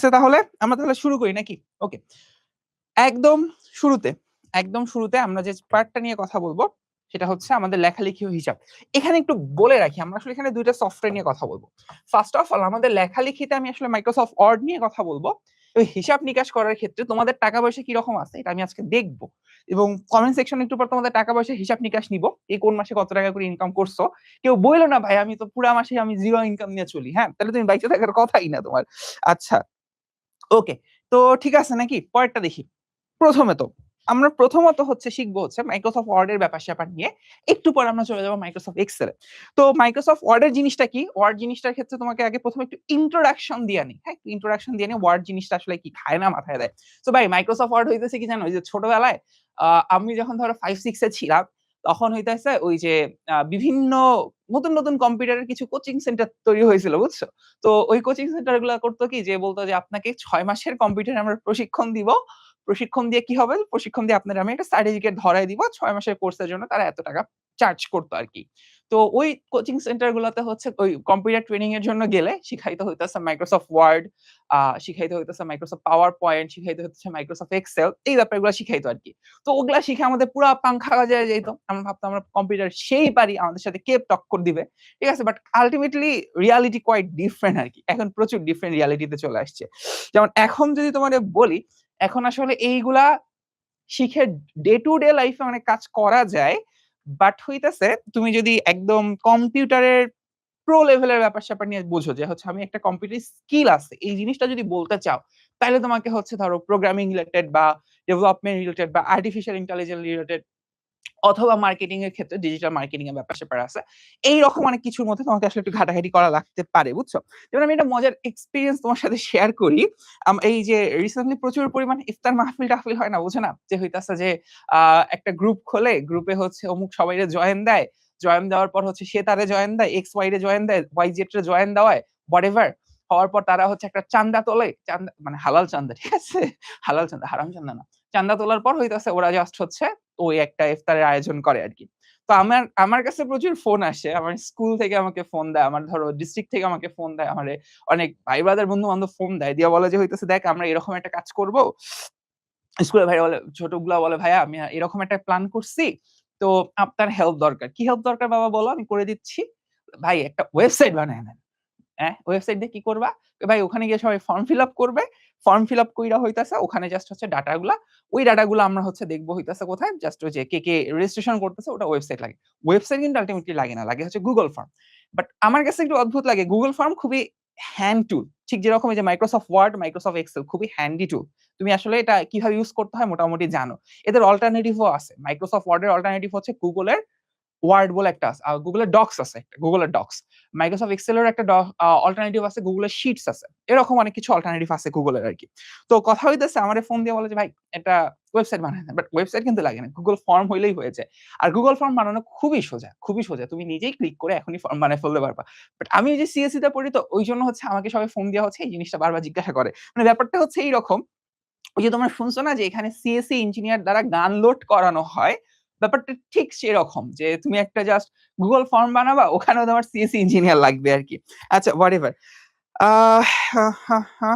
আছে তাহলে? আমরা তাহলে শুরু করি নাকি? ওকে। একদম শুরুতে, একদম শুরুতে আমরা যে পার্টটা নিয়ে কথা বলব, সেটা হচ্ছে আমাদের লেখালেখি ও হিসাব। এখানে একটু বলে রাখি, আমরা আসলে এখানে ২ টা সফটওয়্যার নিয়ে কথা বলব। ফার্স্ট অফ অল আমাদের লেখালেখিতে আমি আসলে Microsoft Word নিয়ে কথা বলব। ওই হিসাব-নিকাশ করার ক্ষেত্রে তোমাদের টাকা-পয়সা কিরকম আছে এটা আমি আজকে দেখব। এবং কমেন্ট সেকশনে একটু পর তোমাদের টাকা-পয়সার হিসাব-নিকাশ নিব। কে কোন মাসে কত টাকা করে ইনকাম করছো। কেউ বইলো না ভাই আমি তো পুরা মাসে আমি 0 ইনকাম নিয়ে চলি। হ্যাঁ? তাহলে তুমি বাইচা থাকার কথাই না তোমার। আচ্ছা, ওকে। তো ঠিক আছে নাকি? পরেরটা দেখি। প্রথমত আমরা প্রথমত হচ্ছে শিখব হচ্ছে Microsoft Word এর ব্যাপার-স্যাপার নিয়ে। একটু পরে আমরা চলে যাব Microsoft Excel এ। তো Microsoft Word এর জিনিসটা কি? Word জিনিসটার ক্ষেত্রে তোমাকে আগে ১ম একটু ইন্ট্রোডাকশন দিয়ে নিই। হ্যাঁ? ইন্ট্রোডাকশন দিয়ে নিই Word জিনিসটা আসলে কি খায় না মাথায় দেয়। সো ভাই Microsoft Word হইতেছে কি জানো? ওই যে ছোটবেলায় আমি যখন ধরো 5-6 এ ছিলাম, তখন হইতেছে ওই যে বিভিন্ন নতুন কম্পিউটারের কিছু কোচিং সেন্টার তৈরি হয়েছিল, বুঝছো? তো ওই কোচিং সেন্টার গুলা করতো কি যে বলতো যে আপনাকে ৬ মাসের কম্পিউটারে আমরা প্রশিক্ষণ দিব। প্রশিক্ষণ দিয়ে কি হবে? প্রশিক্ষণ দিয়ে আপনার আমি একটা সার্টিফিকেট ধরায় দিব। ৬ মাসের কোর্সের জন্য তারা এত টাকা চার্জ করতো আরকি। তো ওই কোচিং সেন্টার গুলাতে হচ্ছে ওই কম্পিউটার ট্রেনিং এর জন্য গেলে শিখাইতে হইতেছে Microsoft Word, শিখাইতে হইতেছে Microsoft PowerPoint, শিখাইতে হচ্ছে Microsoft Excel এই ব্যাপারগুলা শিখাইতো আরকি। তো ওগুলা শিখে আমাদের পুরা পাংখা গজায় যাইত। আমরা ভাবতাম আমরা কম্পিউটার সেই পারি, আমাদের সাথে কে টক্কর দিবে। ঠিক আছে? But ultimately reality quite different আরকি। এখন প্রচুর ডিফারেন্ট রিয়ালিটিতে চলে আসছে। যেমন এখন যদি তোমারে বলি, এখন আসলে এইগুলা শিখে ডে টু ডে লাইফ এ অনেক কাজ করা যায়। বাট হইতেছে তুমি যদি একদম কম্পিউটারের প্রো লেভেলের ব্যাপার-স্যাপার নিয়ে বুঝো যে হচ্ছে আমি একটা কম্পিউটার স্কিল আছে। এই জিনিসটা যদি বলতে চাও, তাইলে তোমাকে হচ্ছে ধরো প্রোগ্রামিং রিলেটেড বা ডেভেলপমেন্ট রিলেটেড বা আর্টিফিশিয়াল ইন্টেলিজেন্স রিলেটেড অথবা মার্কেটিং এর ক্ষেত্রে ডিজিটাল মার্কেটিং এর ব্যাপার-স্যাপার আছে। এইরকম অনেক কিছুর মধ্যে তোমাকে আসলে একটু ঘাটাঘাটি করা লাগতে পারে, বুঝছো? যেমন আমি একটা মজার এক্সপেরিয়েন্স তোমার সাথে শেয়ার করি। এই যে রিসেন্টলি প্রচুর পরিমাণে ইফতার মাহফিল-টাহফিল হয় না, বোঝো না? যে হইতাছে যে আ একটা গ্রুপ খোলে, গ্রুপে হচ্ছে অমুক সবাইরে জয়েন দেয়। জয়েন দেওয়ার পর হচ্ছে সে তারে জয়েন দেয়, এক্স ওয়াই রে জয়েন দেয়, ওয়াই জেড রে জয়েন দেওয়ায়, হোয়াটএভার। হওয়ার পর তারা হচ্ছে একটা চান্দা তোলে। চান্দা মানে হালাল চান্দা, ঠিক আছে? হালাল চান্দা, হারাম চান্দা না। চান্দা তোলার পর হইতাছে ওরা জাস্ট হচ্ছে ওই একটা ইফতারের আয়োজন করে আরকি। তো আমার আমার কাছে প্রচুর ফোন আসে। আমার স্কুল থেকে আমাকে ফোন দেয়। আমার ধরো ডিস্ট্রিক্ট থেকে আমাকে ফোন দেয়। আমারে অনেক ভাই ব্রাদার বন্ধু-বান্ধব ফোন দেয়। দিয়া বলে যে হইতেছে, "দেখ আমরা এরকম একটা কাজ করব।" স্কুলের ভাইরা বলে, ছোটগুলা বলে, "ভাইয়া আমি এরকম একটা প্ল্যান করছি। তো আপনার হেল্প দরকার।" "কি হেল্প দরকার বাবা বলো, আমি করে দিচ্ছি।" "ভাই একটা ওয়েবসাইট বানায় দেন।" ওয়েবসাইট দিয়ে কি করবা? ভাই ওখানে গিয়ে সবাই ফর্ম ফিল আপ করবে। ফর্ম ফিল আপ কইরা হইতাছে ওখানে জাস্ট হচ্ছে ডাটাগুলা, ওই ডাটাগুলা আমরা হচ্ছে দেখব হইতাছে কোথায়? জাস্ট ওই যে কে রেজিস্ট্রেশন করতেছে ওটা ওয়েবসাইট লাগে। ওয়েবসাইট কিন্তু আল্টিমেটলি লাগে না। লাগে হচ্ছে Google ফর্ম। বাট আমার কাছে একটু অদ্ভুত লাগে। Google ফর্ম খুবই হ্যান্ড টুল। ঠিক যেরকম এই যে Microsoft Word, Microsoft Excel খুবই হ্যান্ডি টুল। তুমি আসলে এটা কিভাবে ইউস করতে হয় মোটামুটি জানো। এদের অল্টারনেটিভ ও আছে। Microsoft Word এর অল্টারনেটিভ হচ্ছে Google এর ওয়ার্ড বলে একটা আছে। Google এর ডক্স আছে একটা, Google এর ডক্স। Microsoft Excel এর একটা অল্টারনেটিভ আছে, Google এর শিটস আছে। এরকম অনেক কিছু অল্টারনেটিভ আছে Google এর আরকি। তো কথা হইতেছে আমারে ফোন দিয়ে বলে যে, "ভাই একটা ওয়েবসাইট বানায় দেন।" বাট ওয়েবসাইট কিন্তু লাগে না। Google ফর্ম হইলেই হয়ে যায়। আর Google ফর্ম বানানো খুবই সোজা, খুবই সোজা। তুমি নিজেই ক্লিক করে এখনই ফর্ম বানায় ফেলতে পারবা। বাট আমি ওই যে সিএসই তে পড়ি তো ওইজন্য হচ্ছে আমাকে সবাই ফোন দিয়া হচ্ছে এই জিনিসটা বারবার জিজ্ঞাসা করে। মানে ব্যাপারটা হচ্ছে এইরকম, ওই যে তোমরা শুনছো না যে এখানে সিএসই ইঞ্জিনিয়ার দ্বারা গান লোড করানো হয়। ব্যাপারটা ঠিক সেরকম যে তুমি একটা জাস্ট Google ফর্ম বানাবা, ওখানেও তোমার সিএসই ইঞ্জিনিয়ার লাগবে আরকি। আচ্ছা হোয়াটএভার। আহ হা, হা, হা,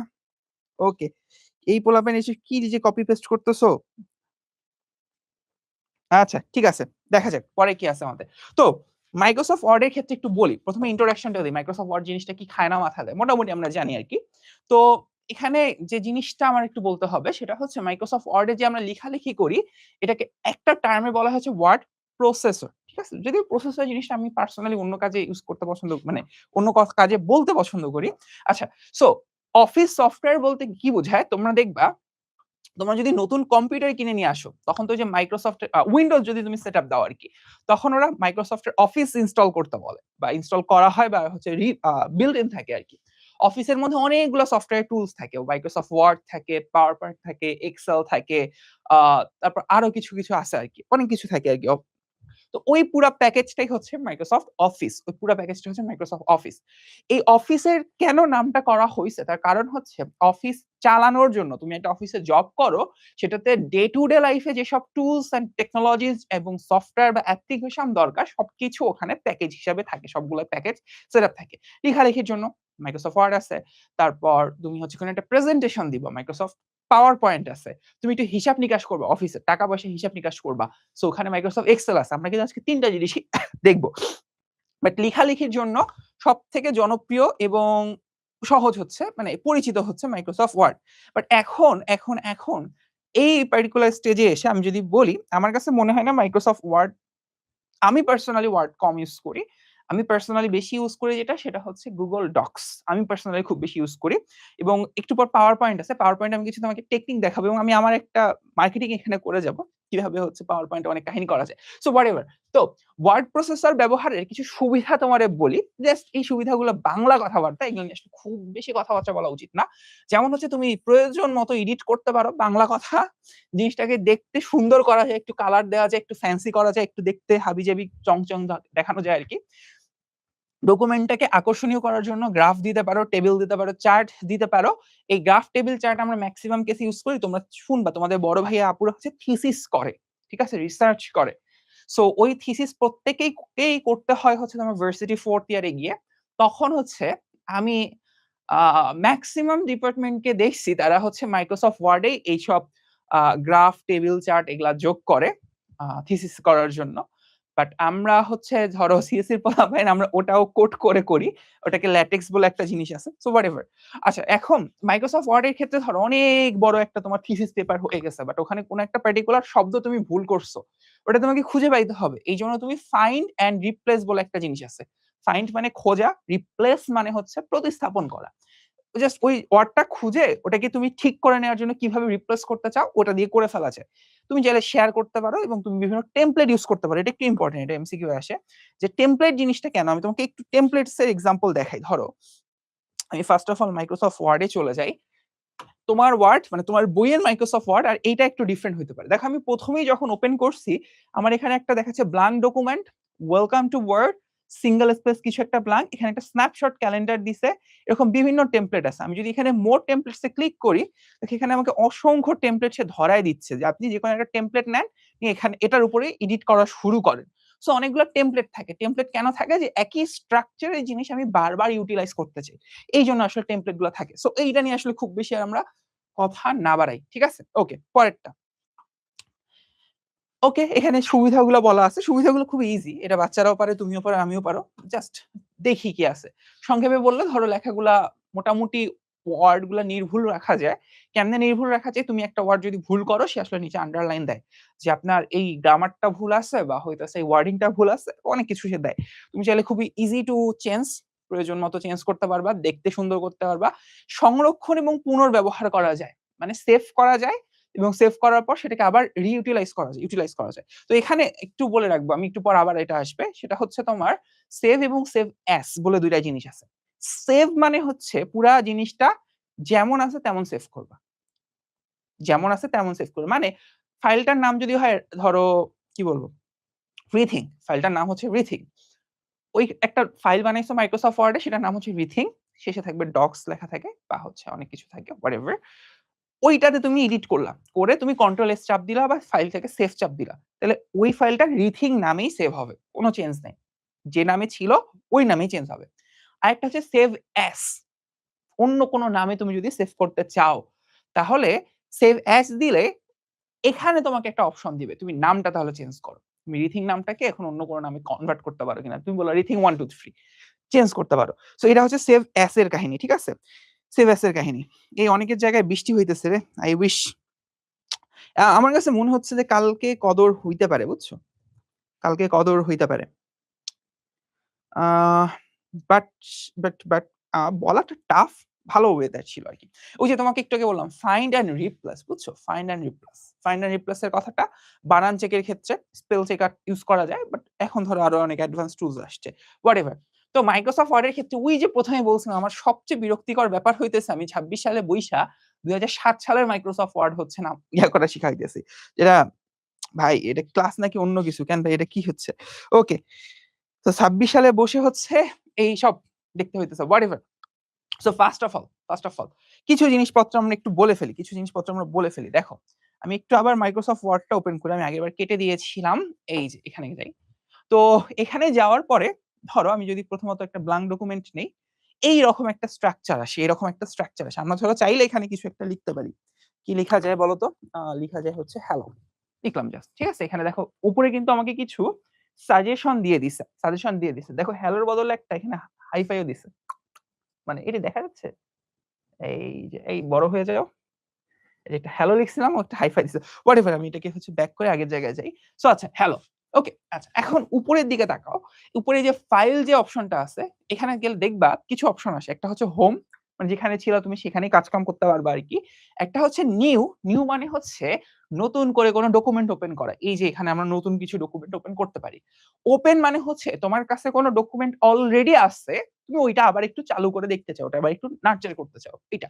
ওকে। এই পোলাপান এসে কি যে কপি পেস্ট করতেছো? আচ্ছা ঠিক আছে। দেখা যাক পরে কি আছে আমাদের। তো Microsoft Word এর ক্ষেত্রে একটু বলি। ১ম এ ইন্ট্রোডাকশন টা দেই। Microsoft Word জিনিসটা কি খায় না মাথা দেয়। মোটামুটি আমরা জানি আরকি। তো এখানে যে জিনিসটা আমার একটু বলতে হবে সেটা হচ্ছে Microsoft Word এ যে আমরা লেখালেখি করি, এটাকে একটা টার্মে বলা হচ্ছে ওয়ার্ড প্রসেসর। ঠিক আছে? যদিও প্রসেসর জিনিসটা আমি পার্সোনালি অন্য কাজে ইউস করতে পছন্দ মানে অন্য কাজে বলতে পছন্দ করি। আচ্ছা, সো অফিস সফটওয়্যার বলতে কি বোঝায়? তোমরা দেখবা তোমরা যদি নতুন কম্পিউটার কিনে নিয়ে আসো, তখন তো ওই যে Microsoft এর Windows যদি তুমি সেটআপ দাও আরকি। তখন ওরা Microsoft এর অফিস ইনস্টল করতে বলে বা ইনস্টল করা হয় বা হচ্ছে বিল্ট ইন থাকে আরকি। অফিসের মধ্যে অনেকগুলো সফটওয়্যার টুলস থাকে। Microsoft Word থাকে, PowerPoint থাকে, Excel থাকে, আ তারপর আরো কিছু আছে আরকি। অনেক কিছু থাকে আরকি। তো ওই পুরা প্যাকেজটাই হচ্ছে Microsoft Office। ওই পুরা প্যাকেজটা হচ্ছে Microsoft Office। এই অফিসের কেন নামটা করা হইছে? তার কারণ হচ্ছে অফিস চালানোর জন্য তুমি একটা অফিসে জব করো, সেটাতে ডে টু ডে লাইফ এ যেসব টুলস অ্যান্ড টেকনোলজিস এবং সফটওয়্যার বা অ্যাপ্লিকেশন দরকার সবকিছু ওখানে প্যাকেজ হিসাবে থাকে। সবগুলো প্যাকেজ সেটআপ থাকে। লেখালেখির জন্য মাইক্রোসফট ওয়ার্ড আছে, তারপর তুমি হচ্ছে কোনো একটা প্রেজেন্টেশন দিবা, মাইক্রোসফট পাওয়ার পয়েন্ট আছে, তুমি একটু হিসাব নিকাশ করবা, অফিসে টাকা পয়সা হিসাব নিকাশ করবা, সো ওখানে মাইক্রোসফট এক্সেল আছে। আমরা কিন্তু আজকে ৩টা জিনিসই দেখবো। বাট লেখালেখির জন্য সবথেকে জনপ্রিয় এবং সহজ হচ্ছে, মানে পরিচিত হচ্ছে মাইক্রোসফট ওয়ার্ড। বাট এখন এই পার্টিকুলার স্টেজে এসে আমি যদি বলি, আমার কাছে মনে হয় না মাইক্রোসফট ওয়ার্ড, আমি পার্সোনালি ওয়ার্ড কম ইউজ করি। আমি পার্সোনালি বেশি ইউজ করি যেটা হচ্ছে Google Docs। আমি পার্সোনালি খুব বেশি ইউজ করি এবং একটু পর পাওয়ার পয়েন্ট আছে। পাওয়ার পয়েন্ট আমি কিছু তোমাকে টেকনিক দেখাবো এবং আমি আমার একটা মার্কেটিং এখানে করে যাব। কিভাবে হচ্ছে পাওয়ার পয়েন্টে অনেক কাহিনী করা যায়। So whatever. তো ওয়ার্ড প্রসেসর ব্যবহারের কিছু সুবিধা তোমারে বলি। জাস্ট এই সুবিধাগুলো বাংলা কথাবার্তা, এগুলো নিয়ে আসলে খুব বেশি কথাবার্তা বলা উচিত না। যেমন হচ্ছে তুমি প্রয়োজন মতো এডিট করতে পারো বাংলা কথা। জিনিসটাকে দেখতে সুন্দর করা যায়, একটু কালার দেওয়া যায়, একটু ফ্যান্সি করা যায়, একটু দেখতে হাবিজাবি চংচং দেখানো যায় আরকি। ডকুমেন্টটাকে আকর্ষণীয় করার জন্য গ্রাফ দিতে পারো, টেবিল দিতে পারো, চার্ট দিতে পারো। এই গ্রাফ, টেবিল, চার্ট আমরা ম্যাক্সিমাম কেসে ইউজ করি। তোমরা শুনবা তোমাদের বড় ভাইয়া আপুরা হচ্ছে থিসিস করে। ঠিক আছে? রিসার্চ করে। সো ওই থিসিস প্রত্যেকেই করতে হয় হচ্ছে তোমার ভার্সিটি 4th ইয়ারে গিয়ে। তখন হচ্ছে আমি ম্যাক্সিমাম ডিপার্টমেন্টকে দেখছি তারা হচ্ছে মাইক্রোসফট ওয়ার্ডে এইসব গ্রাফ, টেবিল, চার্ট এগুলা যোগ করে থিসিস করার জন্য। বাট আমরা হচ্ছে ধরো সিএসসি এর পোলাপাইন, আমরা ওটাও কোড করে করি। ওটাকে ল্যাটেক্স বলে একটা জিনিস আছে। So whatever. আচ্ছা, এখন মাইক্রোসফট ওয়ার্ড এর ক্ষেত্রে ধরো অনেক বড় একটা তোমার থিসিস পেপার হয়ে গেছে, বাট ওখানে কোন একটা পার্টিকুলার শব্দ তুমি ভুল করছো। ওটা তোমাকে খুঁজে পাইতে হবে। এইজন্য তুমি ফাইন্ড এন্ড রিপ্লেস বলে একটা জিনিস আছে। ফাইন্ড মানে খোঁজা, রিপ্লেস মানে হচ্ছে প্রতিস্থাপন করা। জাস্ট ওই ওয়ার্ডটা খুঁজে ওটাকে তুমি ঠিক করে নেওয়ার জন্য কিভাবে রিপ্লেস করতে চাও ওটা দিয়ে করে ফেলা যায়। তুমি চাইলে শেয়ার করতে পারো এবং তুমি বিভিন্ন টেমপ্লেট ইউজ করতে পারো। এটা একটু ইম্পর্টেন্ট, এটা এমসিকিউ এ আসে। যে টেমপ্লেট জিনিসটা কেন? আমি তোমাকে একটু টেমপ্লেটস এর এক্সাম্পল দেখাই। ধরো আমি ফার্স্ট অফ অল মাইক্রোসফট ওয়ার্ডে চলে যাই। তোমার ওয়ার্ড মানে তোমার বইয়ের মাইক্রোসফট ওয়ার্ড আর এইটা একটু ডিফারেন্ট হতে পারে। দেখো আমি প্রথমেই যখন ওপেন করছি, আমার এখানে একটা দেখাচ্ছে blank document, welcome to Word, single space কিছু একটা ব্ল্যাঙ্ক, এখানে একটা স্ন্যাপশট ক্যালেন্ডার দিছে, এরকম বিভিন্ন টেমপ্লেট আছে। আমি যদি এখানে মোর টেমপ্লেটস এ ক্লিক করি, দেখো এখানে আমাকে অসংখ্য টেমপ্লেট সে ধরায় দিচ্ছে যে আপনি যে কোনো একটা টেমপ্লেট নেন, নিয়ে এখানে এটার উপরে এডিট করা শুরু করেন। সো অনেকগুলো টেমপ্লেট থাকে। টেমপ্লেট কেন থাকে? যে একই স্ট্রাকচারের জিনিস আমি বারবার ইউটিলাইজ করতে চাই। এই জন্য আসলে টেমপ্লেট গুলো থাকে। সো এইটা নিয়ে আসলে খুব বেশি আর আমরা কথা না বাড়াই। ঠিক আছে? ওকে, পরেরটা। ওকে, এখানে সুবিধাগুলো বলা আছে। সুবিধাগুলো খুব ইজি। এটা বাচ্চারাও পারে, তুমিও পারো, আমিও পারো। জাস্ট দেখি কি আছে। সংক্ষেপে বললে ধরো লেখাগুলা মোটামুটি ওয়ার্ড গুলা নির্ভুল রাখা যায়। কেমনে নির্ভুল রাখা যায়? তুমি একটা ওয়ার্ড যদি ভুল করো, সে আসলে নিচে আন্ডারলাইন দেয়। যে আপনার এই গ্রামারটা ভুল আছে বা হইতাছে এই ওয়ার্ডিংটা ভুল আছে। অনেক কিছু সে দেয়। তুমি চাইলে খুবই ইজি টু চেঞ্জ, প্রয়োজন মতো চেঞ্জ করতে পারবা, দেখতে সুন্দর করতে পারবা। সংরক্ষণ এবং পুনর্ব্যবহার করা যায়। মানে সেভ করা যায় এবং সেভ করার পর সেটাকে আবার ইউটিলাইজ করা যায়। তো এখানে একটু বলে রাখবো, আমি একটু পর আবার এটা আসবে। সেটা হচ্ছে তোমার সেভ এবং সেভ অ্যাস বলে ২ টা জিনিস আছে। সেভ মানে হচ্ছে পুরা জিনিসটা যেমন আছে তেমন সেভ করবা। যেমন আছে তেমন সেভ করবা। মানে ফাইলটার নাম যদি হয় ধরো কি বলবো? রিথিং। ফাইলটার নাম হচ্ছে রিথিং। ওই একটা ফাইল বানাইছো মাইক্রোসফট ওয়ার্ডে, সেটার নাম হচ্ছে রিথিং। শেষে থাকবে ডক্স লেখা থাকে বা হচ্ছে অনেক কিছু থাকে, হোয়াটএভার। ওইটাতে তুমি এডিট করলা। করে তুমি কন্ট্রোল এস চাপ দিলা বা ফাইলটাকে সেভ চাপ দিলা। তাহলে ওই ফাইলটা রিথিং নামেই সেভ হবে। কোন চেঞ্জ নাই। যে নামে ছিল ওই নামেই চেঞ্জ হবে। আরেকটা হচ্ছে সেভ অ্যাস। অন্য কোন নামে তুমি যদি সেভ করতে চাও, তাহলে সেভ অ্যাস দিলে এখানে তোমাকে একটা অপশন দিবে। তুমি নামটা তাহলে চেঞ্জ করো। তুমি রিথিং নামটাকে এখন অন্য কোন নামে কনভার্ট করতে পারো কিনা। তুমি বললা রিথিং 1 2 3 চেঞ্জ করতে পারো। সো এটা হচ্ছে সেভ অ্যাস এর কাহিনী। ঠিক আছে? সেভ অ্যাস এর কাহিনী। এই অনেকের জায়গায় বৃষ্টি হইতেছে রে। আই উইশ আমার কাছে মনে হচ্ছে যে কালকে কদর হইতে পারে, বুঝছো? কালকে কদর হইতে পারে। আহ বাট বাট বলাটা টাফ। ভালো ওয়েদার ছিল আরকি। ওই যে তোমাকে একটু আগে বললাম ফাইন্ড অ্যান্ড রিপ্লেস, বুঝছো? Find and replace. Find and replace এর কথাটা বানান চেকের ক্ষেত্রে স্পেল চেকার ইউজ করা যায়। বাট এখন ধরো আরো অনেক অ্যাডভান্স টুলস আসছে। হোয়াটএভার। তো মাইক্রোসফট ওয়ার্ড এর ক্ষেত্রে ওই যে ১ম এ বলছিলাম আমার সবচেয়ে বিরক্তিকর ব্যাপার হইতেছে আমি ২৬ সালে বইসা ২০০৭ সালের মাইক্রোসফট ওয়ার্ড হচ্ছে না ইয়া করা শিখাইতেছি। যেটা ভাই এটা ক্লাস নাকি অন্য কিছু? কেন ভাই এটা কি হচ্ছে? ওকে। তো ২৬ সালে বসে হচ্ছে এইসব দেখতে হইতেছে। Whatever. So first of all কিছু জিনিসপত্র আমরা একটু বলে ফেলি। কিছু জিনিসপত্র আমরা বলে ফেলি। দেখো, আমি একটু আবার মাইক্রোসফট ওয়ার্ডটা ওপেন করি। আমি আগেরবার কেটে দিয়েছিলাম। এই যে এখানে যাই। তো এখানে যাওয়ার পরে ধরো আমি যদি প্রথমত একটা ব্ল্যাংক ডকুমেন্ট নেই, এইরকম একটা স্ট্রাকচার আসে, এরকম একটা স্ট্রাকচার আসে। আমরা ধরো চাইলে এখানে কিছু একটা লিখতে পারি। কি লিখা যায় বলতো? লিখা যায় হচ্ছে হ্যালো। লিখলাম জাস্ট। ঠিক আছে? এখানে দেখো উপরে কিন্তু আমাকে কিছু সাজেশন দিয়ে দিছে। সাজেশন দিয়ে দিছে। দেখো হ্যালোর বদলে একটা এখানে হাই-ফাইও দিছে। মানে এটা দেখা যাচ্ছে? এই যে এই বড় হয়ে যাও। একটা হ্যালো লিখছিলাম ও একটা হাই-ফাই দিছে। হোয়াটএভার আমি এটাকে হচ্ছে ব্যাক করে আগের জায়গায় যাই। সো আচ্ছা হ্যালো। ওকে আচ্ছা এখন উপরের দিকে তাকাও। উপরে যে ফাইল যে অপশনটা আছে এখানে গেলে দেখবা কিছু অপশন আসে। একটা হচ্ছে হোম মানে যেখানে ছিলা তুমি সেখানেই কাজ-কাম করতে পারবা আরকি। একটা হচ্ছে নিউ, নিউ মানে হচ্ছে নতুন করে কোন ডকুমেন্ট ওপেন করা। এই যে এখানে আমরা নতুন কিছু ডকুমেন্ট ওপেন করতে পারি। ওপেন মানে হচ্ছে তোমার কাছে কোন ডকুমেন্ট অলরেডি আছে, তুমি ওইটা আবার একটু চালু করে দেখতে চাও। ওটা আবার একটু নাড়চাড় করতে চাও। এটা।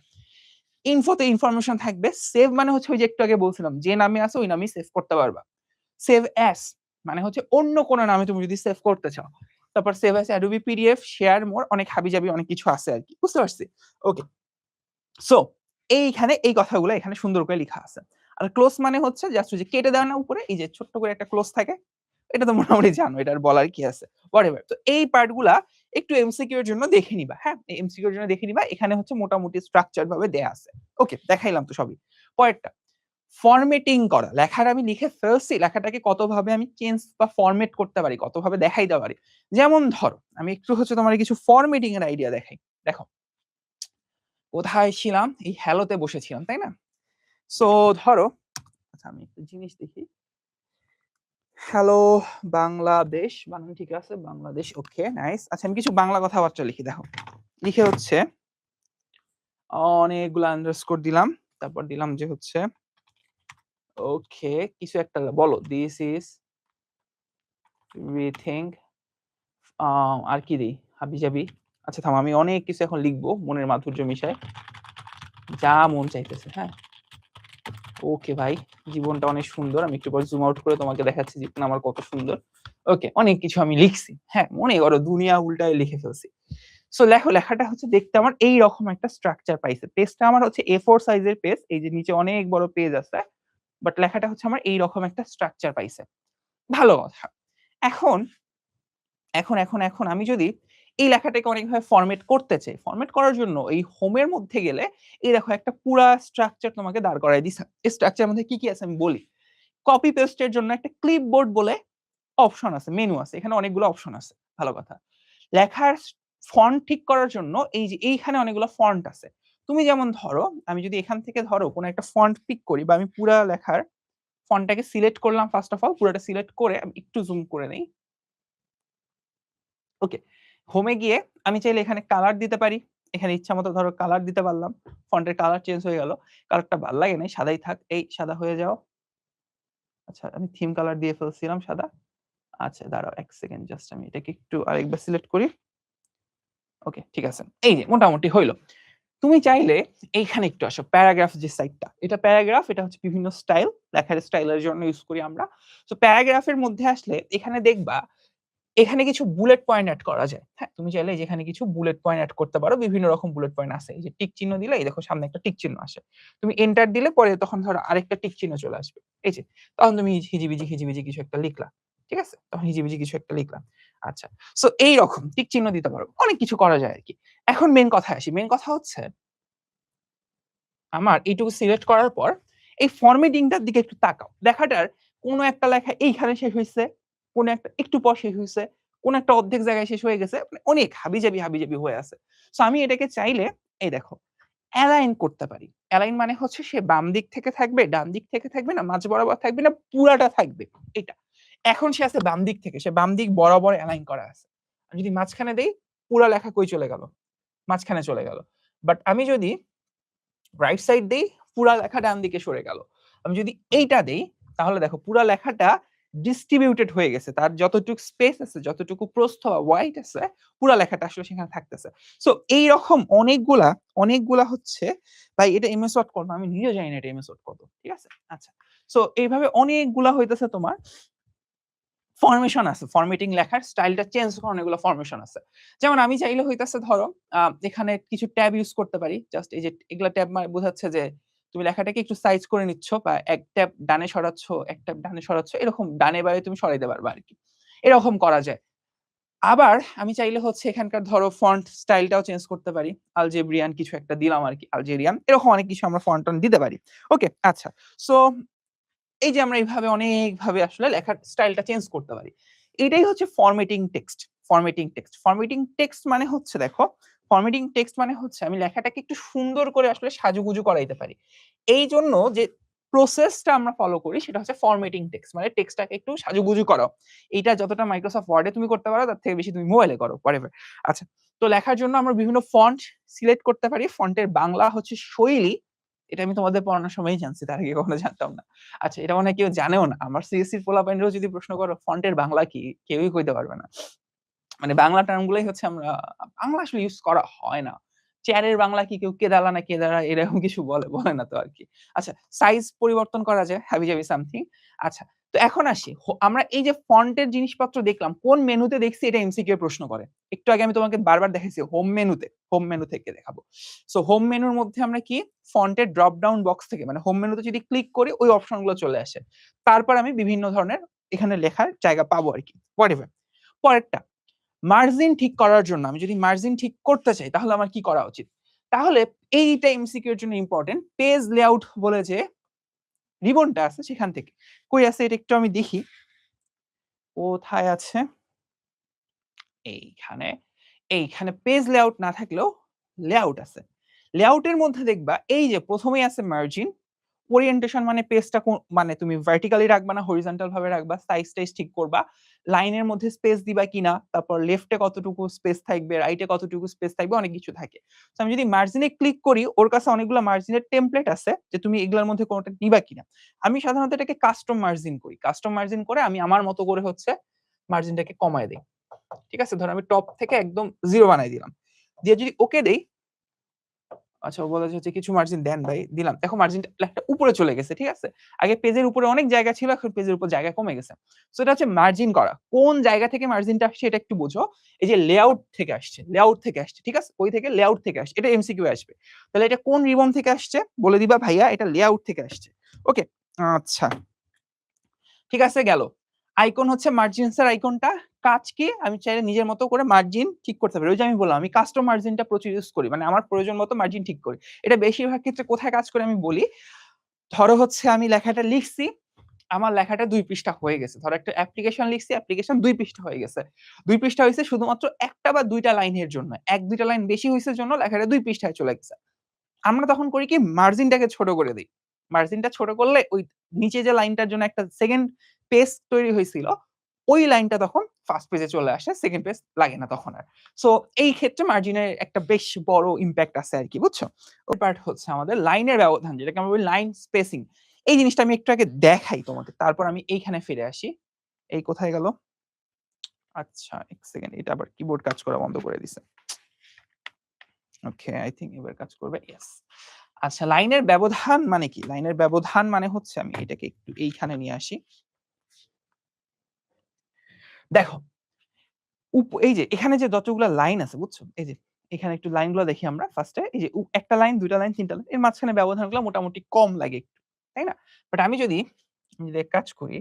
ইনফোতে ইনফরমেশন থাকবে। সেভ মানে হচ্ছে ওই যে একটু আগে বলছিলাম যে নামে আছে ওই নামেই সেভ করতে পারবা। সেভ অ্যাস মানে হচ্ছে অন্য কোন নামে তুমি যদি সেভ করতে চাও। তারপর save as Adobe PDF, share more অনেক হাবিজাবি অনেক কিছু আছে আরকি। বুঝতে পারছি? ওকে। সো এইখানে এই কথাগুলো এখানে সুন্দর করে লিখা আছে। আর ক্লোজ মানে হচ্ছে জাস্ট ওই যে কেটে দেওয়া না উপরে এই যে ছোট্ট করে একটা ক্লোজ থাকে। এটা তো মোটামুটি জানো এটার বলার কি আছে। হোয়াটএভার। তো এই পার্ট গুলা একটু এমসিকিউ এর জন্য দেখে নিবা। হ্যাঁ? এই এমসিকিউ এর জন্য দেখে নিবা। এখানে হচ্ছে মোটামুটি স্ট্রাকচার ভাবে দেয়া আছে। ওকে দেখাইলাম তো সবই। পরেরটা ফরমেটিং করা। লেখাটা আমি লিখে ফেলছি, লেখাটাকে কতভাবে আমি চেঞ্জ বা ফরমেট করতে পারি, কতভাবে দেখাইতে পারি। যেমন ধরো আমি একটু হচ্ছে তোমারে কিছু ফরমেটিং এর আইডিয়া দেখাই। দেখো কোথায় ছিলাম? এই হ্যালোতে বসেছিলাম, তাই না? সো ধরো আচ্ছা আমি একটা জিনিস দেখি। হ্যালো বাংলাদেশ বানান ঠিক আছে বাংলাদেশ ওকে নাইস। আচ্ছা আমি কিছু বাংলা কথাবার্তা লিখি দেখো। লিখে হচ্ছে অনেকগুলো আন্ডারস্কোর দিলাম। তারপর দিলাম যে হচ্ছে ওকে কিছু একটা বলো দিস ইজ উই থিংক আর কি দেই? হাবিজাবি। আচ্ছা থামো আমি অনেক কিছু এখন লিখবো মনের মাধুর্য মিশায়। যা মন চাইতেছে, হ্যাঁ? ওকে ভাই, জীবনটা অনেক সুন্দর। আমি একটু পর জুম আউট করে তোমাকে দেখাচ্ছি জীবন আমার কত সুন্দর। ওকে, অনেক কিছু আমি লিখছি। হ্যাঁ, মনে করো দুনিয়া উল্টায় লিখে ফেলছি। সো লেখো লেখাটা হচ্ছে দেখতে আমার এইরকম একটা স্ট্রাকচার পাইছে। পেজটা আমার হচ্ছে A4 সাইজের পেজ। এই যে নিচে অনেক বড় পেজ আছে। বাট লেখাটা হচ্ছে আমার এইরকম একটা স্ট্রাকচার পাইছে। ভালো কথা। এখন এখন আমি যদি এই লেখাটাকে অনেকভাবে ফরমেট করতে চাই, ফরমেট করার জন্য এই হোমের মধ্যে গেলে এই দেখো একটা পুরা স্ট্রাকচার তোমাকে দাঁড় করায় দিছে। এই স্ট্রাকচারের মধ্যে কি আছে আমি বলি। কপি পেস্টের জন্য একটা ক্লিপবোর্ড বলে অপশন আছে, মেনু আছে। এখানে অনেকগুলো অপশন আছে। ভালো কথা। লেখার ফন্ট ঠিক করার জন্য এই যে এইখানে অনেকগুলো ফন্ট আছে। তুমি যেমন ধরো আমি যদি এখান থেকে ধরো কোন একটা ফন্ট পিক করি বা আমি পুরা লেখার ফন্টটাকে সিলেক্ট করলাম ফার্স্ট অফ অল পুরোটা সিলেক্ট করে আমি একটু জুম করে নেই। ওকে। হোমে গিয়ে আমি চাইলে এখানে কালার দিতে পারি। এখানে ইচ্ছামত ধরো কালার দিতে পারলাম। ফন্টের কালার চেঞ্জ হয়ে গেল। কালারটা ভাল লাগে নাই, সাদাই থাক। এই সাদা হয়ে যাও। আচ্ছা আমি থিম কালার দিয়ে ফেলছিলাম সাদা। আচ্ছা দাঁড়াও ১ সেকেন্ড জাস্ট আমি এটাকে একটু আরেকবার সিলেক্ট করি। ওকে ঠিক আছে। এই যে মোটামুটি হইল। তুমি চাইলে এইখানে একটু আসো প্যারাগ্রাফ যে সাইডটা। এটা প্যারাগ্রাফ এটা হচ্ছে বিভিন্ন স্টাইল, লেখার স্টাইলের জন্য ইউজ করি আমরা। সো প্যারাগ্রাফের মধ্যে আসলে এখানে দেখবা এখানে কিছু বুলেট পয়েন্ট এড করা যায়। হ্যাঁ, তুমি চাইলে যেখানে কিছু বুলেট পয়েন্ট এড করতে পারো। বিভিন্ন রকম বুলেট পয়েন্ট আছে। এই যে টিক চিহ্ন দিলে এই দেখো সামনে একটা টিক চিহ্ন আসে। তুমি এন্টার দিলে পরে তখন ধরো আরেকটা টিক চিহ্ন চলে আসবে। এই যে তখন তুমি হিজিবিজি কিছু একটা লিখলা। ঠিক আছে? তখন হিজিবিজি কিছু একটা লিখলা। আচ্ছা। সো এইরকম টিক চিহ্ন দিতে পারো। অনেক কিছু করা যায় আরকি। এখন মেইন কথায় আসি। মেইন কথা হচ্ছে আমার এইটুকু সিলেক্ট করার পর এই ফরমেটিংটার দিকে একটু তাকাও। লেখাটার কোন একটা লেখা এইখানে শেষ হইছে, কোন একটা একটু পর শেষ হইছে, কোন একটা অর্ধেক জায়গায় শেষ হয়ে গেছে। মানে অনেক হাবিজাবি হয়ে আছে। সো আমি এটাকে চাইলে এই দেখো এলাইন করতে পারি। এলাইন মানে হচ্ছে সে বাম দিক থেকে থাকবে, ডান দিক থেকে থাকবে না, মাঝ বরাবর থাকবে না, পুরাটা থাকবে। এটা। এখন সে আছে বাম দিক থেকে। সে বাম দিক বরাবর এলাইন করা আছে। আমি যদি মাঝখানে দেই, পুরা লেখা কই চলে গেল? মাঝখানে চলে গেল। বাট আমি যদি রাইট সাইড দেই, পুরা লেখা ডান দিকে সরে গেল। আমি যদি এইটা দেই, তাহলে দেখো পুরা লেখাটা ডিস্ট্রিবিউটেড হয়ে গেছে। তার যতটুকু স্পেস আছে, যতটুকু প্রস্থ বা ওয়াইড আছে, পুরা লেখাটা আসলে সেখানে থাকতেছে। সো এইরকম অনেকগুলা হচ্ছে ভাই এটা এমএস ওয়ার্ড কত? আমি নিজেও জানি না এটা এমএস ওয়ার্ড কত। ঠিক আছে? আচ্ছা। সো এইভাবে অনেকগুলা হইতেছে তোমার ফরমেশন আছে। ফরমেটিং লেখার স্টাইলটা চেঞ্জ করার অনেকগুলো ফরমেশন আছে। যেমন আমি চাইলে হইতাছে ধরো এখানে কিছু ট্যাব ইউজ করতে পারি। জাস্ট এই যে এগুলা ট্যাব মানে বোঝাচ্ছে যে তুমি লেখাটাকে একটু সাইজ করে নিচ্ছ বা এক ট্যাব ডানে সরাচ্ছ, এক ট্যাব ডানে সরাচ্ছ। এরকম ডানে বাঁয়ে তুমি সরাইতে পারবা আরকি। এরকম করা যায়। আবার আমি চাইলে হচ্ছে এখানকার ধরো ফন্ট স্টাইলটাও চেঞ্জ করতে পারি, আলজেব্রিয়ান কিছু একটা দিলাম আর কি, আলজেরিয়ান, এরকম অনেক কিছু আমরা ফন্ট দিতে পারি। ওকে, আচ্ছা। সো এই যে আমরা এইভাবে অনেকভাবে আসলে লেখার স্টাইলটা চেঞ্জ করতে পারি। এটাই হচ্ছে ফরম্যাটিং টেক্সট। ফরম্যাটিং টেক্সট মানে হচ্ছে, দেখো, ফরম্যাটিং টেক্সট মানে হচ্ছে আমি লেখাটাকে একটু সুন্দর করে আসলে সাজুগুজু করাইতে পারি। এই জন্য যে প্রসেসটা আমরা ফলো করি সেটা হচ্ছে ফরম্যাটিং টেক্সট, মানে টেক্সটটাকে একটু সাজুগুজু করো। এইটা যতটা মাইক্রোসফট ওয়ার্ডে তুমি করতে পারো তার থেকে বেশি তুমি মোবাইলে করো, হোয়াটএভার। আচ্ছা, তো লেখার জন্য আমরা বিভিন্ন ফন্ট সিলেক্ট করতে পারি। ফন্টের বাংলা হচ্ছে শৈলী, এটা আমি তোমাদের পড়ানোর সময়ই জানছি, তার আগে কখনো জানতাম না। আচ্ছা, এটা মনে হয় কেউ জানেও না। আমার সিএসসির পোলাপাইনেরও যদি প্রশ্ন করো ফন্টের বাংলা কি, কেউই কইতে পারবে না। মানে বাংলা টার্মগুলাই হচ্ছে আমরা বাংলা আসলে ইউজ করা হয় না। চেয়ারের বাংলা কি কেউ কেদালা না কেদারা এরকম কিছু বলে না তো আরকি। আচ্ছা, সাইজ পরিবর্তন করা যায়, হাবি-জাবি সামথিং। আচ্ছা, তো এখন আসি আমরা এই যে ফন্টের জিনিসপত্র দেখলাম, কোন মেনুতে দেখছি এটা এমসিকিউ প্রশ্ন করে। একটু আগে আমি তোমাকে বারবার দেখাইছি হোম মেনুতে, হোম মেনু থেকে দেখাবো। সো হোম মেনুর মধ্যে আমরা কি ফন্টের ড্রপ ডাউন বক্স থেকে, মানে হোম মেনুতে যদি ক্লিক করি ওই অপশনগুলো চলে আসে। তারপর আমি বিভিন্ন ধরনের এখানে লেখার জায়গা পাবো আরকি, হোয়াটএভার। পরেরটা, মার্জিন ঠিক করার জন্য আমি যদি মার্জিন ঠিক করতে চাই তাহলে আমার কি করা উচিত? তাহলে এইটা এমসিকিউ এর জন্য ইম্পর্টেন্ট। পেজ লেআউট বলে যে রিবনটা আছে সেখান থেকে। কই আছে এটা একটু আমি দেখি। কোথায় আছে? এইখানে। এইখানে পেজ লেআউট না থাকলেও লেআউট আছে। লেআউটের মধ্যে দেখবা এই যে প্রথমেই আছে মার্জিন, ওরিয়েন্টেশন মানে পেজটা মানে তুমি ভার্টিক্যালি রাখবা না হরিজন্টাল ভাবে রাখবা, সাইজ টাইজ ঠিক করবা, লাইনের মধ্যে স্পেস দিবা কিনা, তারপর লেফটে কতটুকু স্পেস থাকবে, রাইটে কতটুকু স্পেস থাকবে, অনেক কিছু থাকে। তো আমি যদি মার্জিনে ক্লিক করি ওর কাছে অনেকগুলো মার্জিনের টেমপ্লেট আছে যে তুমি এগুলোর মধ্যে কোনটা নিবা কিনা। আমি সাধারণত এটাকে কাস্টম মার্জিন করি। কাস্টম মার্জিন করে আমি আমার মতো করে হচ্ছে মার্জিনটাকে কমায় দেই। ঠিক আছে, ধরো আমি টপ থেকে একদম 0 বানাই দিলাম। দিয়ে যদি ওকে দেই, আচ্ছা ও বলে যে হচ্ছে কিছু মার্জিন দেন ভাই, দিলাম। দেখো মার্জিনটা লেখাটা উপরে চলে গেছে, ঠিক আছে? আগে পেজের উপরে অনেক জায়গা ছিল, এখন পেজের উপর জায়গা কমে গেছে। সো এটা হচ্ছে মার্জিন করা। কোন জায়গা থেকে মার্জিনটা আসছে এটা একটু বোঝো। এই যে লেআউট থেকে আসছে, লেআউট থেকে আসছে, ঠিক আছে? ওই থেকে লেআউট থেকে আসছে। এটা এমসিকিউ আসবে। তাহলে এটা কোন রিবন থেকে আসছে বলে দিবা ভাইয়া এটা লেআউট থেকে আসছে। ওকে, আচ্ছা। ঠিক আছে, গেল। আইকন হচ্ছে মার্জিনস এর আইকনটা। কাজ কি, আমি চাইলে নিজের মতো করে মার্জিন ঠিক করতে পারি। ওই যে আমি বললাম আমি কাস্টম মার্জিনটা প্রচুর ইউজ করি, মানে আমার প্রয়োজন মতো মার্জিন ঠিক করি। এটা বেশিরভাগ ক্ষেত্রে কোথায় কাজ করে আমি বলি। ধরো হচ্ছে আমি লেখাটা লিখছি, আমার লেখাটা 2 পৃষ্ঠা হয়ে গেছে। ধরো একটা অ্যাপ্লিকেশন লিখছি, অ্যাপ্লিকেশন 2 পৃষ্ঠা হয়ে গেছে। 2 পৃষ্ঠা হইছে শুধুমাত্র একটা বা দুইটা লাইনের জন্য। 1-2টা লাইন বেশি হইছে জন্য লেখাটা 2 পৃষ্ঠায় চলে গেছে। আমরা তখন করি কি মার্জিনটাকে ছোট করে দেই। মার্জিনটা ছোট করলে ওই নিচে যে লাইনটার জন্য একটা সেকেন্ড পেজ তৈরি হয়েছিল, ওই লাইনটা তখন ফার্স্ট পেজে চলে আসে, সেকেন্ড পেজ লাগে না তখন আর। সো এই ক্ষেত্রে মার্জিনের একটা বেশ বড় ইমপ্যাক্ট আছে আরকি, বুঝছো? ওই পার্ট হচ্ছে আমাদের লাইনের ব্যবধান, যেটাকে আমরা বলি লাইন স্পেসিং। এই জিনিসটা আমি একটু আগে দেখাই তোমাকে। তারপর আমি এইখানে ফিরে আসি। এই কোথায় গেল? আচ্ছা, 1 সেকেন্ড। এটা আবার কিবোর্ড কাজ করা বন্ধ করে দিছে। ওকে, আই থিংক এবার কাজ করবে। ইয়েস। আচ্ছা, লাইনের ব্যবধান মানে কি? লাইনের ব্যবধান মানে হচ্ছে আমি এটাকে একটু এইখানে নিয়ে আসি। দেখো, এই যে এখানে যে যতগুলা লাইন আছে, বুঝছো? এই যে এখানে একটু লাইনগুলো দেখি আমরা ফার্স্টে। এই যে একটা লাইন, দুইটা লাইন, তিনটা লাইন, এর মাঝখানে ব্যবধানগুলো মোটামুটি কম লাগে একটু, তাই না? বাট আমি যদি এক কাজ করি,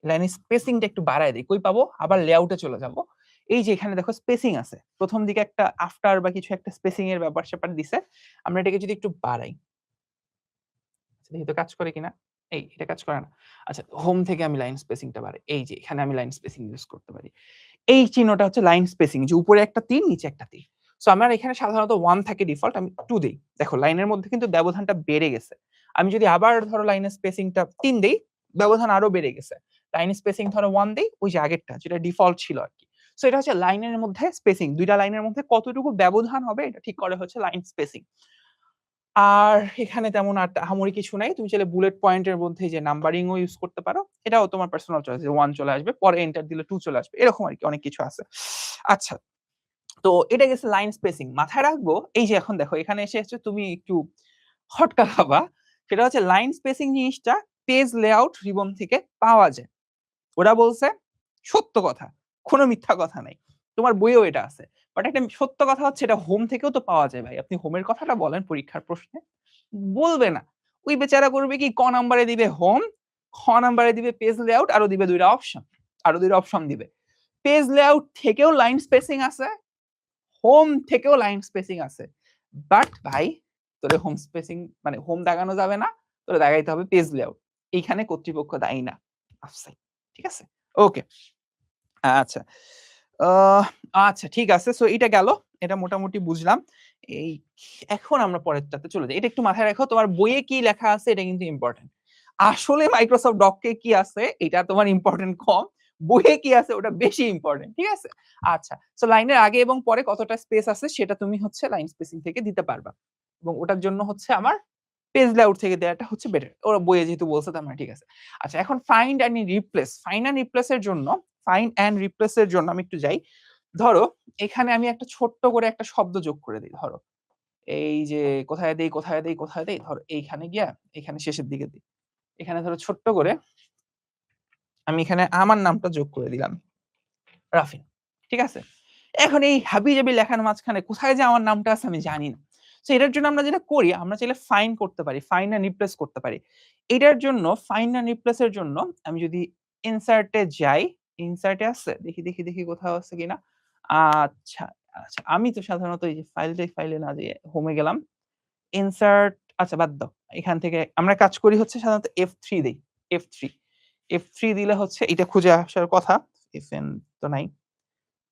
লাইনের স্পেসিংটা একটু বাড়ায় দেই, কই পাবো? আবার লেআউটে চলে যাব। এই যে এখানে দেখো স্পেসিং আছে। প্রথম দিকে একটা আফটার বা কিছু একটা স্পেসিং এর ব্যাপার-স্যাপার দিছে। আমরা এটাকে যদি একটু বাড়াই, দেখি তো কাজ করে কিনা। এটা কাজ করে না। আচ্ছা, হোম থেকে আমি লাইন স্পেসিংটা বাড়াই। এই যে এখানে আমি লাইন স্পেসিং ইউজ করতে পারি। এই চিহ্নটা হচ্ছে লাইন স্পেসিং, যে উপরে একটা তীর নিচে একটা তীর। সো আমার এখানে সাধারণত 1 থাকে ডিফল্ট, আমি 2 দেই। দেখো লাইনের মধ্যে কিন্তু ব্যবধানটা বেড়ে গেছে। আমি যদি আবার ধরো লাইনের স্পেসিংটা 3 দেই, ব্যবধান আরো বেড়ে গেছে। লাইন স্পেসিং ধরো 1 দেই, ওই যে আগেরটা যেটা ডিফল্ট ছিল আরকি। সো এটা হচ্ছে লাইনের মধ্যে স্পেসিং। 2টা লাইনের মধ্যে কতটুকু ব্যবধান হবে এটা ঠিক করে হচ্ছে লাইন স্পেসিং। আর এখানে তেমন আর আহামরি কিছু নাই। তুমি চাইলে বুলেট পয়েন্টের মধ্যে যে নাম্বারিং ও ইউজ করতে পারো। এটাও তোমার পার্সোনাল চয়েস, যে 1 চলে আসবে, পরে এন্টার দিলে 2 চলে আসবে। এরকম আরকি অনেক কিছু আছে। আচ্ছা, তো এটা গেছে লাইন স্পেসিং। মাথায় রাখবো এই যে এখন দেখো এখানে এসে হচ্ছে তুমি একটু খটকা খাবা। সেটা হচ্ছে লাইন স্পেসিং জিনিসটা পেজ লেআউট রিবন থেকে পাওয়া যায়। ওরা বলছে সত্য কথা, কোনো মিথ্যা কথা নাই। তোমার বইয়েও এটা আছে। বাট একটা সত্য কথা হচ্ছে এটা হোম থেকেও তো পাওয়া যায় ভাই। আপনি হোমের কথাটা বলেন পরীক্ষার প্রশ্নে, বলবে না। ওই বেচারা করবে কি, ক নাম্বারে দিবে হোম, খ নাম্বারে দিবে পেজ লেআউট, আরো দিবে 2টা অপশন, আরো 2টা অপশন দিবে। পেজ লেআউট থেকেও লাইন স্পেসিং আছে, হোম থেকেও লাইন স্পেসিং আছে, বাট ভাই তোরে হোম স্পেসিং মানে হোম দাগানো যাবে না, তোরে দাগাইতে হবে পেজ লেআউট। এইখানে কর্তৃপক্ষ দায়ী না, ঠিক আছে? ওকে, আচ্ছা আচ্ছা ঠিক আছে। সো এটা গেল, এটা মোটামুটি বুঝলাম। এই এখন আমরা পরেরটাতে চলে যাই। এটা একটু মাথায় রাখো, তোমার বইয়ে কি লেখা আছে এটা কিন্তু ইম্পর্টেন্ট। আসলে মাইক্রোসফট ডকে কি আছে এটা তোমার ইম্পর্টেন্ট কম, বইয়ে কি আছে ওটা বেশি ইম্পর্টেন্ট, ঠিক আছে? আচ্ছা, সো লাইনের আগে এবং পরে কতটা স্পেস আছে সেটা তুমি হচ্ছে লাইন স্পেসিং থেকে দিতে পারবা, এবং ওটার জন্য হচ্ছে আমার পেজ লেআউট থেকে দেওয়াটা হচ্ছে বেটার। ওরা বইয়ে যেহেতু বলছে তার মানে ঠিক আছে। আচ্ছা, এখন find and replace, find and replace এর জন্য, ফাইন্ড এন্ড রিপ্লেস এর জন্য আমি একটু যাই। ধরো এখানে আমি একটা ছোট্ট করে একটা শব্দ যোগ করে দিই। ধরো এই যে কোথায় দেই কোথায় দেই কোথায় দেই, ধরো এইখানে গিয়া এখানে শেষের দিকে দিই। এখানে ধরো ছোট্ট করে আমি এখানে আমার নামটা যোগ করে দিলাম, রাফিন, ঠিক আছে? এখন এই হাবিজাবি লেখার মাঝখানে কোথায় যে আমার নামটা আছে আমি জানি না। সো এটার জন্য আমরা যেটা করি, আমরা চাইলে ফাইন্ড করতে পারি, ফাইন্ড এন্ড রিপ্লেস করতে পারি। এটার জন্য ফাইন্ড এন্ড রিপ্লেস এর জন্য আমি যদি ইনসার্ট এ যাই, ইনসার্ট এ আছে, দেখি দেখি দেখি কোথাও আছে কিনা। আচ্ছা আচ্ছা, আমি তো সাধারণত এই যে ফাইলে না যেয়ে হোমে গেলাম, ইনসার্ট, আচ্ছা বাদ দাও। এখান থেকে আমরা কাজ করি হচ্ছে সাধারণত F3 দেই, F3 F3 দিলে হচ্ছে এটা খুঁজে আসার কথা, Fn তো নাই।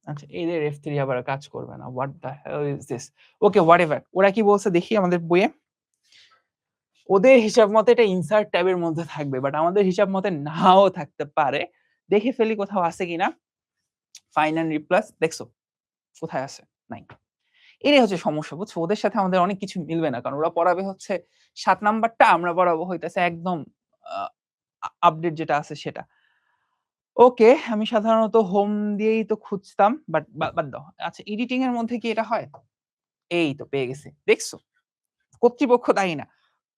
আচ্ছা, এদের F3 আবার কাজ করবে না, what the hell is this. Okay, whatever, ওরা কি বলছে দেখি আমাদের বইয়ে। ওদের হিসাব মতে এটা ইনসার্ট ট্যাবের মধ্যে থাকবে, বাট আমাদের হিসাব মতে নাও থাকতে পারে। দেখে ফেলি কোথাও আছে কিনা। ফাইন্ড এন্ড রিপ্লেস দেখছো কোথায় আছে? নাই। এটাই হচ্ছে সমস্যা, বুঝছো? ওদের সাথে আমাদের অনেক কিছু মিলবে না, কারণ ওরা পড়াবে হচ্ছে 7 নাম্বারটা, আমরা পড়াবো হইতেছে একদম আপডেট যেটা আছে সেটা। ওকে, আমি সাধারণত হোম দিয়েই তো খুঁজতাম, বাট বাদ দাও। আচ্ছা, এডিটিং এর মধ্যে কি এটা হয়? এই তো পেয়ে গেছি, দেখছো? কর্তৃপক্ষ দায়ী না।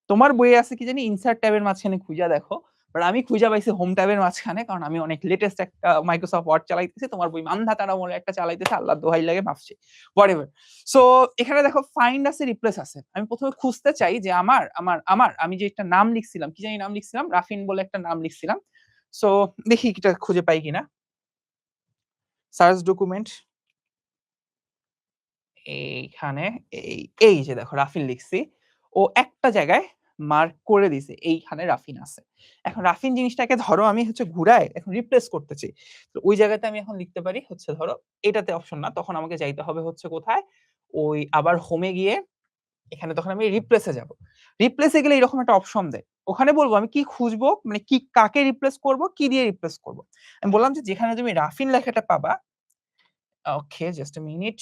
তোমার বইয়ে আছে কি জানি ইনসার্ট ট্যাবের মাঝখানে খুঁজা দেখো, বাট আমি খুঁজা পাইছি হোম ট্যাবের মাঝখানে, কারণ আমি অনেক লেটেস্ট একটা মাইক্রোসফট ওয়ার্ড চালাইতেছি। তোমার বই মান্ধা তারা বলে একটা চালাইতেছে, আল্লাহ দোহাই লাগে মাফছি, হোয়াটএভার। সো এখানে দেখো ফাইন্ড আছে, রিপ্লেস আছে। আমি প্রথমে খুঁজতে চাই যে আমার আমার আমার আমি যে একটা নাম লিখছিলাম, কি জানি নাম লিখছিলাম, রাফিন বলে একটা নাম লিখছিলাম। সো দেখি এটা খুঁজে পাই কিনা। সার্চ ডকুমেন্ট, এইখানে এই এই যে দেখো রাফিন লিখছি, ও একটা জায়গায় মার্ক করে দিছে, এইখানে রাফিন আছে। এখন রাফিন জিনিসটাকে ধরো আমি হচ্ছে ঘুরায় এখন রিপ্লেস করতে চাই, তো ওই জায়গাতে আমি এখন লিখতে পারি হচ্ছে ধরো এটাতে অপশন না, তখন আমাকে যাইতে হবে হচ্ছে কোথায়, ওই আবার হোমে গিয়ে এখানে তখন আমি রিপ্লেসে যাব। রিপ্লেসে গেলে এরকম একটা অপশন দেয়, ওখানে বলবো আমি কি খুঁজবো, মানে কি কাকে রিপ্লেস করব, কি দিয়ে রিপ্লেস করব। আমি বললাম যে যেখানে তুমি রাফিন লেখাটা পাবা, ওকে জাস্ট আ মিনিট,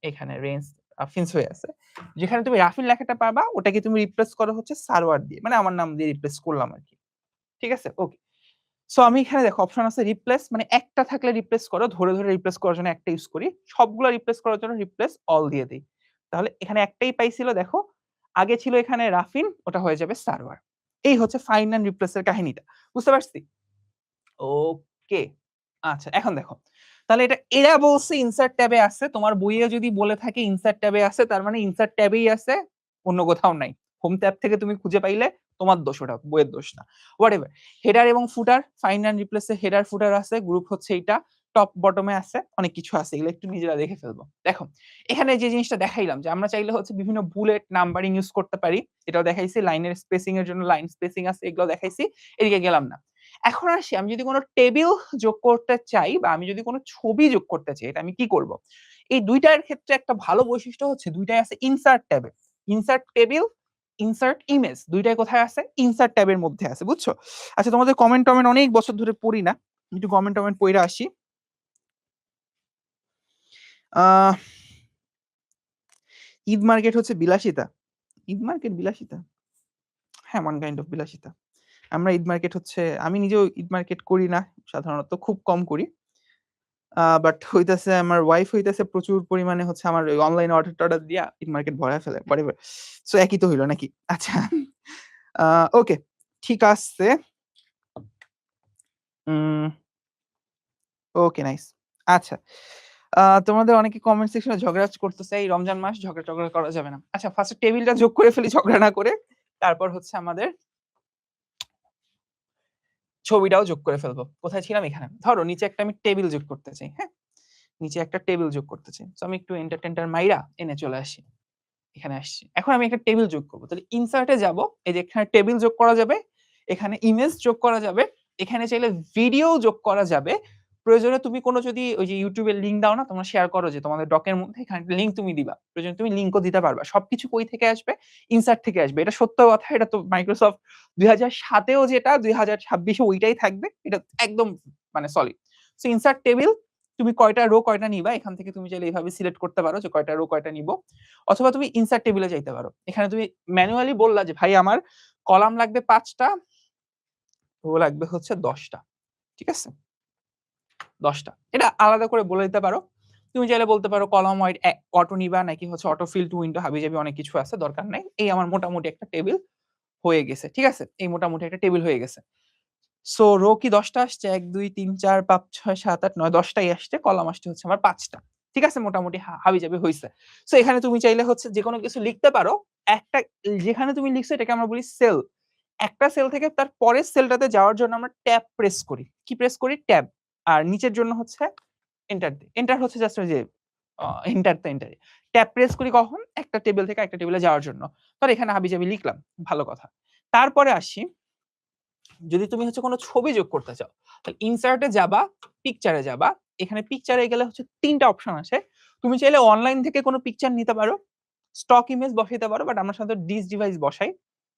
এখানে রেঞ্জ রাফিনস হয়ে আছে, যেখানে তুমি রাফিন লেখাটা পাবা ওটাকে তুমি রিপ্লেস করো হচ্ছে সার্ভার দিয়ে, মানে আমার নাম দিয়ে রিপ্লেস করলাম আর কি, ঠিক আছে? ওকে, সো আমি এখানে দেখো অপশন আছে রিপ্লেস, মানে একটা থাকলে রিপ্লেস করো, ধরে ধরে রিপ্লেস করার জন্য একটা ইউজ করি, সবগুলো রিপ্লেস করার জন্য রিপ্লেস অল দিয়ে দিই। তাহলে এখানে একটাই পাইছিল, দেখো আগে ছিল এখানে রাফিন, ওটা হয়ে যাবে সার্ভার। এই হচ্ছে ফাইন্ড এন্ড রিপ্লেস এর কাহিনীটা, বুঝতে পারছি? ওকে, আচ্ছা এখন দেখো, তাহলে এটা এরা বলছে ইনসার্ট ট্যাবে আছে, তোমার বইয়ে যদি বলে থাকে ইনসার্ট ট্যাবে আছে, তার মানে ইনসার্ট ট্যাবেই আছে, অন্য কোথাও নাই। হোম ট্যাব থেকে তুমি খুঁজে পাইলে তোমার দোষ, ওটা বইয়ের দোষ না, হোয়াটএভার। হেডার এবং ফুটার, ফাইন্ড এন্ড রিপ্লেসে হেডার ফুটার আছে, গ্রুপ হচ্ছে এটা, টপ বটমে আছে, অনেক কিছু আছে, এগুলো একটু নিজেরা দেখে ফেলবো। দেখো এখানে যে জিনিসটা দেখাইলাম যে আমরা চাইলে হচ্ছে বিভিন্ন বুলেট নাম্বারিং ইউজ করতে পারি, এটাও দেখাইছি, লাইনের স্পেসিং এর জন্য লাইন স্পেসিং আছে, এগুলো দেখাইছি, এদিকে গেলাম না। এখন আসি, আমি যদি কোনো টেবিল যোগ করতে চাই বা আমি যদি কোনো ছবি যোগ করতে চাই, এটা আমি কি করব? এই দুইটার ক্ষেত্রে একটা ভালো বৈশিষ্ট্য হচ্ছে দুইটাই আছে ইনসার্ট ট্যাবে। ইনসার্ট টেবিল, ইনসার্ট ইমেজ, দুইটাই কোথায় আছে? ইনসার্ট ট্যাবের মধ্যে আছে, বুঝছো? আচ্ছা, তোমাদের কমেন্ট টমেন্ট অনেক বছর ধরে পড়ি না, একটু কমেন্ট টমেন্ট পড়ে আসি। ঈদ মার্কেট হচ্ছে বিলাসিতা, ঈদ মার্কেট বিলাসিতা, হ্যাঁ ওয়ান কাইন্ড অফ বিলাসিতা। আমরা ঈদ মার্কেট হচ্ছে, আমি নিজেও ঈদ মার্কেট করি না, সাধারণত খুব কম করি, বাট হইতাছে আমার ওয়াইফ হইতাছে প্রচুর পরিমাণে হচ্ছে আমার অনলাইন অর্ডার টর্ডার দিয়া ঈদ মার্কেট ভরায় ফেলে, হোয়াটএভার। সো একই তো হইলো নাকি? আচ্ছা, ওকে ঠিক আছে, ওকে নাইস। আচ্ছা, তোমাদের অনেকে কমেন্ট সেকশনে ঝগড়া করতেছে, এই রমজান মাস ঝগড়া টগড়া করা যাবে না। আচ্ছা, ফার্স্টে টেবিলটা যোগ করে ফেলি ঝগড়া না করে, তারপর হচ্ছে আমাদের ছবিটাও যোগ করে ফেলবো। কোথায় ছিলাম? এখানে। ধরো নিচে একটা আমি টেবিল যোগ করতে চাই, হ্যাঁ? নিচে একটা টেবিল যোগ করতে চাই। সো আমি একটু এন্টার টেন্টার মাইরা এনে চলে আসি। এখানে আসছি। এখন আমি একটা টেবিল যোগ করব। তাহলে ইনসার্ট এ যাব। এই যে এখানে টেবিল যোগ করা যাবে, এখানে ইমেজ যোগ করা যাবে, এখানে চাইলে ভিডিও যোগ করা যাবে। প্রয়োজনে তুমি কোনো যদি ওই যে YouTube এর লিংক দাও না, তোমরা শেয়ার করো যে তোমাদের ডকের মধ্যে এখানে লিংক তুমি দিবা। প্রয়োজনে তুমি লিংকও দিতে পারবা। সবকিছু কই থেকে আসবে? ইনসার্ট থেকে আসবে। এটা সত্য কথা। এটা তো মাইক্রোসফট 2007 এও যেটা 2026 এ ওইটাই থাকবে। এটা একদম মানে সলিড। সো ইনসার্ট টেবিল, তুমি কয়টা রো কয়টা নিবা এখান থেকে তুমি চাইলে এইভাবে সিলেক্ট করতে পারো যে কয়টা রো কয়টা নিব। অথবা তুমি ইনসার্ট টেবিলে যাইতে পারো। এখানে তুমি ম্যানুয়ালি বললা যে ভাই আমার কলাম লাগবে 5 টা, রো লাগবে হচ্ছে 10 টা। ঠিক আছে? 10 টা। এটা আলাদা করে বলে দিতে পারো। তুমি চাইলে বলতে পারো কলাম ওয়াইড অটো নিবা নাকি হচ্ছে অটো ফিল টু উইন্ডো হাবিজাবি অনেক কিছু আছে, দরকার নাই। এই আমার মোটামুটি একটা টেবিল হয়ে গেছে। ঠিক আছে? এই মোটামুটি একটা টেবিল হয়ে গেছে। সো রো কি 10 টা আসছে? 1 2 3 4 5 6 7 8 9 10 টাই আসছে। কলাম আসছে হচ্ছে আমার 5 টা। ঠিক আছে? মোটামুটি হাবিজাবি হইছে। সো এখানে তুমি চাইলে হচ্ছে যেকোনো কিছু লিখতে পারো। একটা যেখানে তুমি লিখছো এটাকে আমরা বলি সেল। একটা সেল থেকে তার পরের সেলটাতে যাওয়ার জন্য আমরা ট্যাব প্রেস করি। কি প্রেস করি? ট্যাব। আর নিচের জন্য হচ্ছে এন্টার দেই। এন্টার হচ্ছে জাস্ট ওই যে এন্টার তো এন্টারই। ট্যাব প্রেস করি কখন? একটা টেবিল থেকে একটা টেবিলে যাওয়ার জন্য। ধর এখানে হাবিজাবি লিখলাম। ভালো কথা। তারপরে আসি, যদি তুমি হচ্ছে কোনো ছবি যোগ করতে চাও, তাহলে ইনসার্ট এ যাবা, পিকচারে যাবা। এখানে পিকচারে গেলে হচ্ছে ৩ টা অপশন আসে। তুমি চাইলে অনলাইন থেকে কোনো পিকচার নিতে পারো। স্টক ইমেজ বসাইতে পারো, বাট আমরা সাধারণত ডিস ডিভাইস বসাই।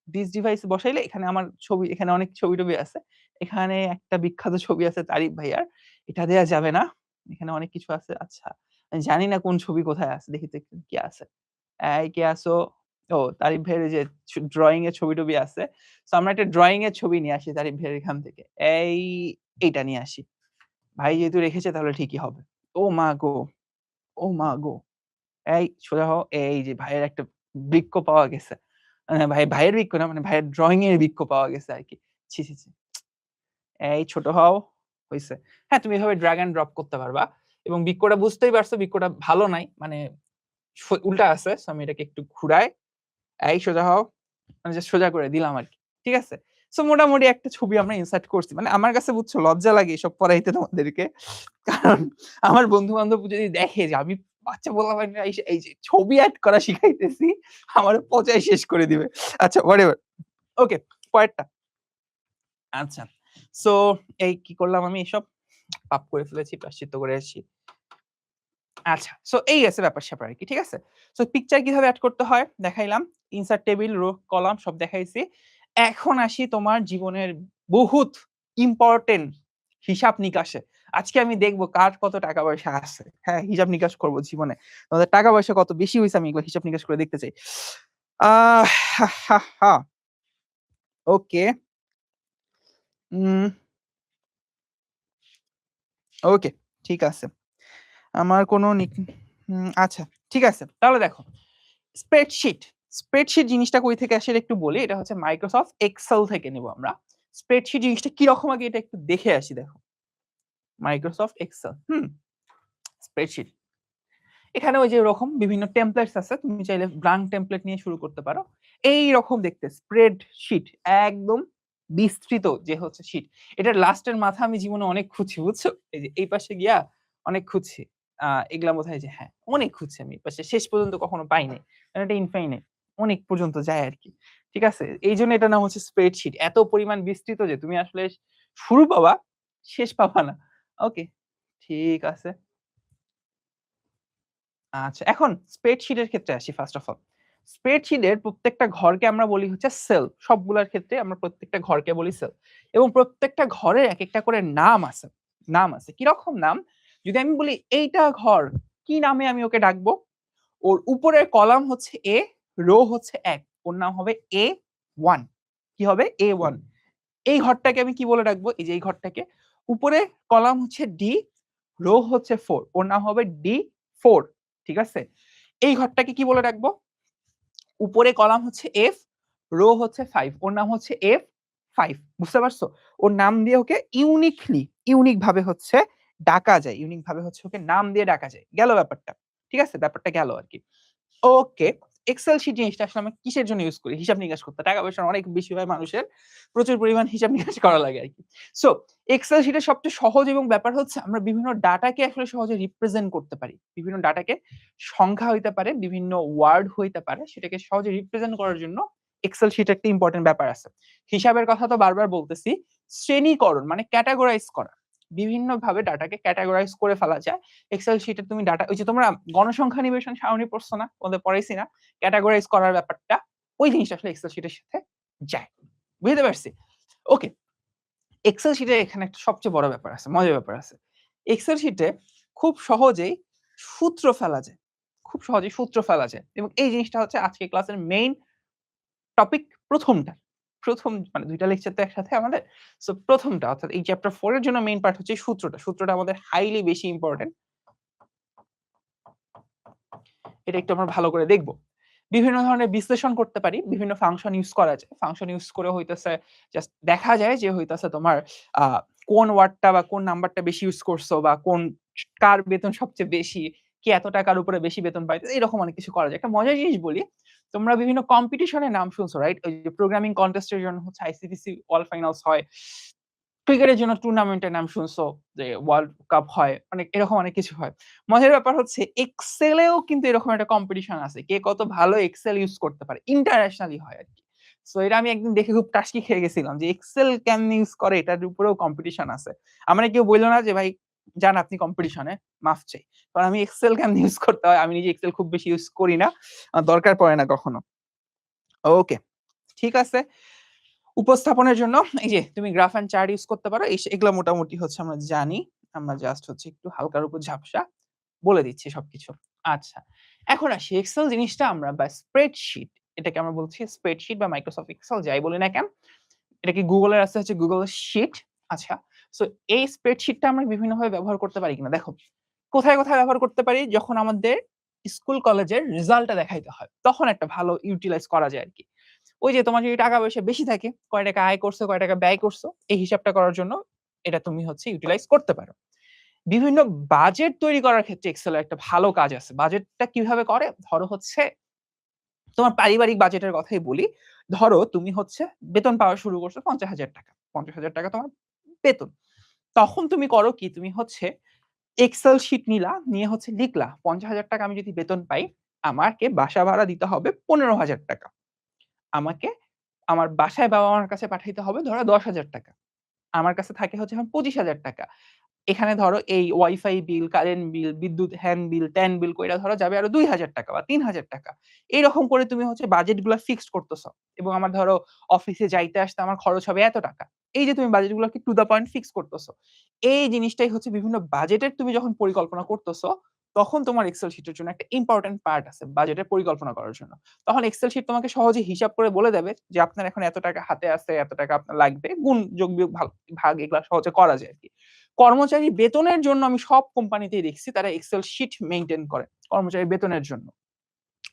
ডিস ডিভাইস বসাইলে এখানে আমার ছবি, এখানে অনেক ছবি-টবি আছে। এখানে একটা বিখ্যাত ছবি আছে তারিক ভাইয়ার। এটা দেয়া যাবে না। এখানে অনেক কিছু আছে। আচ্ছা, আমি জানি না কোন ছবি কোথায় আছে। দেখি তো একটু কি আছে। এই কে আছো? ও তারিক ভাইয়ের এই যে ড্রয়িং এর ছবি-টবি আছে। সো আমরা একটা ড্রয়িং এর ছবি নিয়ে আসি তারিক ভাইয়ের এখান থেকে। এইটা নিয়ে আসি। ভাই যেহেতু রেখেছে তাহলে ঠিকই হবে। ও মা গো! ও মা গো! এই সোজা হও। এই যে ভাইয়ের একটা বৃক্ষ পাওয়া গেছে। ভাইয়ের বৃক্ষ না, মানে ভাইয়ের ড্রয়িং এর বৃক্ষ পাওয়া গেছে আরকি। ছি, ছি, ছি। এই ছোট হও। হইছে। হ্যাঁ, তুমি এভাবে ড্রাগ অ্যান্ড ড্রপ করতে পারবা। এবং বৃক্ষটা বুঝতেই পারছো বৃক্ষটা ভালো নাই। মানে উল্টা আছে। সো আমি এটাকে একটু ঘুরাই। এই সোজা হও। মানে জাস্ট সোজা করে দিলাম আরকি। ঠিক আছে? সো মোটামুটি একটা ছবি আমরা ইনসার্ট করছি। মানে আমার কাছে বুঝছো লজ্জা লাগে এসব পড়াইতে তোমাদেরকে। কারণ আমার বন্ধু-বান্ধব যদি দেখে যে আমি বাচ্চা পোলাপাইনরা এই যে ছবি এড করা শিখাইতেছি, আমারে পচায় শেষ করে দিবে। আচ্ছা হোয়াটএভার। ওকে, পরেরটা। আচ্ছা। সো এই কি করলাম আমি এসব? পাপ করে ফেলেছি, প্রায়শ্চিত্ত করে আসছি। আচ্ছা। সো এই আছে ব্যাপার-স্যাপার আরকি। ঠিক আছে? সো পিকচার কিভাবে এড করতে হয় দেখাইলাম। ইনসার্ট টেবিল, রো, কলাম সব দেখাইছি। এখন আসি তোমার জীবনের বহুত ইম্পোর্টেন্ট হিসাব-নিকাশে। আজকে আমি দেখব কার কত টাকা-পয়সা আছে। হ্যাঁ, হিসাব-নিকাশ করব জীবনে। তোমাদের টাকা-পয়সা কত বেশি হইছে আমি এগুলো হিসাব-নিকাশ করে দেখতে চাই। হা, হা, হা। ওকে। উম ওকে, ঠিক আছে। আমার কোনো আচ্ছা, ঠিক আছে। তাহলে দেখো স্প্রেডশিট। স্প্রেডশিট জিনিসটা কই থেকে আসে এটা একটু বলি। এটা হচ্ছে মাইক্রোসফট এক্সেল থেকে নেব আমরা। স্প্রেডশিট জিনিসটা কিরকম আগে এটা একটু দেখে আসি দেখো। Microsoft Excel. স্প্রেডশিট। এখানে ওই যে এরকম বিভিন্ন টেমপ্লেটস আছে। তুমি চাইলে ব্ল্যাংক টেমপ্লেট নিয়ে শুরু করতে পারো। এইরকম দেখতে স্প্রেডশিট একদম বিস্তৃত যে হচ্ছে শীট। এটার লাস্টের মাথা আমি জীবনে অনেক খুঁজছি, বুঝছো? এই যে এই পাশে গিয়া অনেক খুঁজছি। এগুলা বোধহয় যে হ্যাঁ, অনেক খুঁজছি আমি এই পাশে। শেষ পর্যন্ত কখনো পাই নাই। কারণ এটা ইনফাইনাইট। অনেক পর্যন্ত যায় আরকি। ঠিক আছে? এইজন্য এটার নাম হচ্ছে স্প্রেডশিট। এত পরিমাণ বিস্তৃত যে তুমি আসলে শুরু পাবা, শেষ পাবা না। ওকে, ঠিক আছে। আচ্ছা, এখন স্প্রেডশিটের ক্ষেত্রে আসি ফার্স্ট অফ অল। স্প্রেডশিটের প্রত্যেকটা ঘরকে আমরা বলি হচ্ছে সেল। সবগুলার ক্ষেত্রে আমরা প্রত্যেকটা ঘরকে বলি সেল। এবং প্রত্যেকটা ঘরের একেকটা করে নাম আছে। নাম আছে। কিরকম নাম? যদি আমি বলি এইটা ঘর, কি নামে আমি ওকে ডাকবো? ওর উপরের কলাম হচ্ছে A, রো হচ্ছে ১। ওর নাম হবে A1। কি হবে? A1। এই ঘরটাকে আমি কি বলে ডাকবো? এই যে এই ঘরটাকে। উপরে কলাম হচ্ছে D, রো হচ্ছে 4। ওর নাম হবে D4। ঠিক আছে? এই ঘরটাকে কি বলে ডাকবো? উপরে কলাম হচ্ছে F, রো হচ্ছে 5। ওর নাম হচ্ছে F5। বুঝতে পারছো? ওর নাম দিয়ে ওকে ইউনিক ভাবে হচ্ছে ডাকা যায়। ইউনিক ভাবে হচ্ছে ওকে নাম দিয়ে ডাকা যায়। গেল ব্যাপারটা। ঠিক আছে? ব্যাপারটা গেল আরকি। ওকে। এক্সেল শিট জিনিসটা আসলে আমরা কিসের জন্য ইউজ করি? হিসাব নিকাশ করতে। টাকা পয়সা অনেক বেশি হয় মানুষের। প্রচুর পরিমাণ হিসাব নিকাশ করা লাগে আরকি। সো এক্সেল শিটের সবচেয়ে সহজ এবং ব্যাপার হচ্ছে আমরা বিভিন্ন ডাটাকে আসলে সহজে রিপ্রেজেন্ট করতে পারি। বিভিন্ন ডাটাকে সংখ্যা হইতে পারে, বিভিন্ন ওয়ার্ড হইতে পারে। সেটাকে সহজে রিপ্রেজেন্ট করার জন্য এক্সেল শিট একটা ইম্পোর্টেন্ট ব্যাপার আছে। হিসাবের কথা তো বারবার বলতেছি। শ্রেণীকরণ মানে ক্যাটেগরাইজ করা। বিভিন্নভাবে ডাটাকে ক্যাটেগরাইজ করে ফেলা যায়। এক্সেল শিটে তুমি ডাটা ওই যে তোমরা গণসংখ্যা নিবেশন সারণী পড়ছো না? তোমাদের পড়াইছি না? ক্যাটেগরাইজ করার ব্যাপারটা ওই জিনিসটা আসলে এক্সেল শিটের সাথে যায়। বুঝতে পারছি? ওকে। এক্সেল শিটে এখানে একটা সবচেয়ে বড় ব্যাপার আছে, মজার ব্যাপার আছে। এক্সেল শিটে খুব সহজেই সূত্র ফেলা যায়। খুব সহজেই সূত্র ফেলা যায়। এবং এই জিনিসটা হচ্ছে আজকে ক্লাসের মেইন টপিক ১ম টা। ১ম মানে ২ টা লেকচার তো একসাথে আমাদের। সো ১ম টা অর্থাৎ এই চ্যাপ্টার 4 এর জন্য মেইন পার্ট হচ্ছে সূত্রটা। সূত্রটা আমাদের হাইলি বেশি ইম্পোর্টেন্ট। এটা একটু আমরা ভালো করে দেখব। বিভিন্ন ধরনের বিশ্লেষণ করতে পারি, বিভিন্ন ফাংশন ইউজ করা যায়। ফাংশন ইউজ করে হইতেছে জাস্ট দেখা যায় যে হইতেছে তোমার আ কোন ওয়ার্ডটা বা কোন নাম্বারটা বেশি ইউজ করছো বা কার বেতন সবচেয়ে বেশি, কে এত টাকার উপরে বেশি বেতন পাইতেছে এরকম অনেক কিছু করা যায়। একটা মজার জিনিস বলি, তোমরা বিভিন্ন কম্পিটিশন এর নাম শুনছো রাইট? ওই যে প্রোগ্রামিং কনটেস্ট এর জন্য হচ্ছে আইসিটিসি ওয়ার্ল্ড ফাইনালস হয়। ক্রিকেটের জন্য টুর্নামেন্টের নাম শুনছো যে ওয়ার্ল্ড কাপ হয়। এরকম অনেক কিছু হয়। মজার ব্যাপার হচ্ছে এক্সেলেও কিন্তু এরকম একটা কম্পিটিশন আছে। কে কত ভালো এক্সেল ইউজ করতে পারে। ইন্টারন্যাশনালি হয় আরকি। সো এটা আমি একদিন দেখে খুব টাসকি খেয়ে গেছিলাম যে এক্সেল কেমনে ইউজ করে এটার উপরেও কম্পিটিশন আছে। আমারে কেউ বলল না যে ভাই যান আপনি কম্পিটিশনে মাফ চাই। কারণ আমি এক্সেল কেমনে ইউজ করতে হয় আমি নিজে এক্সেল খুব বেশি ইউজ করি না। দরকার পড়ে না কখনো। ওকে, ঠিক আছে। উপস্থাপনের জন্য এই যে তুমি গ্রাফ অ্যান্ড চার্ট ইউজ করতে পারো। এগুলা মোটামুটি হচ্ছে আমরা জানি। আমরা জাস্ট হচ্ছে একটু হালকার উপর ঝাপসা বলে দিচ্ছি সবকিছু। আচ্ছা। এখন আসি এক্সেল জিনিসটা আমরা বা স্প্রেডশিট এটাকে আমরা বলছি স্প্রেডশিট বা মাইক্রোসফট এক্সেল যাই বলি না কেন। এটা কি Google এর আছে হচ্ছে Google শিট। আচ্ছা। সো এই স্প্রেডশিটটা আমরা বিভিন্নভাবে ব্যবহার করতে পারি কিনা দেখো। কোথায়, কোথায় ব্যবহার করতে পারি যখন আমাদের স্কুল কলেজের রেজাল্টটা দেখাইতে হয়। তখন একটা ভালো ইউটিলাইজ করা যায় আরকি। ওই যে তোমার যদি টাকা পয়সা বেশি থাকে, কয় টাকা আয় করছো, কয় টাকা ব্যয় করছো, এই হিসাবটা করার জন্য এটা তুমি হচ্ছে ইউটিলাইজ করতে পারো। বিভিন্ন বাজেট তৈরি করার ক্ষেত্রে এক্সেল এর একটা ভালো কাজ আছে। বাজেটটা কিভাবে করে? ধরো হচ্ছে তোমার পারিবারিক বাজেটের কথাই বলি। ধরো তুমি হচ্ছে বেতন পাওয়া শুরু করছো ৳৫০,০০০ ৳৫০,০০০ তোমার বেতন। তখন তুমি করো কি? তুমি হচ্ছে এক্সেল শিট নিলা, নিয়ে হচ্ছে লিখলা ৳৫০,০০০ আমি যদি বেতন পাই, আমাকে বাসা ভাড়া দিতে হবে ৳১৫,০০০। আমাকে আমার বাসায় বাবা-মার কাছে পাঠাইতে হবে ধরো ৳১০,০০০। আমার কাছে থাকে হচ্ছে এখন ৳২৫,০০০। এখানে ধরো এই ওয়াইফাই বিল, কারেন্ট বিল, বিদ্যুৎ হ্যান বিল, ত্যান বিল কইরা ধরো যাবে আরো ৳২,০০০ বা ৳৩,০০০। এইরকম করে তুমি হচ্ছে বাজেট গুলা ফিক্সড করতেছ। এবং আমার ধরো অফিসে যাইতে আসতে আমার খরচ হবে এত টাকা। এই যে তুমি বাজেট গুলাকে টু দ্যা পয়েন্ট ফিক্স করতেছ। এই জিনিসটাই হচ্ছে বিভিন্ন বাজেটের তুমি যখন পরিকল্পনা করতেছ, তখন তোমার এক্সেল শিটের জন্য একটা ইম্পোর্টেন্ট পার্ট আছে বাজেটের পরিকল্পনা করার জন্য। তখন এক্সেল শিট তোমাকে সহজে হিসাব করে বলে দেবে যে আপনার এখন এত টাকা হাতে আছে, এত টাকা আপনার লাগবে। গুণ, যোগ, বিয়োগ, ভাগ এগুলা সহজে করা যায় আরকি। কর্মচারী বেতনের জন্য আমি সব কোম্পানিতেই দেখছি তারা এক্সেল শিট মেইনটেইন করে। কর্মচারী বেতনের জন্য।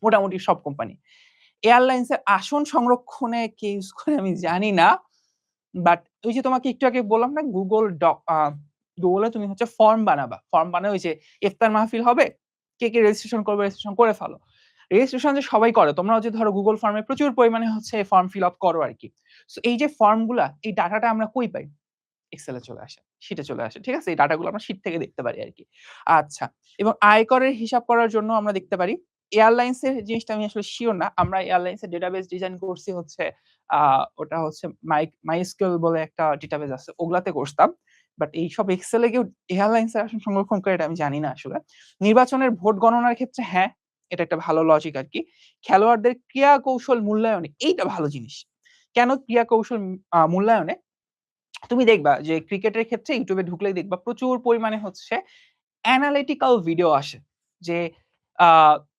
মোটামুটি সব কোম্পানি। এয়ারলাইন্স এর আসন সংরক্ষণে কে ইউস করে আমি জানি না। বাট ওই যে তোমাকে একটু আগে বললাম না Google এ তুমি হচ্ছে ফর্ম বানাবা। ফর্ম বানায় ওই যে ইফতার মাহফিল হবে। কে, কে রেজিস্ট্রেশন করবে রেজিস্ট্রেশন করে ফেলো। রেজিস্ট্রেশন যে সবাই করে। তোমরাও যে ধরো Google ফর্মে প্রচুর পরিমাণে হচ্ছে ফর্ম ফিল আপ করো আরকি। সো এই যে ফর্ম গুলা এই ডাটাটা আমরা কই পাই? এক্সেল এ চলে আসে। শিটে চলে আসে। ঠিক আছে? এই ডাটা গুলো আমরা শিট থেকে দেখতে পারি আরকি। আচ্ছা। এবং আয়করের হিসাব করার জন্য আমরা দেখতে পারি। এয়ারলাইন্স এর জিনিসটা আমি আসলে সিউর না। আমরা এয়ারলাইন্স এর ডেটাবেস ডিজাইন করছি হচ্ছে আ ওটা হচ্ছে MySQL বলে একটা ডেটাবেস আছে। ওগুলাতে করতাম। বাট এইসব এক্সেল এ কেউ এয়ারলাইন্স এর আসন সংরক্ষণ করে এটা আমি জানি না আসলে। নির্বাচনের ভোট গণনার ক্ষেত্রে হ্যাঁ, এটা একটা ভালো লজিক আরকি। খেলোয়াড়দের ক্রিয়া কৌশল মূল্যায়নে এইটা ভালো জিনিস। কেন ক্রিয়া কৌশল মূল্যায়নে? তুমি দেখবা যে ক্রিকেটের ক্ষেত্রে YouTube এ ঢুকলেই দেখবা প্রচুর পরিমাণে হচ্ছে অ্যানালিটিক্যাল ভিডিও আসে। যে আ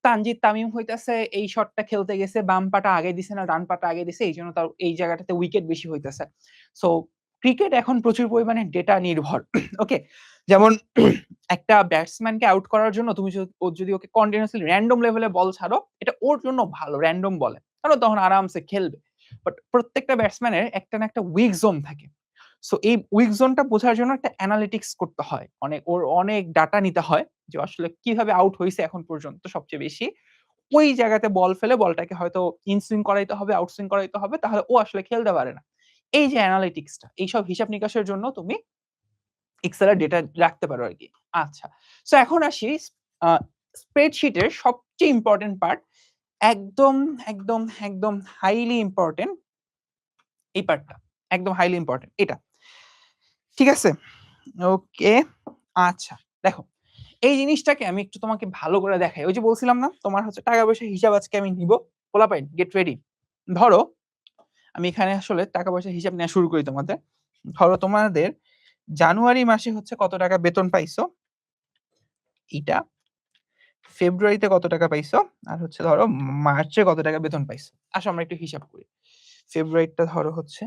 তানজিদ তামিম হইতাছে এই শটটা খেলতে গেছে, বাম পাটা আগে দিছে না ডান পাটা আগে দিছে। এইজন্য তার এই জায়গাটাতে উইকেট বেশি হইতেছে। সো ক্রিকেট এখন প্রচুর পরিমাণে ডেটা নির্ভর। ওকে? যেমন একটা ব্যাটসম্যানকে আউট করার জন্য তুমি যদি ওকে কন্টিনিউয়াসলি র‍্যান্ডম লেভেলে বল ছাড়ো, এটা ওর জন্য ভালো র‍্যান্ডম বলে। কারণ তখন আরামসে খেলবে। বাট প্রত্যেকটা ব্যাটসম্যানের একটা না একটা উইক জোন থাকে। সো এই উইক জোনটা বোঝার জন্য একটা অ্যানালিটিক্স করতে হয়। অনেক ডাটা নিতে হয় যে আসলে কিভাবে আউট হইছে এখন পর্যন্ত সবচেয়ে বেশি। ওই জায়গাতে বল ফেলে বলটাকে হয়তো ইনসুইং করাইতে হবে, আউটসুইং করাইতে হবে, তাহলে ও আসলে খেলতে পারে না। এই যে অ্যানালিটিক্সটা, এইসব হিসাব নিকাশের জন্য তুমি এক্সেল এর ডেটা রাখতে পারো আরকি। আচ্ছা। সো এখন আসি স্প্রেডশিটের সবচেয়ে ইম্পোর্টেন্ট পার্ট, একদম, একদম, একদম হাইলি ইম্পোর্টেন্ট এই পার্টটা। একদম হাইলি ইম্পোর্টেন্ট এটা। ঠিক আছে? ওকে। আচ্ছা, দেখো। এই জিনিসটাকে আমি একটু তোমাকে ভালো করে দেখাই। ওই যে বলছিলাম না তোমার হচ্ছে টাকা-পয়সার হিসাব আজকে আমি নিব। পোলাপাইন গেট রেডি। ধরো আমি এখানে আসলে টাকা-পয়সার হিসাব নেওয়া শুরু করি তোমাদের। ধরো তোমাদের জানুয়ারি মাসে হচ্ছে কত টাকা বেতন পাইছো? এইটা। ফেব্রুয়ারিতে কত টাকা পাইছো? আর হচ্ছে ধরো মার্চে কত টাকা বেতন পাইছো? আসো আমরা একটু হিসাব করি। ফেব্রুয়ারিটা ধরো হচ্ছে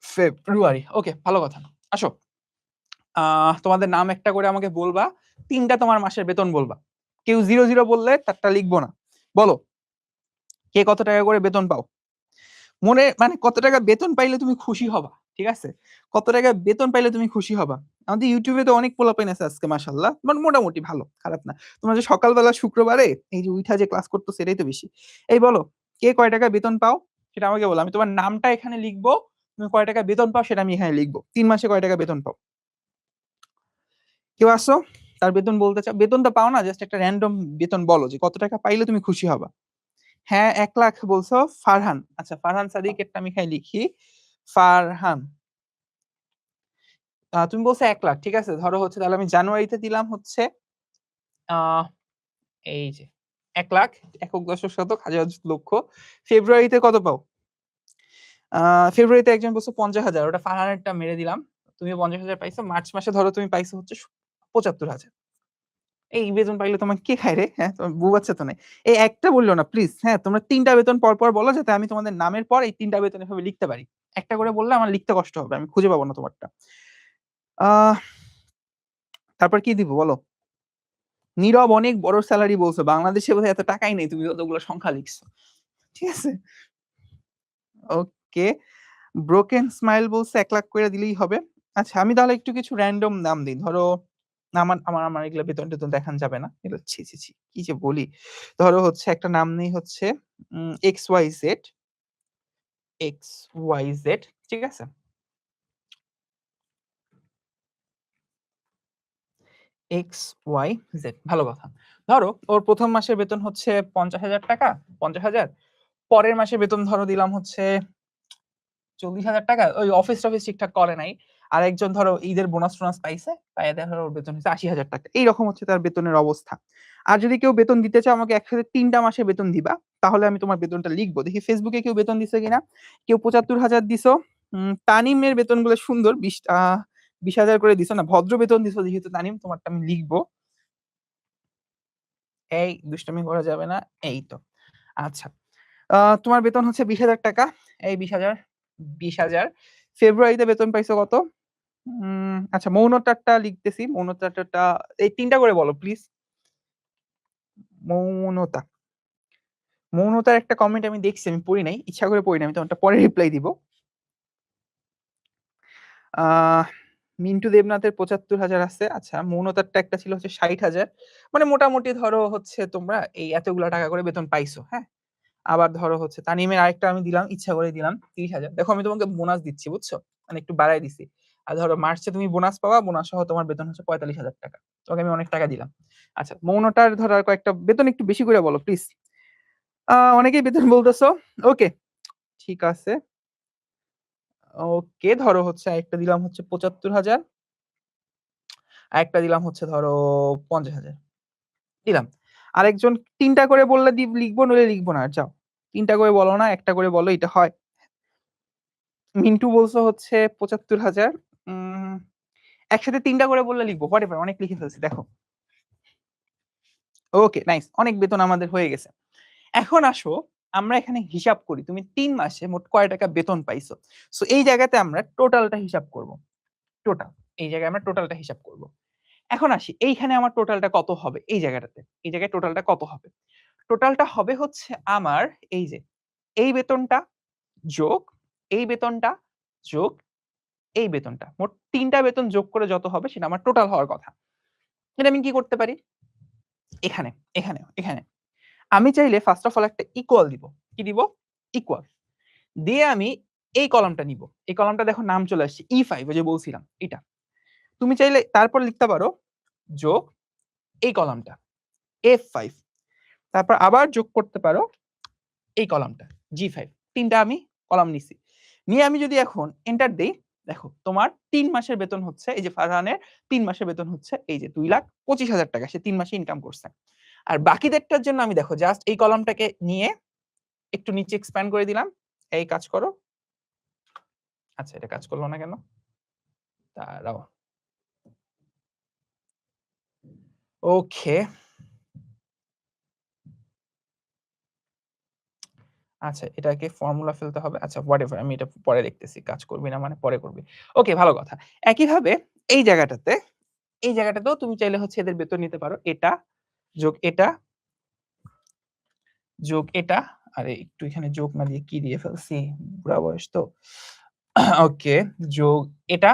ফেব্রুয়ারি। ওকে, ভালো কথা। আসো। তোমাদের নাম একটা করে আমাকে বলবা। ৩ টা তোমার মাসের বেতন বলবা। কেউ ০ বললে তারটা লিখবো না। বলো। কে কত টাকা করে বেতন পাও? মনে মানে কত টাকা বেতন পাইলে তুমি খুশি হবা? ঠিক আছে? কত টাকা বেতন পাইলে তুমি খুশি হবা? আমাদের ইউটিউবে তো অনেক পোলাপাইন আছে আজকে মাশাআল্লাহ। মোটামুটি ভালো, খারাপ না। তোমরা যে সকালবেলা শুক্রবারে এই যে উইঠা যে ক্লাস করতেছো এটাই তো বেশি। এই বলো, কে কয় টাকা বেতন পাও? সেটা আমাকে বলো। আমি তোমার নামটা এখানে লিখবো। তুমি কয় টাকা বেতন পাও সেটা আমি এখানে লিখবো। ৩ মাসে কয় টাকা বেতন পাও? কেউ আসো? তার বেতন বলতে চাও? বেতনটা পাও না, জাস্ট একটা র‍্যান্ডম বেতন বলো যে কত টাকা পাইলে তুমি খুশি হবা। হ্যাঁ, ১ লাখ বলছো ফারহান। আচ্ছা, ফারহান সাদিকেরটা আমি এখানে লিখি। ফারহান। তুমি বলছো ১ লাখ। ঠিক আছে? ধরো হচ্ছে তাহলে আমি জানুয়ারিতে দিলাম হচ্ছে আ এই যে ১ লাখ, একক, দশক, শতক, হাজার, লক্ষ। ফেব্রুয়ারিতে কত পাও? ফেব্রুয়ারিতে একজন বলছো ৫০,০০০, ওটা ফারহানেরটা মেরে দিলাম। তুমি ৫০,০০০ পাইছো। মার্চ মাসে ধরো তুমি পাইছো হচ্ছে ৭৫,০০০। এই বেতন পাইলে তোমার কে খায় রে? হ্যাঁ, তোমার বউ বাচ্চা তো নাই। এই একটা বললো না প্লিজ। হ্যাঁ, তোমরা ৩ টা বেতন পর বলো যাতে আমি তোমাদের নামের পর এই ৩ টা বেতন এভাবে লিখতে পারি। একটা করে বললে আমার লিখতে কষ্ট হবে। আমি খুঁজে পাবো না তোমারটা। আহ তারপর কি দিব বলো? নীরব অনেক বড় স্যালারি বলছো। বাংলাদেশে বোধহয় এত টাকাই নেই, তুমি যতগুলো সংখ্যা লিখছো। ঠিক আছে? ওকে। ব্রোকেন স্মাইল বলছে ১ লাখ করে দিলেই হবে। আচ্ছা, আমি তাহলে একটু কিছু র‍্যান্ডম নাম দিই। ধরো আমার আমার আমার এগুলা বেতন-টেতন দেখান যাবে না। এগুলো ছি, ছি, ছি। কি যে বলি। ধরো হচ্ছে একটা নাম নেই হচ্ছে XYZ, XYZ, ঠিক আছে? XYZ, ভালো কথা। ধরো ওর ১ম মাসের বেতন হচ্ছে ৳৫০,০০০, ৫০,০০০। পরের মাসের বেতন ধরো দিলাম হচ্ছে ৳৪০,০০০। ওই অফিস-টফিস ঠিকঠাক করে নাই। আরেকজন ধরো ঈদের বোনাস-টোনাস পাইছে। পাইয়া দেখা গেল ওর বেতন হচ্ছে ৳৮০,০০০। এইরকম হচ্ছে তার বেতনের অবস্থা। আর যদি কেউ বেতন দিতে চাও আমাকে একসাথে ৩ টা মাসের বেতন দিবা। তাহলে আমি তোমার বেতনটা লিখবো। দেখি ফেসবুকে কেউ বেতন দিছে কিনা। কেউ ৭৫,০০০ দিছো। তানিমের বেতনগুলো সুন্দর। ২০,০০০ করে দিছো না। ভদ্র বেতন দিছো যেহেতু তানিম, তোমারটা আমি লিখবো। এই দুষ্টামি করা যাবে না। এই তো। আচ্ছা। তোমার বেতন হচ্ছে ৳২০,০০০। এই ২০,০০০, ২০,০০০। ফেব্রুয়ারিতে বেতন পাইছো কত? আচ্ছা, মৌনতারটা লিখতেছি। মৌনতারটা এই ৩ টা করে বলো প্লিজ। মৌনতা। মৌনতার একটা কমেন্ট আমি দেখছি, আমি পড়ি নাই। ইচ্ছা করে পড়ি নাই। আমি তোমারটা পরে রিপ্লাই দিব। আহ মিন্টু দেবনাথের ৭৫,০০০ আছে। আচ্ছা, মৌনতারটা একটা ছিল হচ্ছে ৬০,০০০। মানে মোটামুটি ধরো হচ্ছে তোমরা এই এতগুলা টাকা করে বেতন পাইছো, হ্যাঁ? আবার ধরো হচ্ছে তানিমের আরেকটা আমি দিলাম, ইচ্ছা করে দিলাম ৩০,০০০। দেখো আমি তোমাকে বোনাস দিচ্ছি, বুঝছো? মানে একটু বাড়ায় দিছি। আর ধরো মার্চে তুমি বোনাস পাবা, বোনাস সহ তোমার বেতন হচ্ছে ৳৪৫,০০০। তোমাকে আমি অনেক টাকা দিলাম। আচ্ছা, মৌনটার ধরো আর কয়েকটা বেতন একটু বেশি করে বলো প্লিজ। অনেকেই বেতন বলতেছো। ওকে, ঠিক আছে। ওকে, ধরো হচ্ছে আরেকটা দিলাম হচ্ছে ৭৫,০০০। আরেকটা দিলাম হচ্ছে ধরো ৫০,০০০। দিলাম। আরেকজন ৩ টা করে বললে লিখবো, নইলে লিখবো না। যাও। ৩ টা করে বলো না, একটা করে বলো, এটা হয়? মিন্টু বলছো হচ্ছে ৭৫,০০০। একসাথে ৩ টা করে বললে লিখবো। হোয়াটএভার, অনেক লিখে ফেলছি দেখো। ওকে, নাইস। অনেক বেতন আমাদের হয়ে গেছে। এখন আসো আমরা এখানে হিসাব করি তুমি ৩ মাসে মোট কয় টাকা বেতন পাইছো। সো এই জায়গাতে আমরা টোটালটা হিসাব করব। টোটাল। এই জায়গায় আমরা টোটালটা হিসাব করব। এখন আসি এইখানে আমার টোটালটা কত হবে এই জায়গাটাতে। এই জায়গায় টোটালটা কত হবে? টোটালটা হবে হচ্ছে আমার এই যে এই বেতনটা যোগ এই বেতনটা যোগ এই বেতনটা। মোট ৩ টা বেতন যোগ করে যত হবে সেটা আমার টোটাল হওয়ার কথা। এটা আমি কি করতে পারি? এখানে এখানে এখানে আমি চাইলে ফার্স্ট অফ অল একটা ইকুয়াল দিব। কি দিব? ইকুয়াল দিয়ে আমি এই কলামটা নিব। এই কলামটা দেখো নাম চলে আসছে E5, ওই যে বলছিলাম এটা। তুমি চাইলে তারপর লিখতে পারো যোগ এই কলামটা F5, তারপর আবার যোগ করতে পারো এই কলামটা G5। তিনটা আমি কলাম নিছি, নিয়ে আমি যদি এখন এন্টার দেই, দেখো তোমার 3 মাসের বেতন হচ্ছে, এই যে ফারহানের 3 মাসের বেতন হচ্ছে এই যে 2,25,000 টাকা, সে 3 মাসে ইনকাম করছে। আর বাকিদেরটার জন্য আমি দেখো জাস্ট এই কলামটাকে নিয়ে একটু নিচে এক্সপ্যান্ড করে দিলাম। এই কাজ করো। আচ্ছা, এটা কাজ করলো না কেন? দাঁড়াও। ওকে, আচ্ছা এটাকে ফর্মুলা ফেলতে হবে। আচ্ছা হোয়াটএভার, আমি এটা পরে দেখতেছি। কাজ করবি না মানে পরে করবি। ওকে, ভালো কথা। একইভাবে এই জায়গাটাতেও তুমি চাইলে হচ্ছে এদের বেতন নিতে পারো। এটা যোগ এটা যোগ এটা, আরে একটু এখানে যোগ না দিয়ে কি দিয়ে ফেলছি, বুড়া বয়স তো। ওকে, যোগ এটা,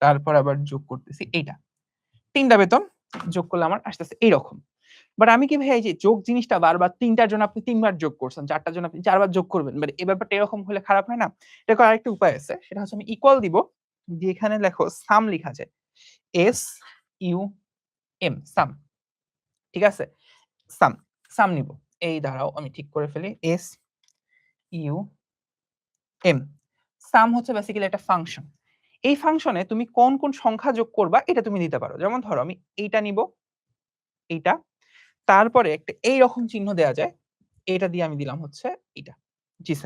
তারপর আবার যোগ করতেছি এইটা। 3টা বেতন যোগ করলে আমার আসতেছে এইরকম। বাট আমি কি ভাই এই যে যোগ জিনিসটা বারবার 3টার জন্য আপনি 3 বার যোগ করছেন, 4টার জন্য আপনি 4 বার যোগ করবেন, বাট এই ব্যাপারটা এরকম হলে খারাপ হয় না? এটা করার আরেকটা উপায় আছে, সেটা হচ্ছে আমি ইকুয়াল দিব, দিয়ে এখানে লেখো সাম লেখা যায়, SUM, সাম। ঠিক আছে, সাম সাম নিব। এই দাঁড়াও আমি ঠিক করে ফেলি, SUM। সাম হচ্ছে বেসিক্যালি একটা ফাংশন। এই ফাংশনে তুমি কোন কোন সংখ্যা যোগ করবা এটা তুমি দিতে পারো। যেমন ধরো আমি এইটা নিব, এইটা, তারপরে একটা এইরকম চিহ্ন দেওয়া যায়, এটা দিয়ে আমি দিলাম হচ্ছে এটা G7,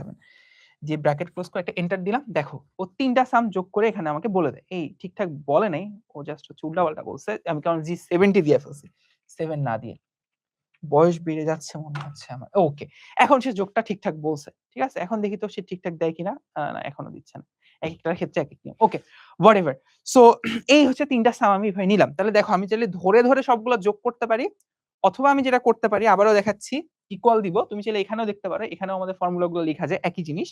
যে ব্র্যাকেট ক্লোজ করে একটা এন্টার দিলাম। দেখো ও 3টা সাম যোগ করে এখানে আমাকে বলে দেয়। এই ঠিকঠাক বলে নাই, ও জাস্ট হচ্ছে উল্টাপাল্টা বলছে। আমি কারণ G70 দিয়ে ফেলছি, 7 না দিয়ে। বয়স বেড়ে যাচ্ছে মনে হচ্ছে আমার। ওকে, এখন সে যোগটা ঠিকঠাক বলছে। ঠিক আছে, এখন দেখি তো সে ঠিকঠাক দেয় কিনা। না, এখনো দিচ্ছে না। একটার ক্ষেত্রে এক এক নিয়ম। ওকে, হোয়াটএভার। সো এই হচ্ছে 3টা সাম আমি ভাই নিলাম। তাহলে দেখো আমি চাইলে ধরে ধরে সবগুলো যোগ করতে পারি, অথবা আমি যেটা করতে পারি আবারও দেখাচ্ছি, ইকুয়াল দিব। তুমি চাইলে এখানেও দেখতে পারো, এখানেও আমাদের ফর্মুলাগুলো লেখা যায়, একই জিনিস।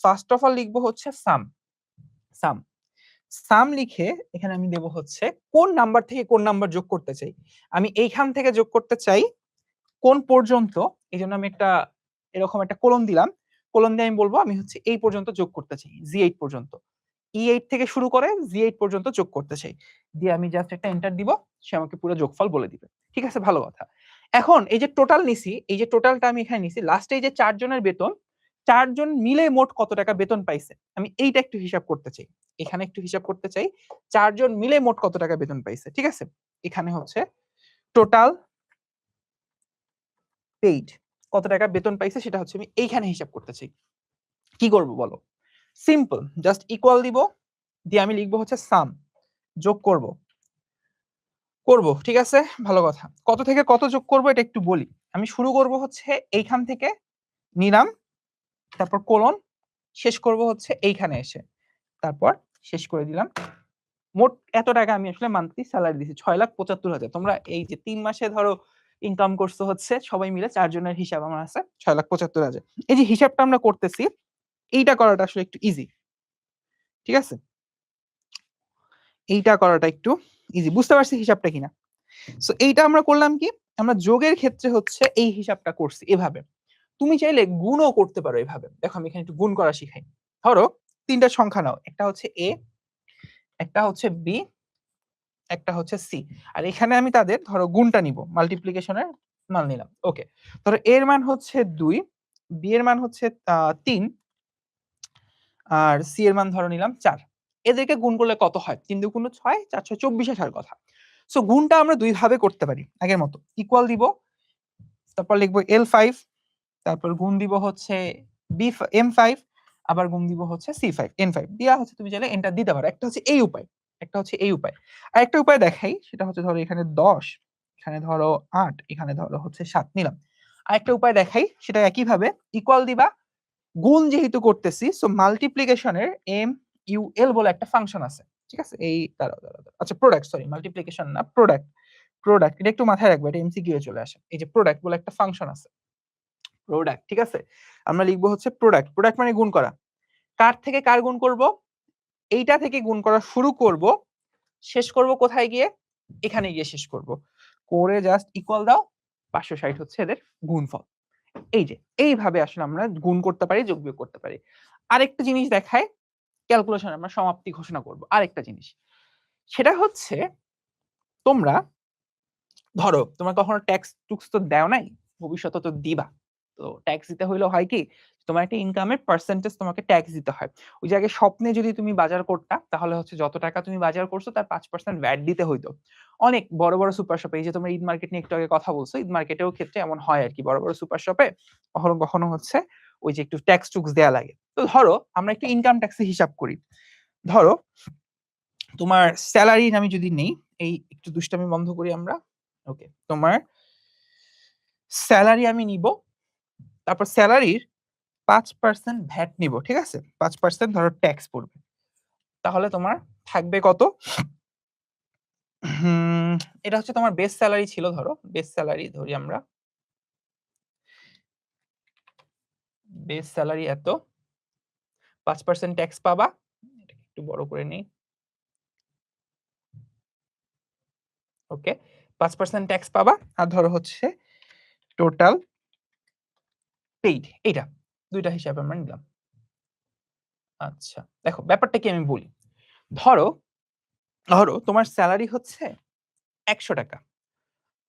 ফার্স্ট অফ অল লিখবো হচ্ছে সাম, সাম সাম লিখে এখানে আমি দেব হচ্ছে কোন নাম্বার থেকে কোন নাম্বার যোগ করতে চাই। আমি এইখান থেকে যোগ করতে চাই কোন পর্যন্ত, এই জন্য আমি একটা এরকম একটা কোলন দিলাম। কোলন দিয়ে আমি বলবো আমি হচ্ছে এই পর্যন্ত যোগ করতে চাই, G8 পর্যন্ত। E8 থেকে শুরু করে G8 পর্যন্ত যোগ করতে চাই, দিয়ে আমি জাস্ট একটা এন্টার দিব, সে আমাকে পুরো যোগফল বলে দিবে। ঠিক আছে, ভালো কথা। এখন এই যে টোটাল নিছি, এই যে টোটালটা আমি এখানে নিছি, লাস্টে এই যে 4 জনের বেতন, 4 জন মিলে মোট কত টাকা বেতন পাইছে, আমি এইটা একটু হিসাব করতে চাই। এখানে একটু হিসাব করতে চাই, 4 জন মিলে মোট কত টাকা বেতন পাইছে। ঠিক আছে, এখানে হচ্ছে টোটাল পেইড, কত টাকা বেতন পাইছে সেটা হচ্ছে আমি এইখানে হিসাব করতে চাই। কি করব বলো? সিম্পল, জাস্ট ইকুয়াল দিব, দিয়ে আমি লিখবো হচ্ছে সাম, যোগ করব। ঠিক আছে, ভালো কথা। কত থেকে কত যোগ করব এটা একটু বলি। আমি শুরু করব হচ্ছে এইখান থেকে নিলাম, তারপর কোলন, শেষ করব হচ্ছে এইখানে এসে, তারপর শেষ করে দিলাম। মোট এত টাকা আমি আসলে মান্থলি স্যালারি দিছি, 6,75,000। তোমরা এই যে 3 মাসে ধরো ইনকাম করছো হচ্ছে সবাই মিলে 4 জনের হিসাব আমার আছে 6,75,000। এই যে হিসাবটা আমরা করতেছি, এইটা করাটা আসলে একটু ইজি। ঠিক আছে, এইটা করাটা একটু ইজি, বুঝতে পারছি হিসাবটা কিনা? সো এইটা আমরা করলাম কি, আমরা যোগের ক্ষেত্রে হচ্ছে এই হিসাবটা করছি এভাবে। তুমি চাইলে গুণও করতে পারো এভাবে। দেখো আমি এখানে একটু গুণ করা শিখাই। ধরো 3টা সংখ্যা নাও, একটা হচ্ছে A, একটা হচ্ছে B, একটা হচ্ছে C। আর এখানে আমি তাদের ধরো গুণটা নিব, মাল্টিপ্লিকেশনের মান নিলাম। ওকে, ধরো A এর মান হচ্ছে 2, B এর মান হচ্ছে 3, আর C এর মান ধরো নিলাম 4। এদেরকে গুণ করলে কত হয়? 3 × 6 = 6, 4 × 6 = 24 আসার কথা। সো গুণটা আমরা দুই ভাবে করতে পারি আগের মতো, ইকুয়াল দিব, তারপর লিখবো L5, তারপর গুণ দিব হচ্ছে M5, আবার গুণ দিব হচ্ছে C5, N5 দিয়া হচ্ছে তুমি চাইলে এন্টার দিতে পারো। একটা হচ্ছে এই উপায়, একটা হচ্ছে এই উপায়। আর একটা উপায় দেখাই, সেটা হচ্ছে ধরো এখানে 10, এখানে ধরো 8, এখানে ধরো হচ্ছে 7 নিলাম। আর একটা উপায় দেখাই, সেটা একই ভাবে ইকুয়াল দিবা, গুণ যেহেতু করতেছি সো মাল্টিপ্লিকেশনের MUL বলে একটা ফাংশন আছে। ঠিক আছে, এই দাঁড়াও, আচ্ছা প্রোডাক্ট, সরি মাল্টিপ্লিকেশন না, প্রোডাক্ট, এটা একটু মাথায় রাখবে, এটা এমসিকিউ এ চলে আসে। এই যে প্রোডাক্ট বলে একটা ফাংশন আছে, প্রোডাক্ট। ঠিক আছে, আমরা লিখবো হচ্ছে প্রোডাক্ট, মানে গুণ করা। কার থেকে কার গুণ করব? এইটা থেকে গুণ করা শুরু করব, শেষ করব কোথায় গিয়ে? এখানে গিয়ে শেষ করব। করে জাস্ট ইকুয়াল দাও, 560 হচ্ছে এদের গুণফল। এই যে এইভাবে আসলে আমরা গুণ করতে পারি, যোগ বিয়োগ করতে পারি। আরেকটা জিনিস দেখায়, ক্যালকুলেশন আমরা সমাপ্তি ঘোষণা করব। আরেকটা জিনিস, সেটা হচ্ছে তোমরা ধরো তোমার কখনো ট্যাক্স টুক্স তো দেও নাই, ভবিষ্যতে তো দিবা। তো ট্যাক্স দিতে হইলে হয় কি, তোমার একটা ইনকামের পার্সেন্টেজ তোমাকে ট্যাক্স দিতে হয়। ওই যে আগে স্বপ্নে যদি তুমি বাজার করতা, তাহলে হচ্ছে যত টাকা তুমি বাজার করছো তার 5% ভ্যাট দিতে হইতো। অনেক বড় বড় সুপার শপে, এই যে তোমরা ঈদ মার্কেট নিয়ে একটু আগে কথা বলছো, ঈদ মার্কেটেও ক্ষেত্রে এমন হয় আর কি, বড় বড় সুপার শপে কখনো কখনো হচ্ছে ওই যে একটু ট্যাক্স টুক্স দেয়া লাগে। তো ধরো আমরা একটু ইনকাম ট্যাক্সের হিসাব করি। ধরো তোমার স্যালারি আমি যদি নেই, এই একটু দুষ্টামি বন্ধ করি আমরা। ওকে, তোমার স্যালারি আমি নিব, তারপর স্যালারির 5% ভ্যাট নিব, ঠিক আছে? 5% ধরো ট্যাক্স পড়বে, তাহলে তোমার থাকবে কত? এটা হচ্ছে তোমার বেস স্যালারি ছিল, ধরো বেস স্যালারি ধরি আমরা, বেস স্যালারি এত, 5% ট্যাক্স পাবা, এটাকে একটু বড় করে নেই। ওকে, 5% ট্যাক্স পাবা, আর ধরো হচ্ছে টোটাল পেইড, এইটা দুইটা হিসাবে আমরা নিলাম। আচ্ছা দেখো ব্যাপারটা কি আমি বলি। ধরো ধরো তোমার স্যালারি হচ্ছে 100 টাকা,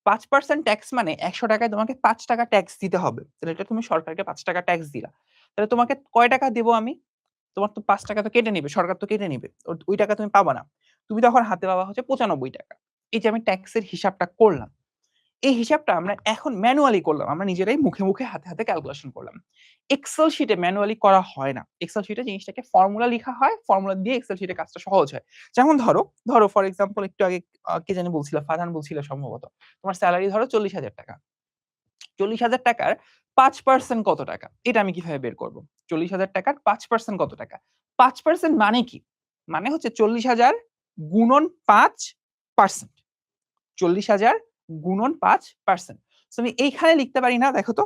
5% ট্যাক্স মানে 100 টাকায় তোমাকে 5 টাকা ট্যাক্স দিতে হবে। তাহলে এটা তুমি সরকারকে 5 টাকা ট্যাক্স দিলা। তাহলে তোমাকে কয় টাকা দেব আমি? তোমার তো 5 টাকা তো কেটে নিবে, সরকার তো কেটে নিবে। ওই টাকা তুমি পাবা না। তুমি তখন হাতে পাবা হচ্ছে 95 টাকা। এই যে আমি ট্যাক্সের হিসাবটা করলাম, এই হিসাবটা আমরা এখন ম্যানুয়ালি করলাম, আমরা নিজেরাই মুখে মুখে হাতে হাতে ক্যালকুলেশন করলাম। এক্সেল শিটে ম্যানুয়ালি করা হয় না। এক্সেল শিটে জিনিসটাকে ফর্মুলা লেখা হয়, ফর্মুলা দিয়ে এক্সেল শিটে কাজটা সহজ হয়। যেমন ধরো ধরো ফর এক্সাম্পল একটু আগে কে জানি বলছিল, ফারহান বলছিল সম্ভবত, তোমার স্যালারি ধরো 40,000 টাকা। 40,000 টাকার 5% কত টাকা, এটা আমি কিভাবে বের করব? 40,000 টাকার 5% কত টাকা? 5% মানে কি? মানে হচ্ছে 40,000 গুণন 5%। 40,000 গুণন 5%। সো আমি এইখানে লিখতে পারি না, দেখো তো,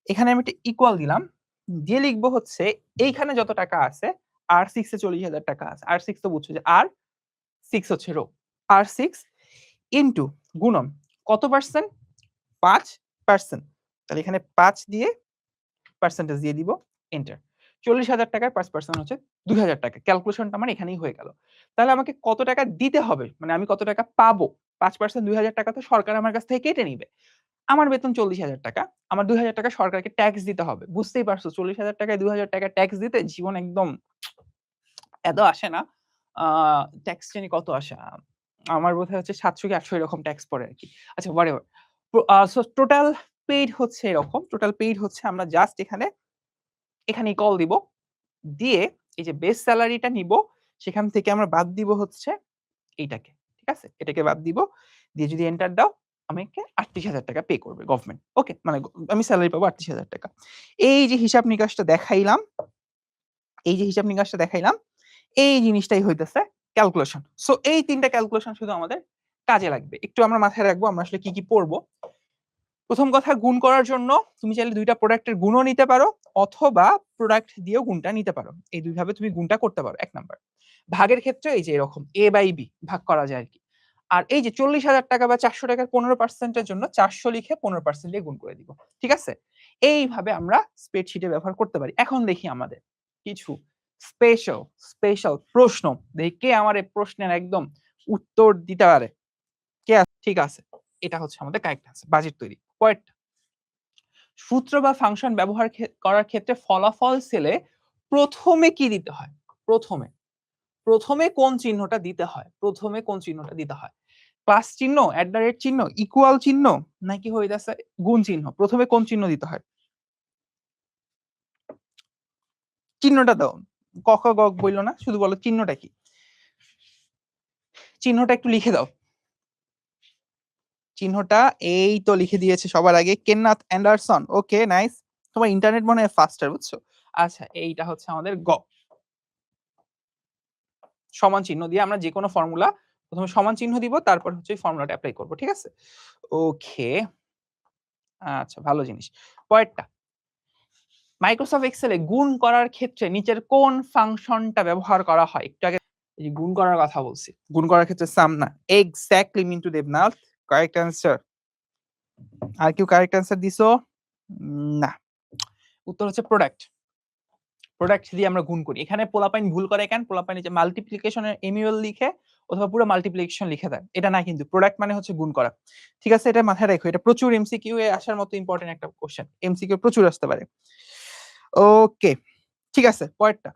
এখানে আমি একটা ইকুয়াল দিলাম, দিয়ে লিখবো হচ্ছে এইখানে যত টাকা আছে, R6 এ 40,000 টাকা আছে, R6 তো বুঝছো যে R6 হচ্ছে রো, R6 ইনটু গুণন কত পার্সেন্ট? 5%। তাহলে এখানে 5 দিয়ে পার্সেন্টেজ দিয়ে দিব, এন্টার। 40,000 টাকার 5% হচ্ছে 2,000 টাকা। ক্যালকুলেশনটা আমার এখানেই হয়ে গেল। তাহলে আমাকে কত টাকা দিতে হবে, মানে আমি কত টাকা পাবো? 5% 2,000 টাকা তো সরকার আমার কাছ থেকে কেটে নিবে। আমার বেতন 40,000 টাকা, আমার 2,000 টাকা সরকারকে ট্যাক্স দিতে হবে। বুঝতেই পারছো 40,000 টাকায় 2,000 টাকা ট্যাক্স দিতে জীবন একদম এত আসে না। ট্যাক্স জানি কত আসে, আমার বোধহয় হচ্ছে 700 কি 800 এরকম ট্যাক্স পড়ে আরকি। আচ্ছা হোয়াটএভার। সো টোটাল পেইড হচ্ছে এরকম, টোটাল পেইড হচ্ছে আমরা জাস্ট এখানে কল দিব, দিয়ে এই যে বেস স্যালারিটা নিব, সেখান থেকে আমরা বাদ দিব হচ্ছে এইটাকে, ঠিক আছে? এটাকে বাদ দিব, দিয়ে যদি এন্টার দাও, আমাকে 38,000 টাকা পে করবে গভর্নমেন্ট। ওকে, মানে আমি স্যালারি পাবো 38,000 টাকা। এই যে হিসাব নিকাশটা দেখাইলাম, এই যে হিসাব নিকাশটা দেখাইলাম, এই জিনিসটাই হইতেছে ক্যালকুলেশন। সো এই তিনটা ক্যালকুলেশন শুধু আমাদের কাজে লাগবে। একটু আমরা মাথায় রাখবো আমরা আসলে কি কি পড়বো। প্রথম কথা, গুণ করার জন্য তুমি চাইলে দুইটা প্রোডাক্টের গুণও নিতে পারো, অথবা প্রোডাক্ট দিয়েও গুণটা নিতে পারো। এই দুই ভাবে তুমি গুণটা করতে পারো। 1 নাম্বার। ভাগের ক্ষেত্রে এই যে এরকম a বাই b ভাগ করা যায় আরকি। আর এই যে 40,000 টাকা বা 400 টাকার 15% এর জন্য 400 লিখে 15% দিয়ে গুণ করে দিব। ঠিক আছে? এইভাবে আমরা স্প্রেডশিটে ব্যবহার করতে পারি। এখন দেখি আমাদের কিছু স্পেশাল প্রশ্ন। দেখি কে আমার এই প্রশ্নের একদম উত্তর দিতে পারে। কে? ঠিক আছে। এটা হচ্ছে আমাদের কারেক্ট আনসার। বাজেট তৈরি। পরেরটা। সূত্র বা ফাংশন ব্যবহার করার ক্ষেত্রে ফলাফল সেলে প্রথমে কি দিতে হয়? প্রথমে কোন চিহ্নটা দিতে হয়? প্রথমে কোন চিহ্নটা দিতে হয়? প্লাস চিহ্ন, এট দ্য রেট চিহ্ন, ইকুয়াল চিহ্ন, নাকি হইতাছে গুণ চিহ্ন? প্রথমে কোন চিহ্ন দিতে হয়? চিহ্নটা দাও। ক খ গ বললো না, শুধু বলো চিহ্নটা কি? চিহ্নটা একটু লিখে দাও। চিহ্নটা এই তো লিখে দিয়েছে সবার আগে কেননাথ অ্যান্ডারসন। ওকে নাইস, তোমার ইন্টারনেট মনে হয় ফাস্টার, বুঝছো? আচ্ছা এইটা হচ্ছে আমাদের গ। সমান চিহ্ন দিয়ে আমরা যে কোনো ফর্মুলা প্রথমে সমান চিহ্ন দিব, তারপর হচ্ছে ফর্মুলাটা অ্যাপ্লাই করব। ঠিক আছে? ওকে, আচ্ছা ভালো জিনিস। পরেরটা, মাইক্রোসফট এক্সেলে গুণ করার ক্ষেত্রে নিচের কোন ফাংশনটা ব্যবহার করা হয়? একটু আগে এই গুণ করার কথা বলছি। গুণ করার ক্ষেত্রে সাম না, exactly Mintu Debnath, correct answer. আর কেউ কারেক্ট অ্যান্সার দিছো? না, উত্তর হচ্ছে প্রোডাক্ট। প্রোডাক্ট দিয়ে আমরা গুণ করি। এখানে পোলাপাইন ভুল করে কেন? পোলাপাইন যে মাল্টিপ্লিকেশনের এমইউএল লিখে অথবা পুরো মাল্টিপ্লিকেশন লিখে দেয়, এটা না, কিন্তু প্রোডাক্ট মানে হচ্ছে গুণ করা। ঠিক আছে, এটা মাথায় রাখো, এটা প্রচুর এমসিকিউ এ আসার মতো ইম্পর্টেন্ট একটা কোশ্চেন, এমসিকিউ প্রচুর আসতে পারে। ওকে, ঠিক আছে, পরেরটা।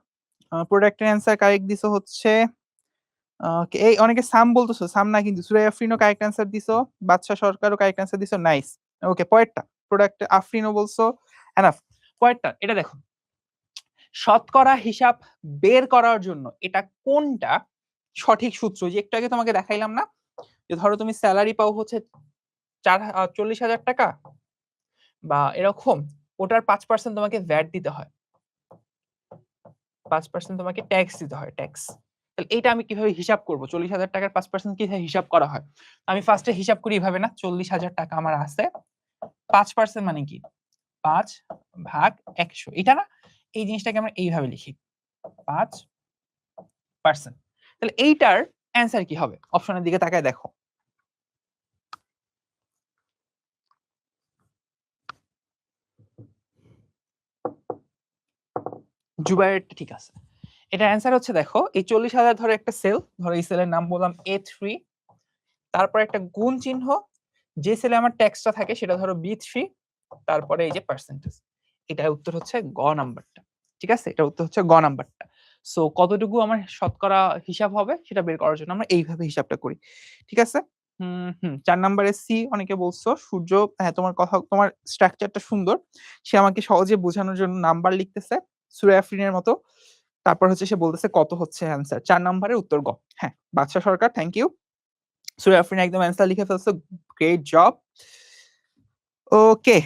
প্রোডাক্টের অ্যান্সার কারেক্ট দিছো হচ্ছে এই অনেকে সাম বলতেছো, সাম না কিন্তু, সুরাই আফরিনও কারেক্ট অ্যান্সার দিছো, বাদশা সরকারও কারেক্ট অ্যান্সার দিছো, নাইস। ওকে, পরেরটা, প্রোডাক্ট আফরিনও বলছো, এনাফ। পরেরটা, এটা দেখো, শতকরা হিসাব বের করার জন্য এটা কোনটা সঠিক সূত্র? যে একটু আগে তোমাকে দেখাইলাম না, যে ধরো তুমি স্যালারি পাও হচ্ছে 40,000 টাকা বা এরকম, ওটার 5% তোমাকে ভ্যাট দিতে হয়, 5% তোমাকে ট্যাক্স দিতে হয়, ট্যাক্স। তাহলে এইটা আমি কিভাবে হিসাব করব? 40,000 টাকার 5% কিভাবে হিসাব করা হয়? আমি ফার্স্টে হিসাব করি এইভাবে না, 40,000 টাকা আমার আছে, 5% মানে কি, 5/100, এটা না, এই জিনিসটাকে আমরা এইভাবে লিখি, 5%। তাহলে এইটার অ্যান্সার কি হবে? অপশনের দিকে তাকায় দেখো। জুবাইয়ের ঠিক আছে, এটা অ্যান্সার হচ্ছে, দেখো এই 40,000 ধরে একটা সেল, ধরো এই সেলের নাম বললাম A3, তারপরে একটা গুণ চিহ্ন, যে সেলে আমার ট্যাক্সটা থাকে সেটা ধরো B3, তারপরে এই যে পার্সেন্টেজ। এটা উত্তর হচ্ছে গ নাম্বারটা। ঠিক আছে, এটা উত্তর হচ্ছে গ নাম্বারটা। সো কতটুকু আমার শতকরা হিসাব হবে সেটা বের করার জন্য আমরা এইভাবে হিসাবটা করি। ঠিক আছে, 4 নাম্বারে সি, অনেকে বলছো সূর্য, হ্যাঁ তোমার কথা, তোমার স্ট্রাকচারটা সুন্দর, সে আমাকে সহজে বোঝানোর জন্য নাম্বার লিখতেছে সূরা আফরিনের মতো, তারপর হচ্ছে সে বলতেছে কত হচ্ছে অ্যান্সার। 4 নাম্বারের উত্তর গ। হ্যাঁ, বাদশা সরকার, থ্যাংক ইউ। সূরা আফরিন একদম অ্যান্সার লিখে ফেলছো, গ্রেট জব। ওকে,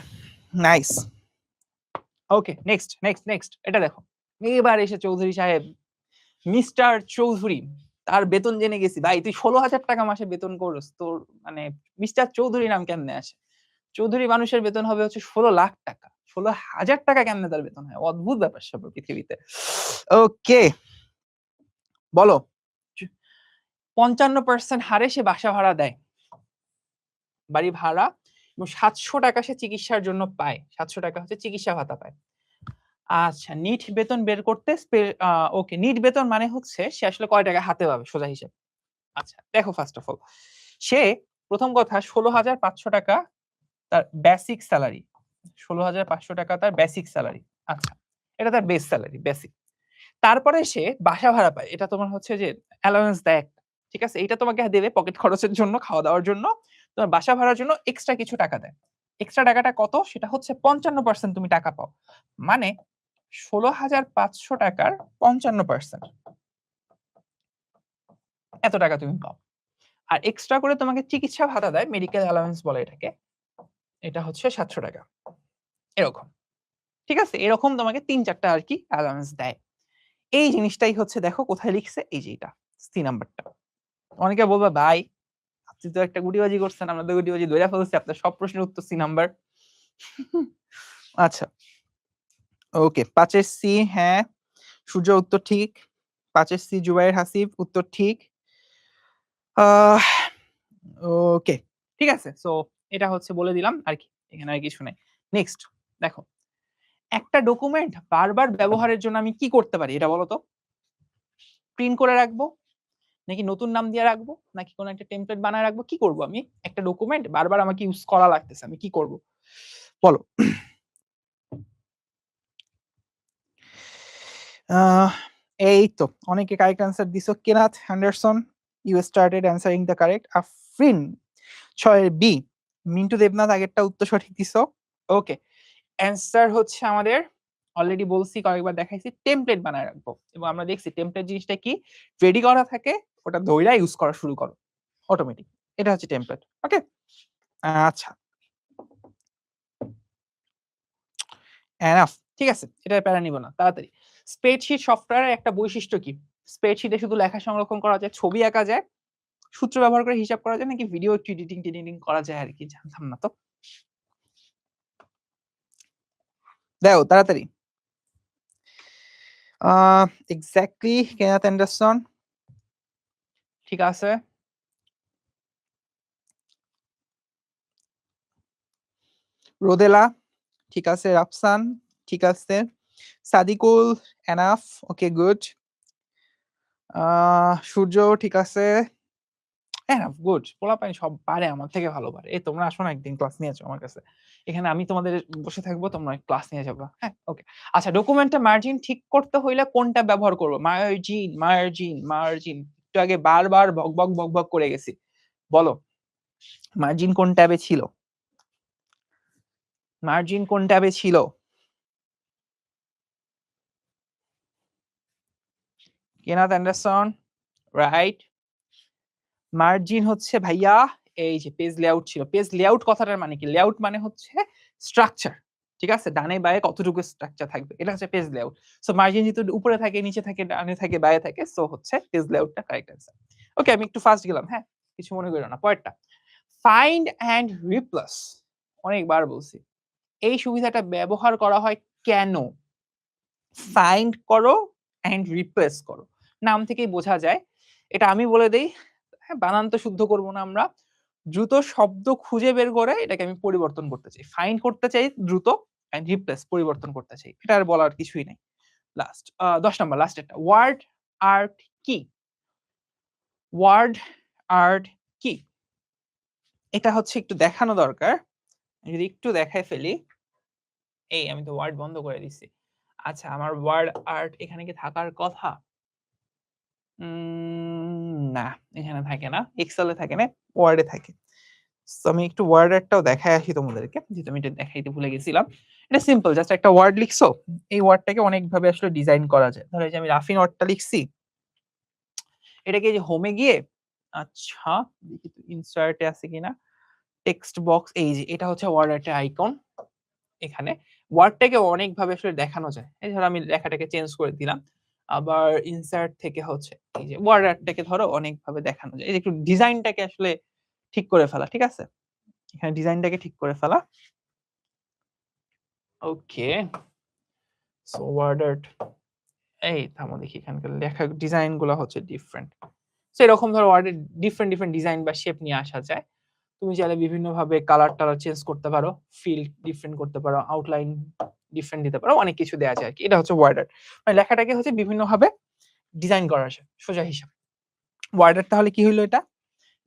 নাইস। ওকে, নেক্সট নেক্সট নেক্সট, এটা দেখো, এবার এসে চৌধুরী সাহেব, মিস্টার চৌধুরী, তার বেতন জেনে গেছি। ভাই তুই 16,000 টাকা মাসে বেতন করস, তোর মানে মিস্টার চৌধুরী নাম কেমনে আসে? চৌধুরী মানুষের বেতন হবে হচ্ছে 16 লাখ টাকা, 16,000 টাকা কেমনে তার বেতন হয়? অদ্ভুত ব্যাপার স্যাপার পৃথিবীতে। ওকে, বলো। 55% হারে সে বাসা ভাড়া দেয়, বাড়ি ভাড়া, এবং 700 টাকা সে চিকিৎসার জন্য পায়, 700 টাকা হচ্ছে চিকিৎসা ভাতা পায়। আচ্ছা, নিট বেতন বের করতে, ওকে, নিট বেতন মানে হচ্ছে সে আসলে কয় টাকা হাতে পাবে সোজা হিসেব। আচ্ছা দেখো, ফার্স্ট অফ অল, সে প্রথম কথা 16,500 টাকা তার বেসিক স্যালারি, 16,500 টাকা তার বেসিক স্যালারি। আচ্ছা, এটা তার বেস স্যালারি, বেসিক। তারপরে সে বাসা ভাড়া পায়, এটা তোমার হচ্ছে যে অ্যালাউয়েন্স দেয় একটা, ঠিক আছে, এটা তোমাকে দেবে পকেট খরচের জন্য, খাওয়া দাওয়ার জন্য, তোমার বাসা ভাড়ার জন্য এক্সট্রা কিছু টাকা দেয়। এক্সট্রা টাকাটা কত? সেটা হচ্ছে 55% তুমি টাকা পাও, মানে 16,500 টাকার 55%, এত টাকা তুমি পাও। আর এক্সট্রা করে তোমাকে চিকিৎসা ভাতা দেয়, মেডিকেল অ্যালাউয়েন্স বলে এটাকে, এটা হচ্ছে 700 টাকা, এরকম। ঠিক আছে, এরকম তোমাকে 3-4টা আর কি অ্যালাউয়েন্স দেয়। এই জিনিসটাই হচ্ছে, দেখো কোথায় লিখছে, এই যে এটা সি নাম্বারটা। অনেকে বলবে ভাই আপনি তো একটা গুটিবাজি করছেন, আমরা তো গুটিবাজি ধরে ফেলছি, আপনার সব প্রশ্নের উত্তর সি নাম্বার। আচ্ছা, ওকে, 5-এর সি, হ্যাঁ সূর্য উত্তর ঠিক, 5-এর সি জুবাইর হাসিব উত্তর ঠিক। ওকে, ঠিক আছে, সো এটা হচ্ছে বলে দিলাম আর কি, এখানে আর কিছু নাই। নেক্সট দেখো, একটা ডকুমেন্ট বারবার ব্যবহারের জন্য আমি কি করতে পারি এটা বলো তো? প্রিন্ট করে রাখবো, নাকি নতুন নাম দিয়ে রাখবো, নাকি কোনো একটা টেমপ্লেট বানায় রাখবো, কি করব? আমি একটা ডকুমেন্ট বারবার আমাকে ইউজ করা লাগতেছে, আমি কি করব বলো? এই তো অনেকে কারেক্ট অ্যান্সার দিছো। Kenneth Henderson, you started answering the correct. Afrin 6-এর বি। মিন্টু দেবনাথ আগেরটা উত্তর সঠিক দিছো। ওকে, অ্যান্সার হচ্ছে আমাদের, অলরেডি বলছি, কয়েকবার দেখাইছি, টেমপ্লেট বানায় রাখবো, এবং আমরা দেখছি টেমপ্লেট জিনিসটা কি, রেডি করা থাকে, ওটা ধইরা ইউজ করা শুরু করো অটোমেটিক, এটা হচ্ছে টেমপ্লেট। ওকে, আচ্ছা, এনাফ, ঠিক আছে, এটা প্যারা নিব না, তাড়াতাড়ি। স্প্রেডশিট সফটওয়্যারের একটা বৈশিষ্ট্য কি? স্প্রেডশিটে শুধু লেখা সংরক্ষণ করা যায়, ছবি আঁকা যায়, সূত্র ব্যবহার করে হিসাব করা যায়, নাকি ভিডিও এডিটিং টিডিটিং করা যায় আর কি, জানতাম না তো। দাও তাড়াতাড়ি। এক্স্যাক্টলি, কেনাথ অ্যান্ডারসন, ঠিক আছে। রোদেলা ঠিক আছে, রাফসান ঠিক আছে, সাদিকুল এনাফ, ওকে গুড, সূর্য ঠিক আছে, এনাফ গুড। পোলাপাইন সব পারে, আমার থেকে ভালো পারে। এই তোমরা আসো না একদিন ক্লাস নিয়েছো আমার কাছে, এখানে আমি তোমাদের বসে থাকবো, তোমরা ক্লাস নিয়ে যাবো। হ্যাঁ ওকে। আচ্ছা, ডকুমেন্টে মার্জিন ঠিক করতে হইলে কোনটা ব্যবহার করবো? মার্জিন মার্জিন মার্জিন, একটু আগে বারবার বক বক বক বক করে গেছি, বলো মার্জিন কোন ট্যাবে ছিল? মার্জিন কোন ট্যাবে ছিল? কেনাথ অ্যান্ডারসন, রাইট। মার্জিন হচ্ছে ভাইয়া এই যে পেজ লেআউট ছিল। পেজ লেআউট কথাটার মানে কি? লেআউট মানে হচ্ছে স্ট্রাকচার, ঠিক আছে, ডানে বায়ে কতটুকু স্ট্রাকচার থাকবে, এটা হচ্ছে পেজ লেআউট। সো মার্জিন যেহেতু উপরে থাকে, নিচে থাকে, ডানে থাকে, বায়ে থাকে, সো হচ্ছে পেজ লেআউটটা কারেক্ট অ্যান্সার। ওকে, আমি একটু ফাস্ট গেলাম, হ্যাঁ কিছু মনে করো না। পরেরটা, ফাইন্ড অ্যান্ড রিপ্লেস, অনেকবার বলছি এই সুবিধাটা ব্যবহার করা হয় কেন? ফাইন্ড করো অ্যান্ড রিপ্লেস করো, নাম থেকেই বোঝা যায়। এটা আমি বলে দেই, হ্যাঁ বানান তো শুদ্ধ করবো না আমরা, দ্রুত শব্দ খুঁজে বের করে এটাকে আমি পরিবর্তন করতে চাই। ফাইন্ড করতে চাই দ্রুত, এন্ড রিপ্লেস পরিবর্তন করতে চাই, এটা আর বলার কিছুই নাই। লাস্ট 10 নাম্বার, লাস্ট একটা, ওয়ার্ড আর্ট কি? ওয়ার্ড আর্ট কি? এটা হচ্ছে একটু দেখানো দরকার, যদি একটু দেখায় ফেলি। এই আমি তো ওয়ার্ড বন্ধ করে দিছি। আচ্ছা, আমার ওয়ার্ড আর্ট এখানে কি থাকার কথা? না, এখানে থাকে না, এক্সেলে থাকে না, ওয়ার্ডে থাকে। সো আমি একটু ওয়ার্ড আর্টটাও দেখায় আসি তোমাদেরকে, যেহেতু আমি এটা দেখাইতে ভুলে গেছিলাম। এটা সিম্পল, জাস্ট একটা ওয়ার্ড লিখছো, এই ওয়ার্ডটাকে অনেক ভাবে আসলে ডিজাইন করা যায়। ধরো এই যে আমি রাফিন ওয়ার্ডটা লিখছি, এটাকে যে হোমে গিয়ে, আচ্ছা দেখি তো ইনসার্টে আছে কিনা, টেক্সট বক্স, এই যে এটা হচ্ছে ওয়ার্ড আর্টের আইকন। এখানে ওয়ার্ডটাকে অনেক ভাবে আসলে দেখানো যায়। এই ধরো আমি লেখাটাকে চেঞ্জ করে দিলাম, আবার ইনসার্ট থেকে হচ্ছে এই যে ওয়ার্ড আর্টটাকে ধরো অনেক ভাবে দেখানো যায়। এই যে একটু ডিজাইনটাকে আসলে ঠিক করে ফেলা, ঠিক আছে, এখানে ডিজাইনটাকে ঠিক করে ফেলা। ওকে, সো ওয়ার্ড আর্ট, এই থামো দেখি, এখানকার লেখা ডিজাইন গুলো হচ্ছে ডিফারেন্ট। সো এরকম ধরো ওয়ার্ডের ডিফারেন্ট ডিফারেন্ট ডিজাইন বা শেপ নিয়ে আসা যায়। তুমি চাইলে বিভিন্ন ভাবে কালার টালার চেঞ্জ করতে পারো, ফিল ডিফারেন্ট করতে পারো, আউটলাইন ডিফারেন্ট দিতে পারো, অনেক কিছু দেওয়া যায় আর কি। এটা হচ্ছে ওয়ার্ড আর্ট, মানে লেখাটাকে হচ্ছে বিভিন্ন ভাবে ডিজাইন করা যায় সোজা হিসাব। ওয়ার্ড আর্ট তাহলে কি হইলো? এটা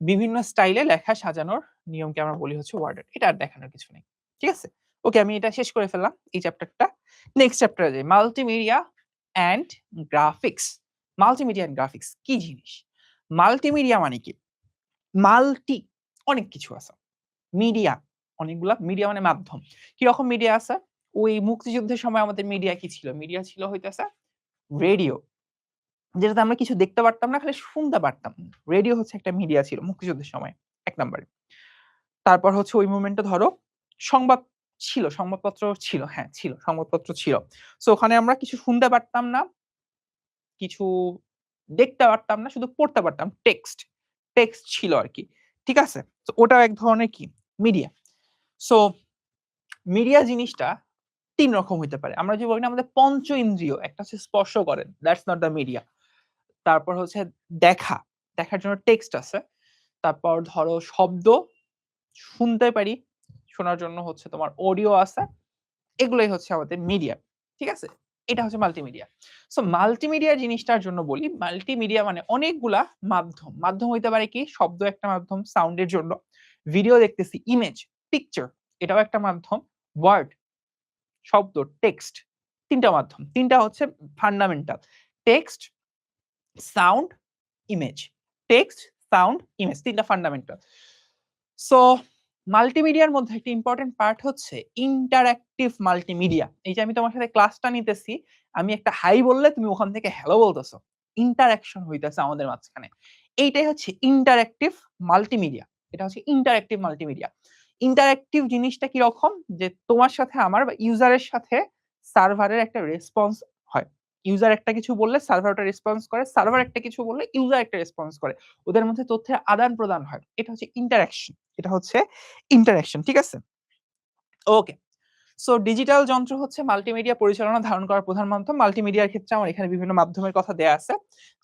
বিভিন্ন স্টাইলে লেখা সাজানোর নিয়মকে আমরা বলি হচ্ছে ওয়ার্ড আর্ট। এটা আর দেখানোর কিছু নেই, ঠিক আছে। ওকে, আমি এটা শেষ করে ফেললাম এই চ্যাপ্টারটা। নেক্সট চ্যাপ্টারে যাই, multimedia and graphics. Multimedia and graphics কি জিনিস? মাল্টিমিডিয়া মানে কি? মাল্টি অনেক কিছু আছে, মিডিয়া অনেকগুলা, মিডিয়া মানে মাধ্যম। কি রকম মিডিয়া আছে? ওই মুক্তিযুদ্ধের সময় আমাদের মিডিয়া কি ছিল? মিডিয়া ছিল হইতাছে রেডিও, যেটাতে আমরা কিছু দেখতে পারতাম না, খালি শুনতে পারতাম। রেডিও হচ্ছে একটা মিডিয়া ছিল মুক্তিযুদ্ধের সময়, এক নম্বরে। তারপর হচ্ছে ওই মোমেন্টে ধরো সংবাদ ছিল, সংবাদপত্র ছিল, হ্যাঁ ছিল, সংবাদপত্র ছিল। সো ওখানে আমরা কিছু শুনতে পারতাম না, কিছু দেখতে পারতাম না, শুধু পড়তে পারতাম, টেক্সট, টেক্সট ছিল আর কি, ঠিক আছে। তো ওটাও এক ধরনের কি মিডিয়া। সো মিডিয়া জিনিসটা তিন রকম হইতে পারে। আমরা যে বলি না আমাদের পঞ্চ ইন্দ্রিয়, একটা হচ্ছে স্পর্শ করেন, দ্যাটস নট দ্য মিডিয়া। তারপর হচ্ছে দেখা, দেখার জন্য টেক্সট আছে। তারপর ধরো শব্দ শুনতে পারি, শোনার জন্য হচ্ছে তোমার অডিও আছে, এগুলোই হচ্ছে আমাদের মিডিয়া, ঠিক আছে। এটা হচ্ছে মাল্টিমিডিয়া। সো মাল্টিমিডিয়া জিনিসটার জন্য বলি, মাল্টিমিডিয়া মানে অনেকগুলা মাধ্যম। মাধ্যম হইতে পারে কি, শব্দ একটা মাধ্যম সাউন্ডের জন্য, ভিডিও দেখতেছি, ইমেজ, পিকচার, এটাও একটা মাধ্যম, ওয়ার্ড শব্দ, টেক্সট, তিনটা মাধ্যম, তিনটা হচ্ছে fundamental, text, sound, image, text, sound, image, তিনটা ফান্ডামেন্টাল। সো মাল্টিমিডিয়ার মধ্যে একটা ইম্পর্টেন্ট পার্ট হচ্ছে ইন্টারঅ্যাক্টিভ মাল্টিমিডিয়া। এই যে আমি তোমার সাথে ক্লাসটা নিতেছি, আমি একটা হাই বললে তুমি ওখান থেকে হ্যালো বলতেছো, ইন্টারঅ্যাকশন হইতেছে আমাদের মাঝখানে, এইটাই হচ্ছে ইন্টারঅ্যাক্টিভ মাল্টিমিডিয়া। এটা হচ্ছে ইন্টারঅ্যাক্টিভ মাল্টিমিডিয়া। ইন্টারঅ্যাক্টিভ জিনিসটা কি রকম, যে তোমার সাথে আমার বা ইউজারের সাথে সার্ভারের একটা রেসপন্স হয়। ইউজার একটা কিছু বললে সার্ভার ওটা রেসপন্স করে, সার্ভার একটা কিছু বললে ইউজার একটা রেসপন্স করে, ওদের মধ্যে তথ্যের আদান প্রদান হয়, এটা হচ্ছে ইন্টারঅ্যাকশন, এটা হচ্ছে ইন্টারঅ্যাকশন, ঠিক আছে। ওকে, সো ডিজিটাল যন্ত্র হচ্ছে মাল্টিমিডিয়া পরিচালনা ধারণ করার প্রধান মাধ্যম। মাল্টিমিডিয়ার ক্ষেত্রে আমার এখানে বিভিন্ন মাধ্যমের কথা দেয়া আছে,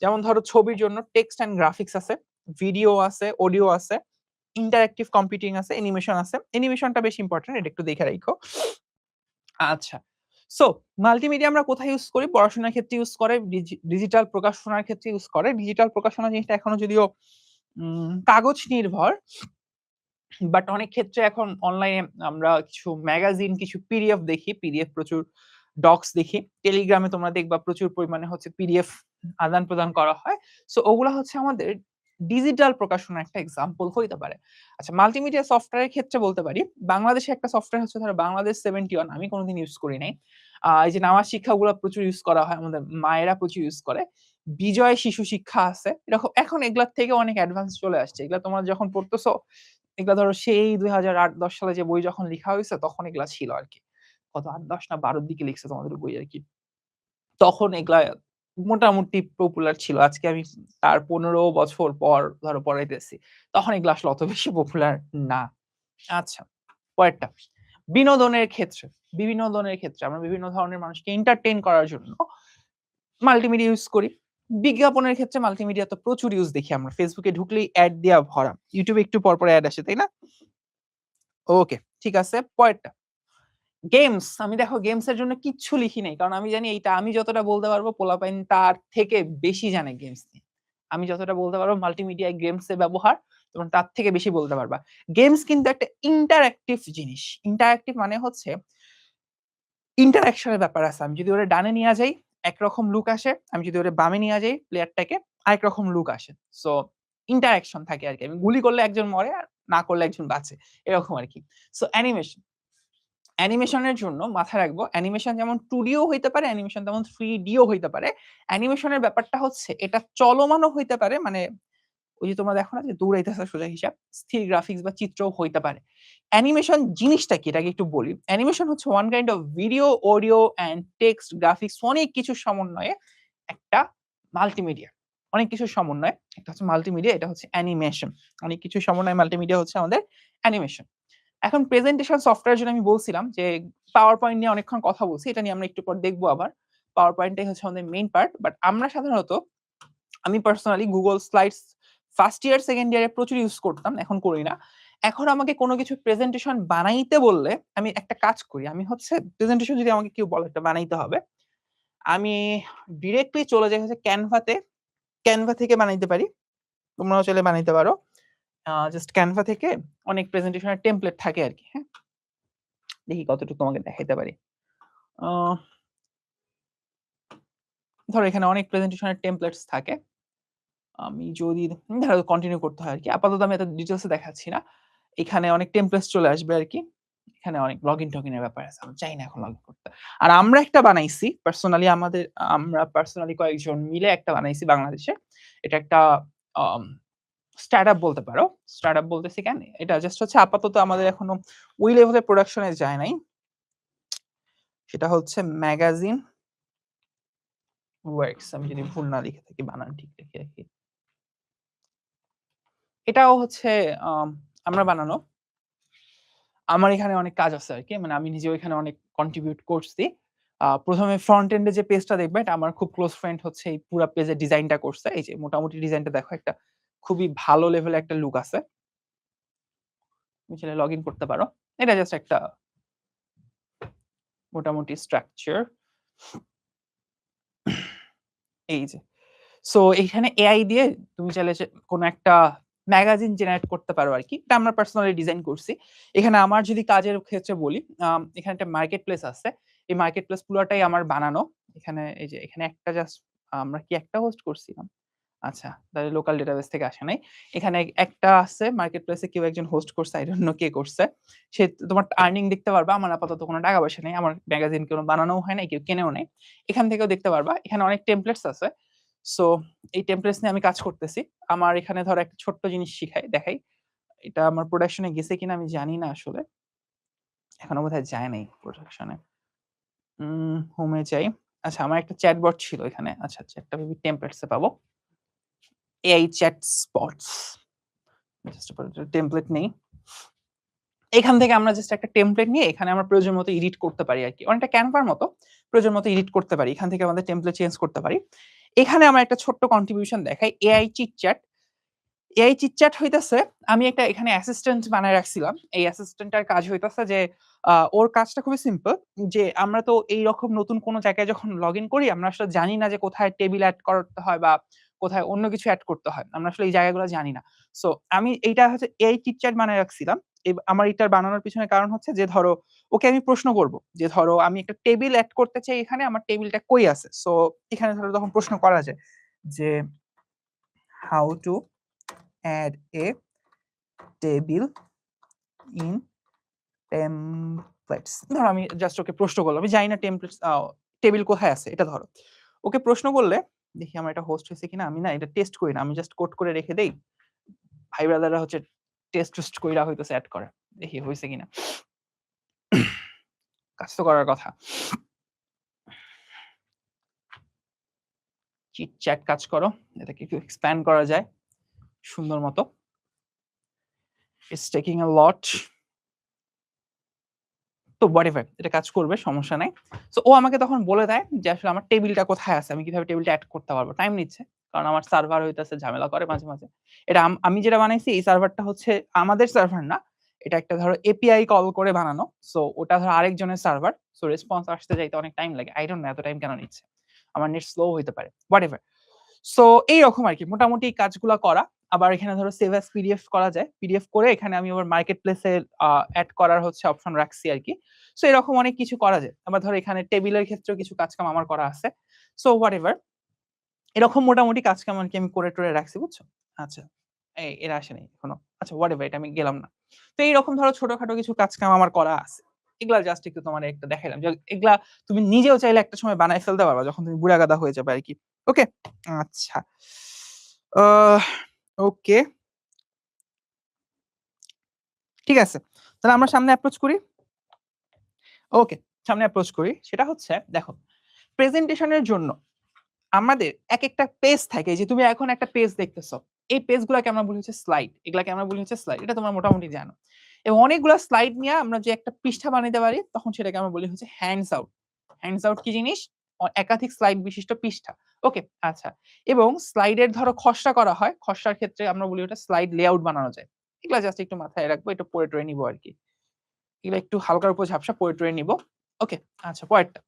যেমন ধরো ছবির জন্য টেক্সট এন্ড গ্রাফিক্স আছে, ভিডিও আছে, অডিও আছে, ইন্টারেক্টিভ কম্পিউটিং আছে, অ্যানিমেশন আছে। অ্যানিমেশনটা বেশি ইম্পর্টেন্ট, এটা একটু দেখে রাখো। আচ্ছা। সো মাল্টিমিডিয়া আমরা কোথায় ইউজ করি? পড়াশোনার ক্ষেত্রে ইউজ করে, ডিজিটাল প্রকাশনার ক্ষেত্রে ইউজ করে। ডিজিটাল প্রকাশনা জিনিসটা এখনো যদিও কাগজ নির্ভর, বাট অনেক ক্ষেত্রে এখন অনলাইনে আমরা কিছু ম্যাগাজিন, কিছু পিডিএফ দেখি, পিডিএফ প্রচুর ডক্স দেখি। টেলিগ্রামে তোমরা দেখবা প্রচুর পরিমাণে হচ্ছে পিডিএফ আদান-প্রদান করা হয়। সো ওগুলা হচ্ছে আমাদের ডিজিটাল প্রকাশনার একটা এক্সাম্পল হইতে পারে। আচ্ছা, মাল্টিমিডিয়া সফটওয়্যারের ক্ষেত্রে বলতে পারি, বাংলাদেশে একটা সফটওয়্যার হচ্ছে ধরো বাংলাদেশ 71, আমি কোনদিন ইউজ করি নাই। এই যে নামাজ শিক্ষাগুলো প্রচুর ইউজ করা হয়, আমাদের মায়েরা প্রচুর ইউজ করে। বিজয় শিশু শিক্ষা আছে। এরকম এখন এগুলার থেকে অনেক অ্যাডভান্স চলে আসছে। এগুলা তোমরা যখন পড়তেছো, এগুলা ধরো সেই 2008-10 সালে যে বই যখন লিখা হইছে তখন এগুলা ছিল আরকি। কত 8-10 না 12 র দিকে লিখছে তোমাদের বই আরকি। তখন এগুলা মোটামুটি পপুলার ছিল। আজকে আমি তার 15 বছর পর ধরো পড়াইতেছি। তখন এগুলা আসলে অত বেশি পপুলার না। আচ্ছা, পরেরটা। বিনোদনের ক্ষেত্রে, বিনোদনের ক্ষেত্রে আমরা বিভিন্ন ধরনের মানুষকে এন্টারটেইন করার জন্য মাল্টিমিডিয়া ইউজ করি। বিজ্ঞাপনের ক্ষেত্রে মাল্টিমিডিয়া তো প্রচুর ইউজ দেখি আমরা। Facebook এ ঢুকলেই এড দিয়া ভরা। YouTube এ একটু পর, পর এড আসে, তাই না? ওকে, ঠিক আছে। পরেরটা। গেমস। আমি দেখো গেমস এর জন্য কিচ্ছু লিখি নাই। কারণ আমি জানি এইটা আমি যতটা বলতে পারবো পোলাপাইন তার থেকে বেশি জানে গেমস নিয়ে। আমি যতটা বলতে পারবো মাল্টিমিডিয়া গেমস এর ব্যবহার, তোমরা তার থেকে বেশি বলতে পারবা। গেমস কিন্তু একটা ইন্টারেক্টিভ জিনিস। ইন্টারেক্টিভ মানে হচ্ছে ইন্টারেকশন এর ব্যাপার আছে। আমি যদি ওরে ডানে নিয়া যাই, একরকম লুক আসে। আমি যদি ওরে বামে নিয়া যাই প্লেয়ারটাকে, আরেক রকম লুক আসে। সো ইন্টারেকশন থাকে আরকি। আমি গুলি করলে একজন মরে, আর না করলে একজন বাঁচে। এরকম আরকি। So animation. অ্যানিমেশনের জন্য মাথায় রাখবো, অ্যানিমেশন যেমন 2D ও হইতে পারে, অ্যানিমেশন তেমন 3D ও হইতে পারে। অ্যানিমেশনের ব্যাপারটা হচ্ছে এটা চলমানও হইতে পারে, মানে ওই যে তোমরা দেখো না যে দৌড়াইতেছে সোজা হিসাব, স্থির গ্রাফিক্স বা চিত্রও হইতে পারে। অ্যানিমেশন জিনিসটা কি এটাকে একটু বলি। অ্যানিমেশন হচ্ছে one kind of video, audio and text, graphics অনেক কিছুর সমন্বয়ে একটা মাল্টিমিডিয়া। অনেক কিছুর সমন্বয়ে একটা হচ্ছে মাল্টিমিডিয়া, এটা হচ্ছে অ্যানিমেশন। অনেক কিছুর সমন্বয়ে মাল্টিমিডিয়া হচ্ছে আমাদের অ্যানিমেশন। এখন প্রেজেন্টেশন সফটওয়্যার জন্য আমি বলছিলাম যে পাওয়ার পয়েন্ট নিয়ে অনেকক্ষণ কথা বলছি। এটা নিয়ে আমরা একটু পর দেখব আবার। পাওয়ার পয়েন্টটাই হচ্ছে আমাদের মেইন পার্ট। বাট আমরা সাধারণত, আমি personally Google Slides first year, second ইয়ারে প্রচুর ইউজ করতাম। এখন করি না। এখন আমাকে কোনো কিছু প্রেজেন্টেশন বানাইতে বললে আমি একটা কাজ করি। আমি হচ্ছে প্রেজেন্টেশন যদি আমাকে কেউ বলে একটা বানাইতে হবে, আমি ডিরেক্টলি চলে যাই হচ্ছে Canva তে। Canva থেকে বানাইতে পারি। তোমরাও চাইলে বানাইতে পারো। জাস্ট Canva থেকে অনেক প্রেজেন্টেশনের টেমপ্লেট থাকে আরকি। হ্যাঁ? দেখি কতটুকু তোমাকে দেখাইতে পারি। আ ধরো এখানে অনেক প্রেজেন্টেশনের টেমপ্লেটস থাকে। আমি যদি ধরো কন্টিনিউ করতে হয় আরকি। আপাতত আমি এত ডিটেইলস এ দেখাচ্ছি না। এখানে অনেক টেমপ্লেটস চলে আসবে আরকি। এখানে অনেক লগইন-টগইন এর ব্যাপার আছে। আমি চাই না এখন লগইন করতে। আর আমরা একটা বানাইছি পার্সোনালি, আমরা পার্সোনালি কয়েকজন মিলে একটা বানাইছি বাংলাদেশে। এটা একটা আম স্টার্টআপ বলতে পারো। স্টার্টআপ বলতেছি কেন? এটা জাস্ট হচ্ছে আপাতত আমাদের এখনো ওই লেভেলের প্রোডাকশন এ যায় নাই। সেটা হচ্ছে ম্যাগাজিন ওয়ার্কস। আমি যদি ভুল না লিখে থাকি, বানান ঠিক লিখে রাখি। এটাও হচ্ছে আম আমরা বানানো। আমার এখানে অনেক কাজ আছে আরকি। মানে আমি নিজেও এখানে অনেক কন্ট্রিবিউট করছি। ১ম এ ফ্রন্ট এন্ড এ যে পেজটা দেখবে, এটা আমার খুব ক্লোজ ফ্রেন্ড হচ্ছে এই পুরা পেজের ডিজাইনটা করছে। এই যে মোটামুটি ডিজাইনটা দেখো, একটা খুবই ভালো লেভেলের একটা লুক আছে। তুমি চাইলে লগইন করতে পারো। এটা জাস্ট একটা মোটামুটি স্ট্রাকচার। এই যে। সো এইখানে এআই দিয়ে তুমি চাইলে কোন একটা ম্যাগাজিন জেনারেট করতে পারো আরকি। এটা আমরা পার্সোনালি ডিজাইন করছি। এখানে আমার যদি কাজের ক্ষেত্রে বলি, এখানে একটা মার্কেট প্লেস আছে। এই মার্কেট প্লেস পুরাটাই আমার বানানো। এখানে এই যে এখানে একটা জাস্ট আমরা কি একটা হোস্ট করছিলাম? আচ্ছা, তাহলে লোকাল ডেটাবেস থেকে আসে নাই। এখানে একটা আছে মার্কেট প্লেসে কেউ একজন হোস্ট করছে। আই ডোন্ট নো কে করছে। সে তোমার আর্নিং দেখতে পারবা। আমার আপাতত কোনো টাকা পয়সা নেই। আমার ম্যাগাজিন কোনো বানানোও হয় নাই, কেউ কেনেও নাই। এখান থেকেও দেখতে পারবা। এখানে অনেক টেমপ্লেটস আছে। সো এই টেমপ্লেটস নিয়ে আমি কাজ করতেছি। আমার এখানে ধরো একটা ছোট্ট জিনিস দেখাই। এটা আমার প্রোডাকশন এ গেছে কিনা আমি জানি না আসলে। এখনো বোধহয় যায় নাই প্রোডাকশন এ। হোম এ যাই। আচ্ছা, আমার একটা চ্যাটবট ছিল এখানে। আচ্ছা, চ্যাটটা মেবি টেমপ্লেটস এ পাবো। AI chat spots. Just template নেই। এখান থেকে আমরা জাস্ট একটা টেমপ্লেট নিয়ে এখানে আমরা প্রয়োজন মতো এডিট করতে পারি আরকি। অনেকটা ক্যানভার মতো প্রয়োজন মতো এডিট করতে পারি। এখান থেকে আমাদের টেমপ্লেট চেঞ্জ করতে পারি। এখানে আমার একটা ছোট্ট কন্ট্রিবিউশন দেখাই, AI chit chat. AI chitchat হইতাছে আমি একটা এখানে অ্যাসিস্ট্যান্ট বানায় রাখছিলাম। এই অ্যাসিস্ট্যান্টটার কাজ হইতাছে যে ওর কাজটা খুবই সিম্পল যে আমরা তো এইরকম নতুন কোনো জায়গায় যখন লগইন করি আমরা আসলে জানি না যে কোথায় টেবিল এড করতে হয় বা কোথায় অন্য কিছু এড করতে হয়। আমরা আসলে এই জায়গাগুলো জানি না। সো আমি এইটা হচ্ছে এআই চিটচ্যাট বানায় রাখছিলাম। আমার এটার বানানোর পিছনে কারণ হচ্ছে যে ধরো ওকে আমি প্রশ্ন করব যে ধরো আমি একটা টেবিল এড করতে চাই এখানে আমার টেবিলটা কই আছে? সো এখানে ধরো তখন প্রশ্ন করা যায় যে how to add a table in templates ধরো আমি জাস্ট ওকে প্রশ্ন করলাম আমি জানি না টেমপ্লেটস টেবিল কোথায় আছে এটা ধরো ওকে প্রশ্ন করলে দেখি আমার এটা হোস্ট হয়েছে কিনা আমি না এটা টেস্ট করি না আমি জাস্ট কোড করে রেখে দেই ভাই ব্রাদাররা হচ্ছে টেস্ট কইরা হইতেছে অ্যাড করে দেখি হয়েছে কিনা কাজ তো করার কথা চিট চ্যাট কাজ করো এটাকে একটু এক্সপ্যান্ড করা যায় সুন্দর মতো ইটস টেকিং আ লট তো হোয়াটএভার এটা কাজ করবে সমস্যা নাই সো ও আমাকে তখন বলে দেয় যে আসলে আমার টেবিলটা কোথায় আছে আমি কিভাবে টেবিলটা অ্যাড করতে পারবো টাইম নিচ্ছে কারণ আমার সার্ভার হইতাছে ঝামেলা করে মাঝে মাঝে এটা আমি যেটা বানাইছি এই সার্ভারটা হচ্ছে আমাদের সার্ভার না এটা একটা ধরো এপিআই কল করে বানানো সো ওটা ধরো আরেকজনের সার্ভার সো রেসপন্স আসতে যাইতে অনেক টাইম লাগে আই ডোন্ট নো এত টাইম কেন নিচ্ছে আমার নেট স্লো হইতে পারে হোয়াটএভার সো এইরকম আর কি মোটামুটি কাজগুলো করা আবার এখানে ধরো সেভ অ্যাজ পিডিএফ করা যায় পিডিএফ করে এখানে আমি আবার মার্কেট প্লেসে অ্যাড করার হচ্ছে অপশন রাখছি আর কি সো এরকম অনেক কিছু করা যায় আবার ধরো এখানে টেবিলের ক্ষেত্রেও কিছু কাজকাম আমার করা আছে সো হোয়াট এভার এরকম মোটামুটি কাজকাম আর কি আমি করে টরে রাখছি বুঝছো আচ্ছা এই এরা আসেনি এখনো আচ্ছা হোয়াট এভার এটা আমি গেলাম না তো এইরকম ধরো ছোটখাটো কিছু কাজকাম আমার করা আছে এগুলা জাস্ট একটু তোমার একটা দেখাইলাম যে এগুলা তুমি নিজেও চাইলে একটা সময় বানাই ফেলতে পারবা যখন তুমি বুড়া গাদা হয়ে যাবে আর কি ওকে আচ্ছা ওকে ঠিক আছে তাহলে আমরা সামনে অ্যাপ্রোচ করি ওকে সামনে অ্যাপ্রোচ করি সেটা হচ্ছে দেখো প্রেজেন্টেশনের জন্য আমাদের এক একটা পেজ থাকে যে তুমি এখন একটা পেজ দেখতেছো এই পেজগুলোকে আমরা বলি হচ্ছে স্লাইড এগুলাকে আমরা বলি হচ্ছে স্লাইড এটা তোমরা মোটামুটি জানো এবং অনেকগুলো স্লাইড নিয়ে আমরা যে একটা পৃষ্ঠা বানাতে পারি তখন সেটাকে আমরা বলি হচ্ছে হ্যান্ডস আউট হ্যান্ডস আউট কি জিনিস একাধিক স্লাইড বিশিষ্ট পৃষ্ঠা ওকে আচ্ছা এবং স্লাইডের ধরো খসড়া করা হয় খসড়ার ক্ষেত্রে আমরা বলি ওটা স্লাইড লেআউট বানানো যায় এগুলা জাস্ট একটু মাথায় রাখবো এটা পড়ে টরে নিবো আর কি এগুলো একটু হালকার উপর ঝাপসা পড়ে টরে নিবো ওকে আচ্ছা পরেরটা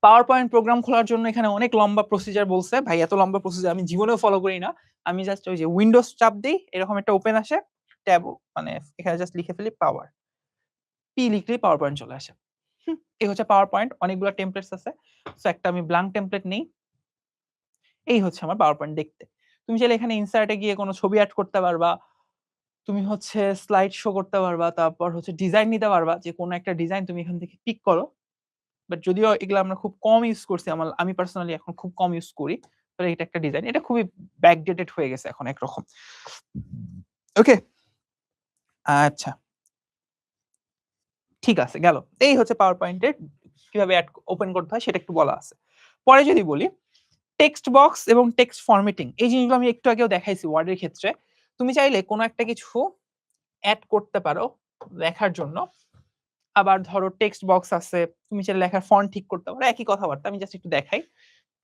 পাওয়ার পয়েন্ট প্রোগ্রাম খোলার জন্য এখানে অনেক লম্বা প্রসিজার বলছে ভাই এত লম্বা প্রসিজার আমি জীবনেও ফলো করি না আমি জাস্ট ওই যে উইন্ডোজ চাপ দিই এরকম একটা ওপেন আসে ট্যাব মানে এখানে জাস্ট লিখে ফেলি পাওয়ার পি লিখলেই পাওয়ার পয়েন্ট চলে আসে এই হচ্ছে পাওয়ার পয়েন্ট অনেকগুলো টেমপ্লেটস আছে সো একটা আমি ব্ল্যাঙ্ক টেমপ্লেট নেই এই হচ্ছে আমার পাওয়ার পয়েন্ট দেখতে তুমি চাইলে এখানে ইনসার্টে গিয়ে কোনো ছবি অ্যাড করতে পারবা তুমি হচ্ছে স্লাইড শো করতে পারবা তারপর হচ্ছে ডিজাইন নিতে পারবা যে কোনো একটা ডিজাইন তুমি এখান থেকে পিক করো বাট যদিও এগুলো আমরা খুব কম ইউজ করছি আমি পার্সোনালি এখন খুব কম ইউজ করি তাহলে এটা একটা ডিজাইন এটা খুবই ব্যাকডেটেড হয়ে গেছে এখন একরকম ওকে আচ্ছা ঠিক আছে গেল এই হচ্ছে পাওয়ার পয়েন্টের কিভাবে ওপেন করতে হয় সেটা একটু বলা আছে পরে যদি বলি টেক্সট বক্স এবং টেক্সট ফরম্যাটিং এই জিনিসগুলো আমি একটু আগেও দেখাইছি ওয়ার্ডের ক্ষেত্রে তুমি চাইলে কোনো একটা কিছু অ্যাড করতে পারো লেখার জন্য আবার ধরো টেক্সট বক্স আছে তুমি চাইলে লেখার ফন্ট ঠিক করতে পারো একই কথাবার্তা আমি জাস্ট একটু দেখাই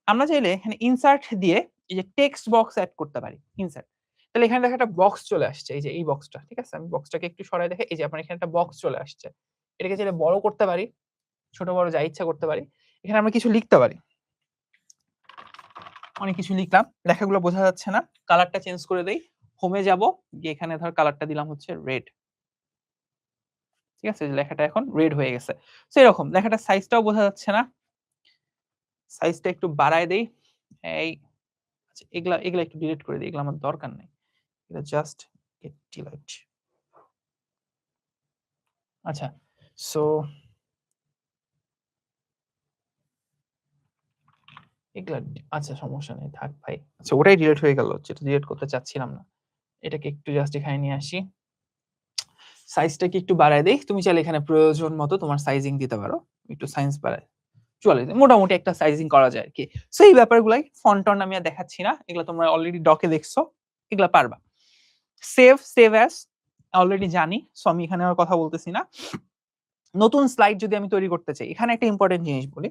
আমরা চাইলে এখানে ইনসার্ট দিয়ে এই যে টেক্সট বক্স অ্যাড করতে পারি ইনসার্ট তাহলে এখানে দেখা একটা বক্স চলে আসছে এই যে এই বক্সটা ঠিক আছে আমি বক্সটাকে একটু সরাই দেখে এই যে আপনার এখানে একটা বক্স চলে আসছে এটাকে চাইলে বড় করতে পারি ছোট বড় যা ইচ্ছা করতে পারি এখানে আমরা কিছু লিখতে পারি অনেক কিছু লিখলাম লেখাগুলো বোঝা যাচ্ছে না কালারটা চেঞ্জ করে দেই হোমে যাব গিয়ে এখানে ধর কালারটা দিলাম হচ্ছে রেড ঠিক আছে লেখাটা এখন রেড হয়ে গেছে তো এরকম লেখাটা সাইজটাও বোঝা যাচ্ছে না সাইজটা একটু বাড়ায় দেই এই আচ্ছা এগুলা এগুলা একটু ডিলিট করে দিই এগুলো আমার দরকার নেই এটা জাস্ট ডিলিট আচ্ছা সো এগুলা আচ্ছা সমস্যা নেই থাক ভাই আচ্ছা ওটাই ডিলিট হয়ে গেল যেটা ডিলিট করতে চাচ্ছিলাম না এটাকে একটু জাস্ট এখানে নিয়ে আসি সাইজটাকে একটু বাড়ায় দেই তুমি চাইলে এখানে প্রয়োজন মতো তোমার সাইজিং দিতে পারো একটু সাইজ বাড়ায় চলে মোটামুটি একটা সাইজিং করা যায় আর কি সো এই ব্যাপারগুলাই ফন্টন আমি আর দেখাচ্ছি না এগুলো তোমরা অলরেডি ডকে দেখছো এগুলা পারবা সেভ অ্যাজ অলরেডি জানি সো আমি এখানে আর কথা বলতেছি না নতুন স্লাইড যদি আমি তৈরি করতে চাই এখানে একটা ইম্পর্টেন্ট জিনিস বলি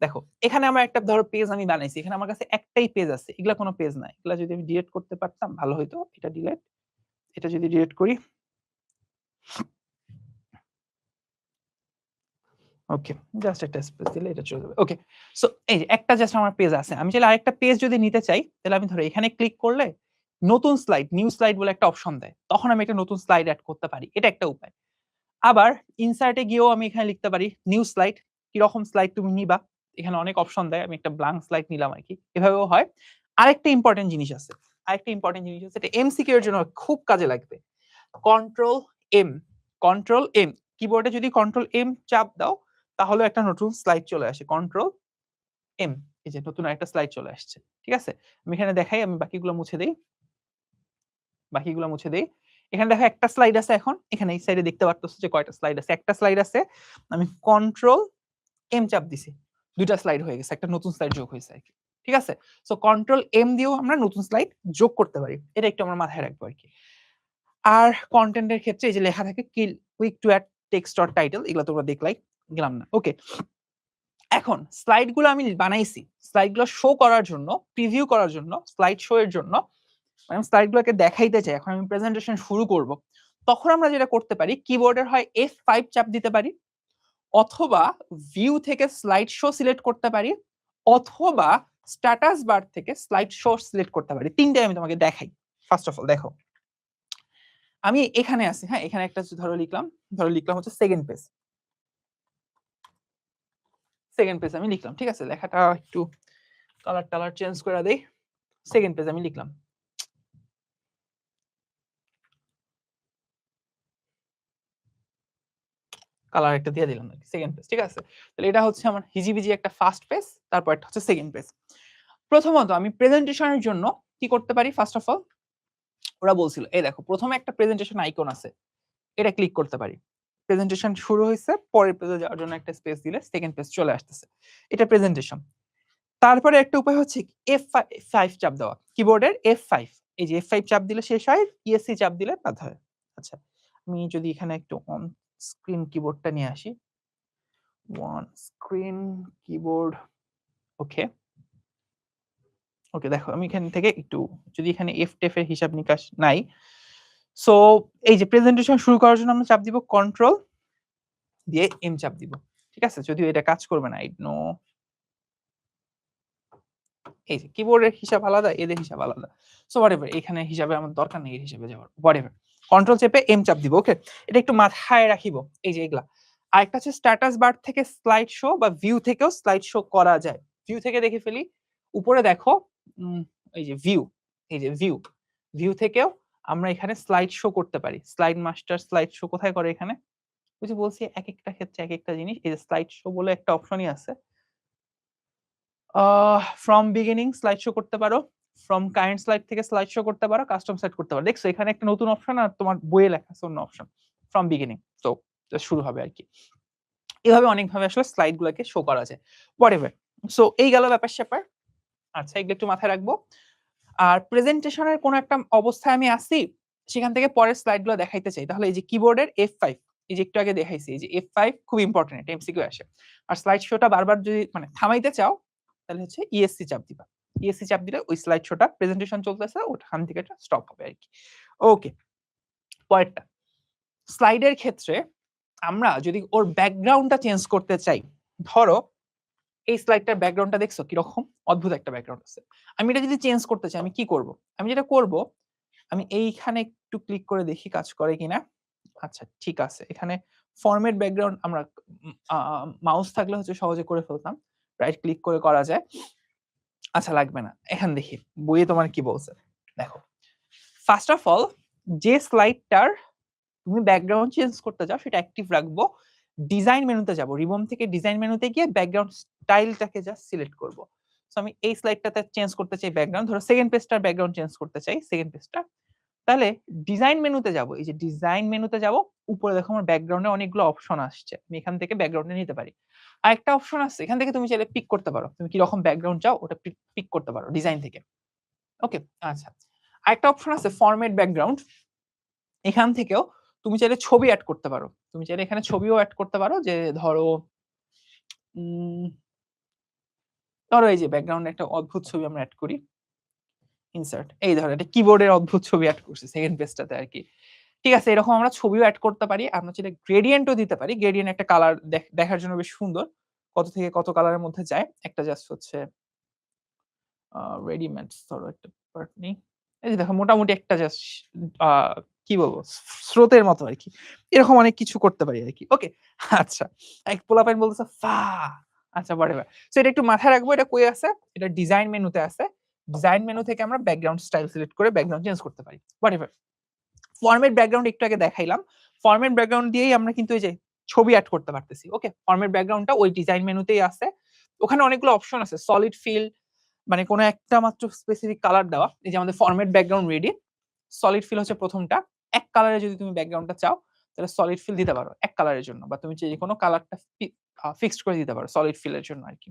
দেখো এখানে আমার একটা ধরো পেজ আমি বানাইছি, এখানে আমার কাছে একটাই পেজ আছে, এগুলা কোনো পেজ না, এগুলা যদি আমি ডিলিট করতে পারতাম ভালো হইতো। এটা ডিলিট, এটা যদি ডিলিট করি, ওকে জাস্ট একটা স্পেস দিলে এটা চলে যাবে। ওকে, সো এই যে একটা জাস্ট আমার পেজ আছে, আমি চাইলে আরেকটা পেজ যদি নিতে চাই তাহলে আমি ধরো এখানে ক্লিক করলে নতুন স্লাইড, নিউ স্লাইড বলে একটা অপশন দেয়, তখন আমি একটা নতুন স্লাইড অ্যাড করতে পারি, এটা একটা উপায়। আবার ইনসার্টে গিয়েও আমি এখানে লিখতে পারি নিউ স্লাইড, কিরকম স্লাইড তুমি নিবা, এখানে অনেক অপশন দেয়, আমি একটা ব্ল্যাঙ্ক স্লাইড নিলাম আর কি, এভাবেও হয়। আরেকটা ইম্পর্টেন্ট জিনিস আছে, আরেকটা ইম্পর্টেন্ট জিনিস আছে, এটা এমসিকিউ এর জন্য খুব কাজে লাগবে। কন্ট্রোল এম, কন্ট্রোল এম, কিবোর্ডে যদি কন্ট্রোল এম চাপ দাও তাহলে একটা নতুন স্লাইড চলে আসে, কন্ট্রোল এম, এই যে নতুন একটা স্লাইড চলে আসছে। ঠিক আছে, আমি এখানে দেখাই, আমি বাকিগুলো মুছে দেই, বাকিগুলো মুছে দেই। এখানে দেখো একটা স্লাইড আছে, এখন এখানে এই সাইডে দেখতে পারতেছো যে কয়টা স্লাইড আছে, একটা স্লাইড আছে, আমি কন্ট্রোল এম চাপ দিছি, দুইটা স্লাইড হয়ে গেছে, একটা নতুন স্লাইড যোগ হয়েছে আর কি। ঠিক আছে, সো কন্ট্রোল এম দিয়েও আমরা নতুন স্লাইড যোগ করতে পারি, এটা একটু আমরা মাথায় রাখবো আর কি। আর কন্টেন্টের ক্ষেত্রে এই যে লেখা থাকে quick to add text or title, এগুলো তোমরা দেখলাই, গেলাম না। ওকে, এখন স্লাইড গুলো আমি বানাইছি, স্লাইড গুলো শো করার জন্য, প্রিভিউ করার জন্য, স্লাইড শো এর জন্য, আমি স্লাইড গুলোকে দেখাইতে চাই, এখন আমি প্রেজেন্টেশন শুরু করব, তখন আমরা যেটা করতে পারি, কিবোর্ডের হয় F5 চাপ দিতে পারি, অথবা ভিউ থেকে স্লাইড শো সিলেক্ট করতে পারি, অথবা স্ট্যাটাস বার থেকে স্লাইড শো সিলেক্ট করতে পারি, তিনটাই আমি তোমাকে দেখাই। ফার্স্ট অফ অল দেখো, আমি এখানে আছি, হ্যাঁ এখানে একটা ধরো লিখলাম, ধরো লিখলাম হচ্ছে সেকেন্ড পেজ, সেকেন্ড পেজ আমি লিখলাম, ঠিক আছে, লেখাটা একটু কালার টালার চেঞ্জ করে দেই, সেকেন্ড পেজ আমি লিখলাম, কালার একটা দিয়ে দিলাম সেকেন্ড পেজ। ঠিক আছে, তাহলে এটা হচ্ছে আমার হিজিবিজি একটা ফার্স্ট পেজ, তারপর একটা হচ্ছে সেকেন্ড পেজ। প্রথমত আমি প্রেজেন্টেশনের জন্য কি করতে পারি, ফার্স্ট অফ অল ওরা বলছিল, এই দেখো প্রথমে একটা প্রেজেন্টেশন আইকন আছে, এটা ক্লিক করতে পারি, প্রেজেন্টেশন শুরু হয়েছে, পরের পেজে যাওয়ার জন্য একটা স্পেস দিলে সেকেন্ড পেজ চলে আসতেছে, এটা প্রেজেন্টেশন। তারপরে একটা উপায় হচ্ছে F5 চাপ দেওয়া, কিবোর্ডের F5, এই যে F5 চাপ দিলে শেষ হয়, ESC চাপ দিলে বাদ হয়। আচ্ছা, আমি যদি এখানে একটু অন স্ক্রিন কিবোর্ডটা নিয়ে আসি, ওয়ান স্ক্রিন কিবোর্ড, ওকে ওকে, দেখো আমি এখান থেকে একটু যদি এখানে F এর হিসাব নিকাশ নাই, সো এই যে প্রেজেন্টেশন শুরু করার জন্য আমরা চাপ দিব কন্ট্রোল দিয়ে এম চাপ দিব। ঠিক আছে, যদিও এটা কাজ করবে না, আই নো, এই যে কিবোর্ডের হিসাব আলাদা, এদের হিসাব আলাদা, সো হোয়াটএভার, এখানে হিসাবে আমার দরকার নেই এর হিসাবে যাওয়ার, হোয়াটএভার, কন্ট্রোল চেপে এম চাপ দিব। ওকে, এটা একটু মাথায় রাখিব, এই যে এগুলা। আরেকটা হচ্ছে স্ট্যাটাস বার থেকে স্লাইড শো বা ভিউ থেকেও স্লাইড শো করা যায়, ভিউ থেকে দেখে ফেলি, উপরে দেখো এই যে ভিউ, এই যে ভিউ, ভিউ থেকেও আমরা এখানে স্লাইড শো করতে পারি, স্লাইড মাস্টার স্লাইড শো কোথায় করে, এখানে ওই যে বলছি এক একটা ক্ষেত্রে এক একটা জিনিস, এই যে স্লাইড শো বলে একটা অপশনই আছে, ফ্রম বিগিনিং স্লাইড শো করতে পারো, ফ্রম কারেন্ট স্লাইড থেকে স্লাইড শো করতে পারো, কাস্টম সেট করতে পারো। দেখছো এখানে একটা নতুন অপশন, আর তোমার বইয়ে লেখা আছে অন্য অপশন, ফ্রম বিগিনিং, তো শুরু হবে আর কি। এভাবে অনেকভাবে আসলে স্লাইড গুলোকে শো করা যায়, হোয়াটএভার। সো এই গেল ব্যাপার স্যাপার। আচ্ছা, এগুলো একটু মাথায় রাখবো। আর প্রেজেন্টেশনের কোন একটা অবস্থায় আমি আসি, সেখান থেকে পরের স্লাইড গুলো দেখাইতে চাই, তাহলে এই যে কিবোর্ডের F5, এই যে একটু আগে দেখাইছি, এই যে F5 খুব ইম্পর্টেন্ট, এটা এমসিকিউ আসে। আর স্লাইড শোটা বারবার যদি মানে থামাইতে চাও তাহলে হচ্ছে ESC চাপ দিবা, ESC চাপ দিলে ওই স্লাইড শোটা প্রেজেন্টেশন চলতেছে ওখান থেকে এটা স্টপ হবে আর কি। ওকে, পরেরটা, স্লাইডের ক্ষেত্রে আমরা যদি ওর ব্যাকগ্রাউন্ডটা চেঞ্জ করতে চাই, ধরো এই স্লাইডটার ব্যাকগ্রাউন্ডটা দেখছো কিরকম অদ্ভুত একটা ব্যাকগ্রাউন্ড আছে, আমি এটা যদি চেঞ্জ করতে চাই আমি কি করব, আমি যেটা করব, আমি এইখানে একটু ক্লিক করে দেখি কাজ করে কিনা। আচ্ছা ঠিক আছে, এখানে ফরম্যাট ব্যাকগ্রাউন্ড আমরা মাউস থাকলে হচ্ছে সহজে করে ফেলতাম, রাইট ক্লিক করে করা যায়। আচ্ছা লাগবে না, এখন দেখি বইয়ে তোমার কি বলছে, দেখো ফার্স্ট অফ অল যে স্লাইডটার তুমি ব্যাকগ্রাউন্ড চেঞ্জ করতে চাও সেটা অ্যাক্টিভ রাখবো, ডিজাইন মেনুতে যাব, রিবন থেকে ডিজাইন মেনুতে গিয়ে ব্যাকগ্রাউন্ড স্টাইলটাকে জাস্ট সিলেক্ট করব। সো আমি এই স্লাইডটাতে চেঞ্জ করতে চাই ব্যাকগ্রাউন্ড, ধরো সেকেন্ড পেজটার ব্যাকগ্রাউন্ড চেঞ্জ করতে চাই, সেকেন্ড পেজটা, তাহলে ডিজাইন মেনুতে যাব, এই যে ডিজাইন মেনুতে যাব, উপরে দেখো আমার ব্যাকগ্রাউন্ডে অনেকগুলো অপশন আসছে, আমি এখান থেকে ব্যাকগ্রাউন্ডে নিতে পারি। আর একটা অপশন আছে এখান থেকে তুমি চাইলে পিক করতে পারো, তুমি কি রকম ব্যাকগ্রাউন্ড চাও ওটা পিক করতে পারো ডিজাইন থেকে। ওকে, আচ্ছা, আরেকটা অপশন আছে ফরম্যাট ব্যাকগ্রাউন্ড, এখান থেকেও তুমি চাইলে ছবি অ্যাড করতে পারো, তুমি চাইলে এখানে ছবিও অ্যাড করতে পারো, যে ধরো ধরো এই যে ব্যাকগ্রাউন্ডে একটা অদ্ভুত ছবি আমরা অ্যাড করি, ইনসার্ট, এই ধরো এটা কিবোর্ডের অদ্ভুত ছবি অ্যাড করছি সেকেন্ড পেজটাতে আর কি। ঠিক আছে, এরকম আমরা ছবিও অ্যাড করতে পারি, আমরা চাইলে গ্রেডিয়েন্টও দিতে পারি। গ্রেডিয়েন্ট একটা কালার দেখার জন্য বেশ সুন্দর, কত থেকে কত কালারের মধ্যে যায়। একটা জাস্ট হচ্ছে রেডিমেড ধরো একটা পার্ট নেই, এই যে দেখো মোটামুটি একটা জাস্ট কি বলবো স্রোতের মতো আর কি, এরকম অনেক কিছু করতে পারি আর কি। ওকে, আচ্ছা, এক পোলাপাইন বলতেছে ফা, আচ্ছা whatever, সো এটা একটু মাথায় রাখবো। এটা কই আছে? এটা ডিজাইন মেনুতে আছে। ডিজাইন মেনু থেকে আমরা ব্যাকগ্রাউন্ড স্টাইল সিলেক্ট করে ব্যাকগ্রাউন্ড চেঞ্জ করতে পারি, whatever। ফরম্যাট ব্যাকগ্রাউন্ড একটু আগে দেখাইলাম, ফরম্যাট ব্যাকগ্রাউন্ড দিয়েই আমরা কিন্তু এই যে ছবি অ্যাড করতে পারতেছি। ওকে, ফরম্যাট ব্যাকগ্রাউন্ডটা ওই ডিজাইন মেনুতেই আছে, ওখানে অনেকগুলো অপশন আছে, সলিড ফিল মানে কোনো একটা মাত্র স্পেসিফিক কালার দেওয়া। এই যে আমাদের format background ready, solid feel হচ্ছে প্রথমটা, এক কালারে যদি তুমি ব্যাকগ্রাউন্ডটা চাও তাহলে সলিড ফিল দিতে পারো এক কালারের জন্য, বা তুমি যে কোনো কালারটা ফিক্সড করে দিতে পারো সলিড ফিলের জন্য আর কি।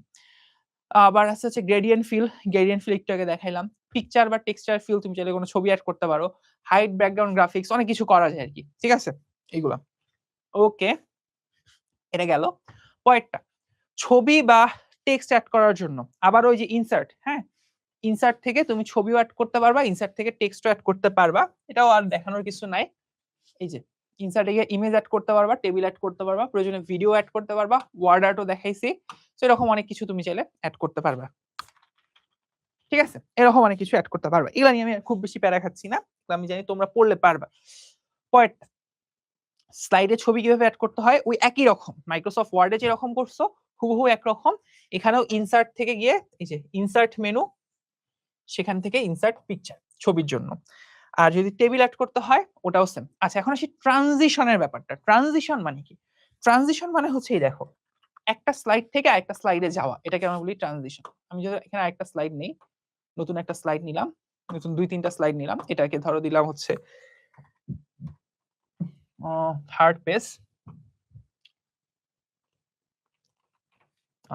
আবার আছে হচ্ছে গ্রেডিয়েন্ট ফিল, গ্রেডিয়েন্ট ফিল একটু আগে দেখাইলাম। পিকচার বা টেক্সচার ফিল, তুমি চাইলে কোনো ছবি অ্যাড করতে পারো, হাইড ব্যাকগ্রাউন্ড গ্রাফিক্স, অনেক কিছু করা যায় আর কি। ঠিক আছে, এইগুলা ওকে, এটা গেল। পরেরটা ছবি বা টেক্সট অ্যাড করার জন্য আবার ওই যে ইনসার্ট, হ্যাঁ, ইনসার্ট থেকে তুমি ছবিও অ্যাড করতে পারবা, ইনসার্ট থেকে টেক্সটও অ্যাড করতে পারবা, এটাও আর দেখানোর কিছু নাই। এই যে ইনসার্টে গিয়ে ইমেজ অ্যাড করতে পারবা, টেবিল অ্যাড করতে পারবা, প্রয়োজনে ভিডিও অ্যাড করতে পারবা, ওয়ার্ড আর্টও দেখাইছি। তো এরকম অনেক কিছু তুমি চাইলে অ্যাড করতে পারবা। ঠিক আছে, এরকম অনেক কিছু অ্যাড করতে পারবা, এগুলা নিয়ে আমি খুব বেশি প্যারা খাচ্ছি না, আমি জানি তোমরা পড়লে পারবা। পরেরটা স্লাইডে ছবি কিভাবে অ্যাড করতে হয়, ওই একই রকম মাইক্রোসফট ওয়ার্ডে যেরকম করছো হুবহু একরকম, এখানেও ইনসার্ট থেকে গিয়ে এই যে ইনসার্ট মেনু, সেখান থেকে ইনসার্ট পিকচার ছবির জন্য। আর যদি টেবিল অ্যাড করতে হয় ওটাও সেম। আচ্ছা, এখন আসি ট্রানজিশনের ব্যাপারটা। ট্রানজিশন মানে কি? ট্রানজিশন মানে হচ্ছে এই দেখো, একটা স্লাইড থেকে আরেকটা স্লাইডে যাওয়া, এটাকে আমরা বলি ট্রানজিশন। আমি যদি এখানে আরেকটা স্লাইড নেই, নতুন একটা স্লাইড নিলাম, নতুন 2-3টা স্লাইড নিলাম, এটাকে ধরো দিলাম হচ্ছে থার্ড পেজ,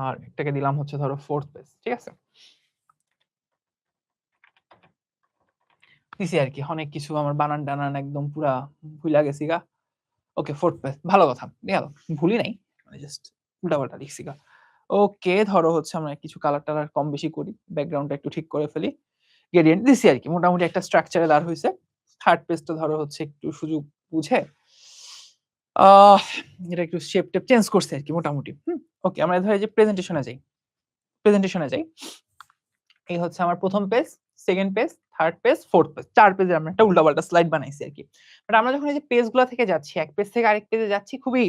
আর একটাকে দিলাম হচ্ছে ধরো ফোর্থ পেজ। ঠিক আছে, দিছি আর কি, অনেক কিছু আমার বানান টানান একদম পুরা ভুলা গেছি গা। ওকে, ফোর্থ পেজ, ভালো কথা, গেল, ভুলি নাই, মানে জাস্ট উল্টাপাল্টা লিখছি গা। ওকে, ধরো হচ্ছে আমরা কিছু কালার টালার কম বেশি করি, ব্যাকগ্রাউন্ডটা একটু ঠিক করে ফেলি, গ্রেডিয়েন্ট দিছি আর কি, মোটামুটি একটা স্ট্রাকচারে দাঁড় হইছে। থার্ড পেজটা ধরো হচ্ছে একটু সুযোগ বুঝে এটা একটু শেপ টেপ চেঞ্জ করছে আর কি মোটামুটি। ওকে, আমরা ধরে যে প্রেজেন্টেশনে যাই, প্রেজেন্টেশনে যাই, এই হচ্ছে আমার প্রথম page, second page, third page, fourth page, 4 পেজে আমরা একটা উল্টাপাল্টা স্লাইড বানাইছি আর কি। বাট আমরা যখন এই যে পেজগুলো থেকে যাচ্ছি, এক পেজ থেকে আরেক পেজে যাচ্ছি, খুবই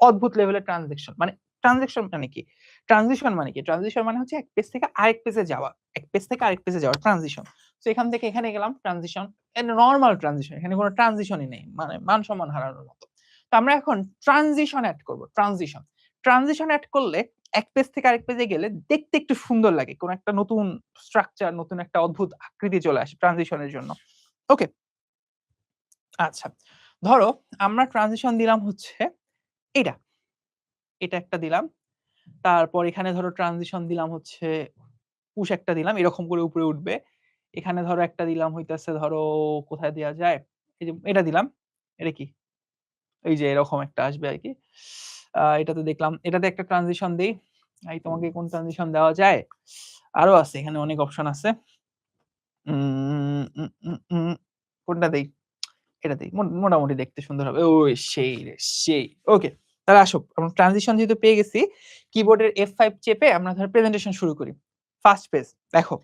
অদ্ভুত লেভেলের ট্রানজেকশন। মানে ট্রানজেকশন মানে কি? ট্রানজিশন মানে কি? ট্রানজিশন মানে হচ্ছে এক পেজ থেকে আরেক পেজে যাওয়া, এক পেজ থেকে আরেক পেজে যাওয়া ট্রানজিশন। তো এখান থেকে এখানে গেলাম, ট্রানজিশন, নরমাল ট্রানজিশন, এখানে কোনো ট্রানজিশনই নেই, মানে মান সম্মান হারানোর মতো। তো আমরা এখন ট্রানজিশন অ্যাড করব, ট্রানজিশন। ট্রানজিশন অ্যাড করলে এক পেজ থেকে আরেক পেজে গেলে দেখতে একটু সুন্দর লাগে, কোন একটা নতুন স্ট্রাকচার, নতুন একটা অদ্ভুত আকৃতি চলে আসে ট্রানজিশনের জন্য। ওকে, আচ্ছা, ধরো আমরা ট্রানজিশন দিলাম হচ্ছে এটা, এটা একটা দিলাম, তারপর এখানে ধরো ট্রানজিশন দিলাম হচ্ছে পুশ একটা দিলাম, এরকম করে উপরে উঠবে। এখানে ধরো একটা দিলাম হইতাছে ধরো, কোথায় দেয়া যায়, এই যে এটা দিলাম, এটা কি, এই যে এরকম একটা আসবে আর কি। এটাতে দেখলাম, এটাতে একটা ট্রানজিশন দেই, এই তোমাকে কোন ট্রানজিশন দেওয়া যায়, আরো আছে এখানে অনেক অপশন আছে, কোনটা দেই, এটা দেই, মোটামুটি দেখতে সুন্দর হবে। ওই সেই রে সেই। ওকে, তাহলে আসো আমরা ট্রানজিশন যেহেতু পেয়ে গেছি, কিবোর্ডের F5 চেপে আমরা ধর প্রেজেন্টেশন শুরু করি। ফার্স্ট পেজ দেখো,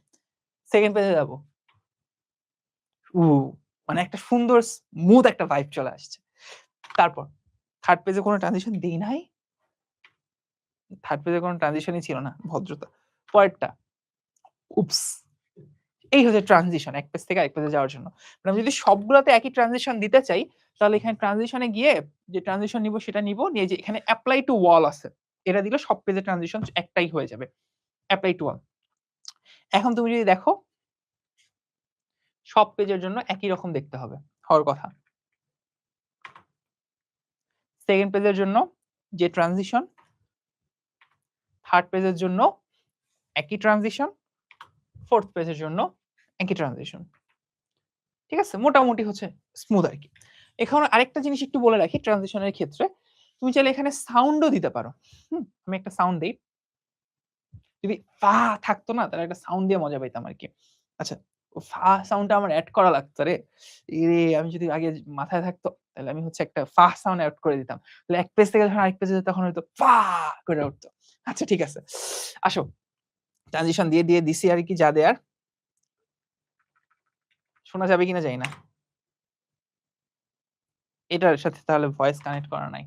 সেকেন্ড পেজে যাব, উ মানে একটা সুন্দর স্মুথ একটা ভাইব চলে আসছে। তারপর থার্ড পেজে কোনো ট্রানজিশন দেই নাই, থার্ড পেজে কোনো ট্রানজিশনই ছিল না, ভদ্রতা। পরেরটা, উপস, এই হচ্ছে ট্রানজিশন এক পেজ থেকে আরেক পেজে যাওয়ার জন্য। মানে আমি যদি সবগুলোতে একই ট্রানজিশন দিতে চাই, তাহলে এখানে ট্রানজিশনে গিয়ে যে ট্রানজিশন নিব সেটা নিব, নিয়ে যে এখানে অ্যাপ্লাই টু ওয়াল আছে, এটা দিলে সব পেজে ট্রানজিশন একটাই হয়ে যাবে, অ্যাপ্লাই টু ওয়াল। এখন তুমি যদি দেখো সব পেজের জন্য একই রকম দেখতে হবে, হওয়ার কথা। সেকেন্ড পেজের জন্য যে ট্রানজিশন, থার্ড পেজের জন্য একই ট্রানজিশন, ফোর্থ পেজের জন্য একই ট্রানজিশন। ঠিক আছে, মোটামুটি হচ্ছে স্মুথ আর কি। এখানে আরেকটা জিনিস একটু বলে রাখি, ট্রানজিশনের ক্ষেত্রে তুমি চাইলে এখানে সাউন্ডও দিতে পারো। আমি একটা সাউন্ড দেই, যদি ফা থাকতো না তাহলে একটা সাউন্ড দিয়ে মজা পাইতাম আরকি। আচ্ছা, ফা সাউন্ডটা আমার এড করা লাগতো রে। এরে আমি যদি আগে মাথায় থাকতো তাহলে আমি হচ্ছে একটা ফা সাউন্ড এড করে দিতাম। তাহলে এক পেজ থেকে যখন আরেক পেজে যেত তখন হয়তো ফা করে উঠতো। আচ্ছা ঠিক আছে। আসো ট্রানজিশন দিয়ে দিছি আরকি যা দেয়ার। শোনা যাবে কিনা জানি না। এটার সাথে তাহলে ভয়েস কানেক্ট করা নাই।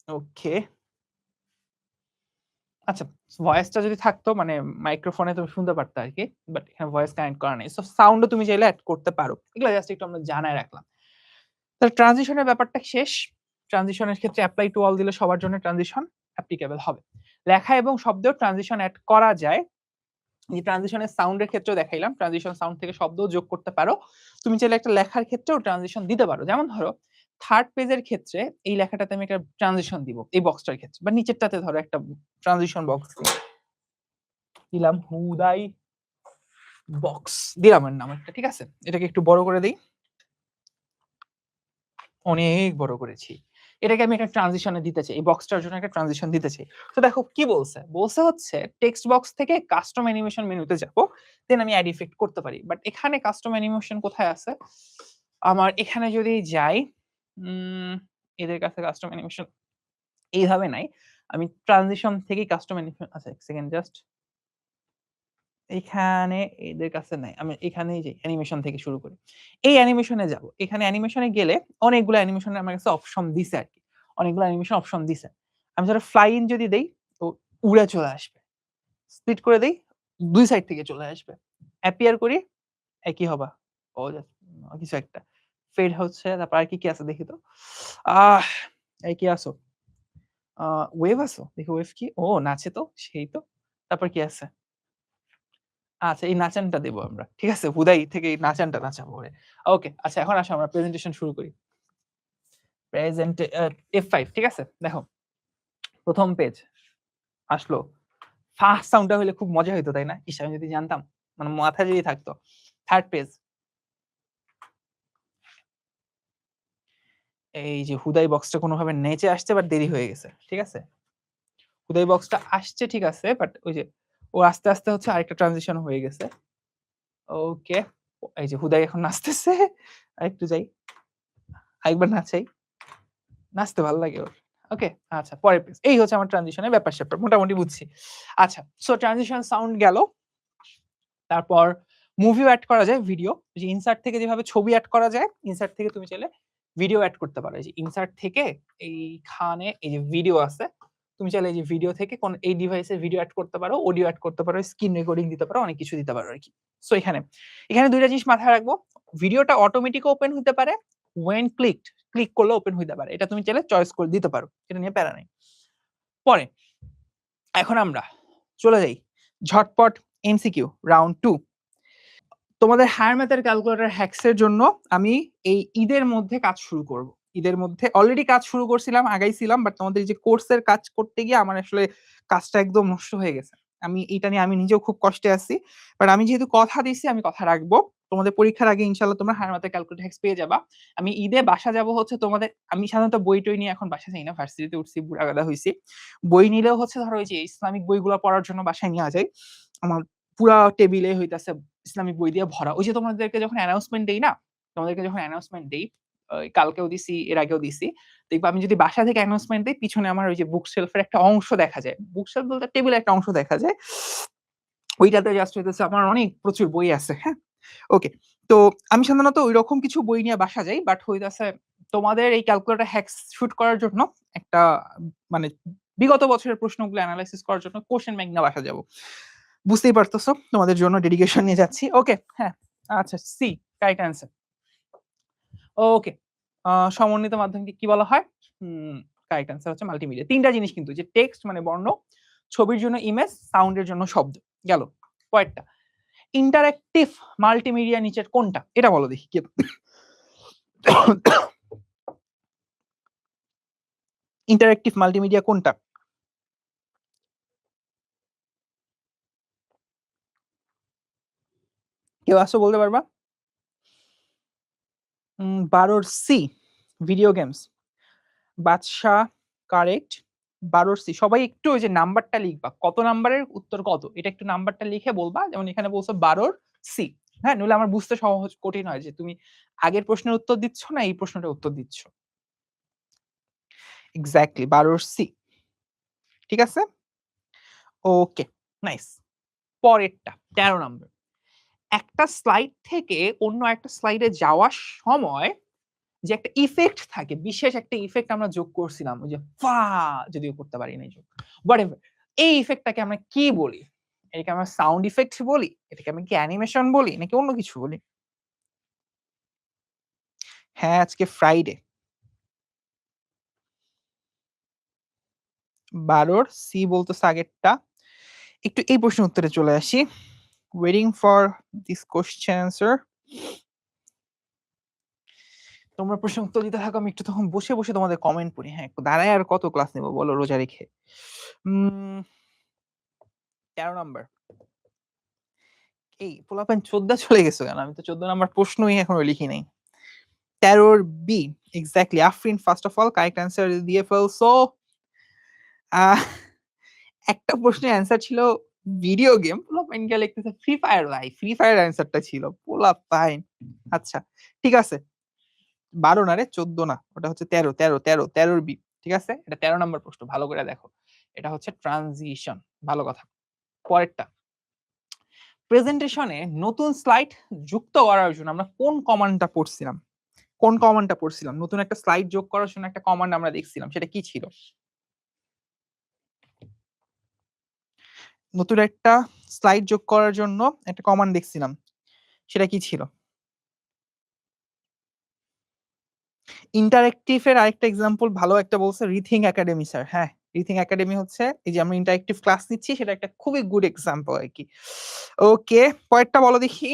ওকে। আচ্ছা, ভয়েসটা যদি থাকতো মানে মাইক্রোফোনে তুমি শুনতে পারতা আরকি। বাট এখানে ভয়েস কানেক্ট করা নাই। সো সাউন্ড ও তুমি চাইলে এড করতে পারো। এগুলা জাস্ট একটু আমরা জানায় রাখলাম। তাহলে ট্রানজিশন এর ব্যাপারটা শেষ। ট্রানজিশন এর ক্ষেত্রে এপ্লাই টু অল দিলে সবার জন্য ট্রানজিশন অ্যাপ্লিকেবল হবে। লেখা এবং শব্দেও ট্রানজিশন এড করা যায়। এই ট্রানজিশন এর সাউন্ড এর ক্ষেত্রেও দেখাইলাম। ট্রানজিশন সাউন্ড থেকে শব্দও যোগ করতে পারো। তুমি চাইলে একটা লেখার ক্ষেত্রেও ট্রানজিশন দিতে পারো। যেমন ধরো থার্ড পেজের ক্ষেত্রে এই লেখাটাতে আমি একটা ট্রানজিশন দিব এই বক্সটার ক্ষেত্রে বা নিচেরটাতে ধরো একটা ট্রানজিশন বক্স দিলাম হুদাই বক্স দিলাম এর নাম একটা, ঠিক আছে? এটাকে একটু বড় করে দেই। অনেক বড় করেছি। এটাকে আমি একটা ট্রানজিশনে দিতে চাই। এই বক্সটার জন্য একটা ট্রানজিশন দিতে চাই। তো দেখো কি বলছে? বলছে হচ্ছে টেক্সট বক্স থেকে কাস্টম অ্যানিমেশন মেনুতে যাবো। দেন আমি অ্যাড ইফেক্ট করতে পারি। বাট এখানে কাস্টম অ্যানিমেশন কোথায় আছে? আমার এখানে যদি যাই, এদের কাছে কাস্টম অ্যানিমেশন এইভাবে নাই। আমি ট্রানজিশন থেকেই কাস্টম অ্যানিমেশন, আচ্ছা 1 সেকেন্ড জাস্ট। এখানে এদের কাছে নাই। আমি এখানেই যাই অ্যানিমেশন থেকে শুরু করি। এই অ্যানিমেশনে যাব। এখানে অ্যানিমেশনে গেলে অনেকগুলো অ্যানিমেশনের আমার কাছে অপশন দিছে আরকি। অনেকগুলো অ্যানিমেশন অপশন দিছে। আমি ধরো ফ্লাই ইন যদি দেই তো উড়ে চলে আসবে। স্প্লিট করে দেই ২ সাইড থেকে চলে আসবে। অ্যাপিয়ার করি একই হবা। ও কিছু একটা। ফেড হচ্ছে তারপর আর কি আছে দেখি তো। আহ এই কি আছো? আ ওয়েভ আছো? দেখি ওয়েভ কি? ও নাচে তো, সেই তো। তারপর কি আছে? আচ্ছা এই নাচানটা দেব আমরা। ঠিক আছে? হুদাই থেকে এই নাচানটা নাচাবো ওরে। ওকে, আচ্ছা এখন আসো আমরা প্রেজেন্টেশন শুরু করি। প্রেজেন্ট F5 ঠিক আছে? দেখো ১ম পেজ আসলো। ফার্স্ট সাউন্ডটা হইলে খুব মজা হইতো, তাই না? ইস! আমি যদি জানতাম। মানে মাথায় যদি থাকতো। Third page. এই যে হুদাই বক্সটা কোনভাবে নেচে আসছে বাট দেরি হয়ে গেছে। ঠিক আছে? হুদাই বক্সটা আসছে ঠিক আছে বাট ওই যে ও আস্তে হচ্ছে আরেকটা ট্রানজিশন হয়ে গেছে। ওকে। এই যে হুদাই এখন নাচতেছে। আরেকটু যাই। আরেকবার নাচাই। নাচতে ভাল লাগে ওর। ওকে, আচ্ছা পরের পেজ। এই হচ্ছে আমার ট্রানজিশনের ব্যাপার-স্যাপার। মোটামুটি বুঝছি। আচ্ছা, সো ট্রানজিশন সাউন্ড গেল। তারপর মুভিও এড করা যায়, ভিডিও। যে ইনসার্ট থেকে যেভাবে ছবি এড করা যায়, ইনসার্ট থেকে তুমি চাইলে ভিডিও এড করতে পারো। এই যে ইনসার্ট থেকে এইখানে এই যে ভিডিও আছে। তুমি চাইলে এই যে ভিডিও থেকে কোন এই ডিভাইসে ভিডিও এড করতে পারো, অডিও এড করতে পারো, স্ক্রিন রেকর্ডিং দিতে পারো, অনেক কিছু দিতে পারো আরকি। সো এখানে ২ টা জিনিস মাথায় রাখবো। ভিডিওটা অটোমেটিক ওপেন হইতে পারে, when clicked ক্লিক করলে ওপেন হইতে পারে। এটা তুমি চাইলে চয়েস করে দিতে পারো। এটা নিয়ে প্যারা নাই। পরে এখন আমরা চলে যাই ঝটপট এমসিকিউ রাউন্ড 2। তোমাদের হায়ার ম্যাথের ক্যালকুলেটর হ্যাকস এর জন্য আমি এই ঈদের মধ্যে কাজ শুরু করব। ঈদের মধ্যে অলরেডি কাজ শুরু করছিলাম, আগাইছিলাম। বাট তোমাদের এই যে কোর্সের কাজ করতে গিয়ে আমার আসলে কাজটা একদম নষ্ট হয়ে গেছে। এটা নিয়ে আমি নিজেও খুব কষ্টে আছি। বাট আমি যেহেতু কথা দিছি আমি কথা রাখবো। তোমাদের পরীক্ষার আগে ইনশাআল্লাহ তোমরা হায়ার ম্যাথের ক্যালকুলেটর হ্যাকস পেয়ে যাবা। আমি ঈদে বাসা যাব হচ্ছে তোমাদের, আমি সাধারণত বই-টই নিয়ে এখন বাসায় যাই না। ভার্সিটিতে উঠছি, বুড়াগাদা হইছি। বই নিলেও হচ্ছে ধরো ওই যে ইসলামিক বইগুলো পড়ার জন্য বাসায় নিয়া যাই। আমার পুরা টেবিলে হইতাছে ইসলামিক বই দিয়ে ভরা। ওই যে তোমাদেরকে যখন অ্যানাউন্সমেন্ট দেই না? তোমাদেরকে যখন অ্যানাউন্সমেন্ট দেই, কালকেও দিছি, এর আগেও দিছি। দেখবা আমি যদি বাসা থেকে অ্যানাউন্সমেন্ট দেই, পিছনে আমার ওই যে বুক শেলফ এর একটা অংশ দেখা যায়। বুক শেলফ বলতে টেবিলের একটা অংশ দেখা যায়। ওইটাতে জাস্ট হইতেছে আমার অনেক প্রচুর বই আছে, হ্যাঁ? ওকে। তো আমি সাধারণত ঐরকম কিছু বই নিয়ে বাসা যাই। বাট হইতাছে তোমাদের এই ক্যালকুলেটর হ্যাকস শুট করার জন্য একটা মানে বিগত বছরের প্রশ্নগুলো এনালাইসিস করার জন্য কোয়েশ্চেন ব্যাংক নিয়ে বাসা যাব। বুঝতেই পারতেছো তোমাদের জন্য ডেডিকেশন নিয়ে যাচ্ছি। ওকে, হ্যাঁ। আচ্ছা সি রাইট অ্যান্সার। ওকে। সমন্বিত মাধ্যমকে কি বলা হয়? রাইট অ্যান্সার হচ্ছে মাল্টিমিডিয়া। ৩ টা জিনিস কিন্তু যে টেক্সট মানে বর্ণ, ছবির জন্য ইমেজ, সাউন্ড এর জন্য শব্দ। গেল। কয়েকটা। ইন্টারেক্টিভ মাল্টিমিডিয়া নিচের কোনটা? এটা বলো দেখি কে? ইন্টারেক্টিভ মাল্টিমিডিয়া কোনটা? কেউ আসো বলতে পারবা? ১২ সি ভিডিও গেমস। বাদশা কারেক্ট। 12 সি। সবাই একটু ওই যে নাম্বারটা লিখবা, কত নাম্বারের উত্তর কত, এটা একটু নাম্বারটা লিখে বলবা। যেমন এখানে বলছো 12 সি, হ্যাঁ, নইলে আমার বুঝতে সহজ কঠিন হয় যে তুমি আগের প্রশ্নের উত্তর দিচ্ছ না এই প্রশ্নটার উত্তর দিচ্ছ। এক্স্যাক্টলি 12 সি, ঠিক আছে। ওকে, নাইস। পরেরটা 13 নম্বর। একটা স্লাইড থেকে অন্য একটা স্লাইডে যাওয়ার সময় যে একটা ইফেক্ট থাকে, বিশেষ একটা ইফেক্ট আমরা যোগ করছিলাম, ওই যে ফা, যদিও করতে পারি নাই যোগ, হোয়াটএভার, এই ইফেক্টটাকে আমরা কি বলি? এটাকে আমরা সাউন্ড ইফেক্ট বলি, এটাকে আমি কি অ্যানিমেশন বলি, নাকি অন্য কিছু বলি? হ্যাঁ, আজকে ফ্রাইডে। 12 সি বলতেছে আগেরটা। একটু এই প্রশ্নের উত্তরে চলে আসি। Waiting for this question answer. তোমরা প্রশ্ন উত্তর দিতে থাকো, আমি একটু তখন বসে বসে তোমাদের কমেন্ট পড়ি। হ্যাঁ, একটু দাঁড়ায় আর কত ক্লাস নেবো বলো রোজা রেখে। 13 নাম্বার। এই পোলাপান 14 চলে গেছো কেন? আমি তো 14 নাম্বার প্রশ্নই এখনো লিখি নাই। 13 B, exactly. Afrin first of all correct answer দিয়ে ফেলছো। একটা প্রশ্নের অ্যান্সার ছিল ভিডিও গেম, পোলাপাইন গিয়ে লিখতেছে ফ্রি ফায়ার। ভাই ফ্রি ফায়ার অ্যান্সারটা ছিল পোলাপাইন। আচ্ছা, ঠিক আছে। 12 না রে, 14 না, ওটা হচ্ছে 13। 13 বি, ঠিক আছে। এটা 13 নম্বর প্রশ্ন, ভালো করে দেখো। এটা হচ্ছে ট্রানজিশন, ভালো কথা। পরেরটা, প্রেজেন্টেশনে নতুন স্লাইড যুক্ত করার জন্য আমরা কোন কমান্ডটা পড়ছিলাম? কোন কমান্ডটা পড়ছিলাম? নতুন একটা স্লাইড যোগ করার জন্য একটা কমান্ড আমরা দেখছিলাম, সেটা কি ছিল? নতুন একটা স্লাইড যোগ করার জন্য একটা কমান্ড দেখছিলাম, সেটা কি ছিল? ইন্টারেক্টিভ এর আরেকটা এক্সাম্পল ভালো একটা বলছে রিথিং একাডেমি স্যার। হ্যাঁ, রিথিং একাডেমি হচ্ছে এই যে আমরা ইন্টারেক্টিভ ক্লাস নিচ্ছি, সেটা একটা খুবই গুড এক্সাম্পল আর কি। ওকে, পরেরটা বলো দেখি।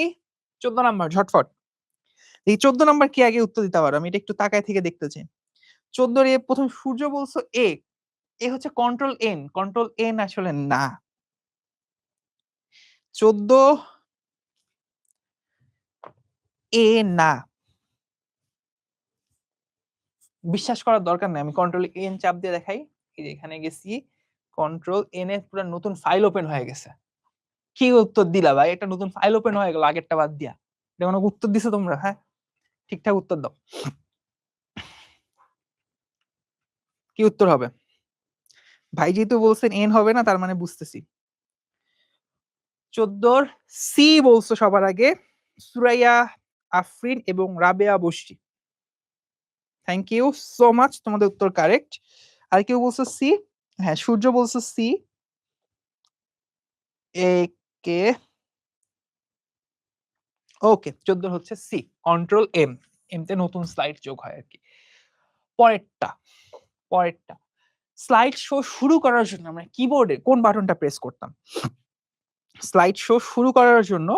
14 নাম্বার, ঝটফট। এই 14 নাম্বার কি আগে উত্তর দিতে পারো? আমি এটা একটু তাকায় থেকে দেখতে চাই। 14 এ প্রথম সূর্য বলছো এ, এ হচ্ছে কন্ট্রোল এন। কন্ট্রোল এন আসলে না। 14 এ না, বিশ্বাস করার দরকার নেই। আমি কন্ট্রোল এন চাপ দিয়ে দেখাই। এই যে এখানে গেছি, কন্ট্রোল এন এর পুরো নতুন ফাইল ওপেন হয়ে গেছে। কি উত্তর দিলা ভাই? একটা নতুন ফাইল ওপেন হয়ে গেল আগেরটা বাদ দিয়া। এটা কোনো উত্তর দিছো তোমরা? হ্যাঁ, ঠিকঠাক উত্তর দাও। কি উত্তর হবে? ভাই যেহেতু বলছেন এন হবে না, তার মানে বুঝতেছি। 14 সি বলছো সবার আগে সুরাইয়া আফরিন এবং Rabeya Basri. Thank you so much, তোমাদের উত্তর কারেক্ট। আর কেউ বলছো সি? হ্যাঁ, সূর্য বলছো সি। একে ওকে, 14 হচ্ছে সি, কন্ট্রোল এম। এম তে নতুন স্লাইড যোগ হয় আর কি। পরেরটা, পরেরটা, স্লাইড শো শুরু করার জন্য আমরা কিবোর্ডে কোন বাটনটা প্রেস করতাম? স্লাইড শো শুরু করার জন্য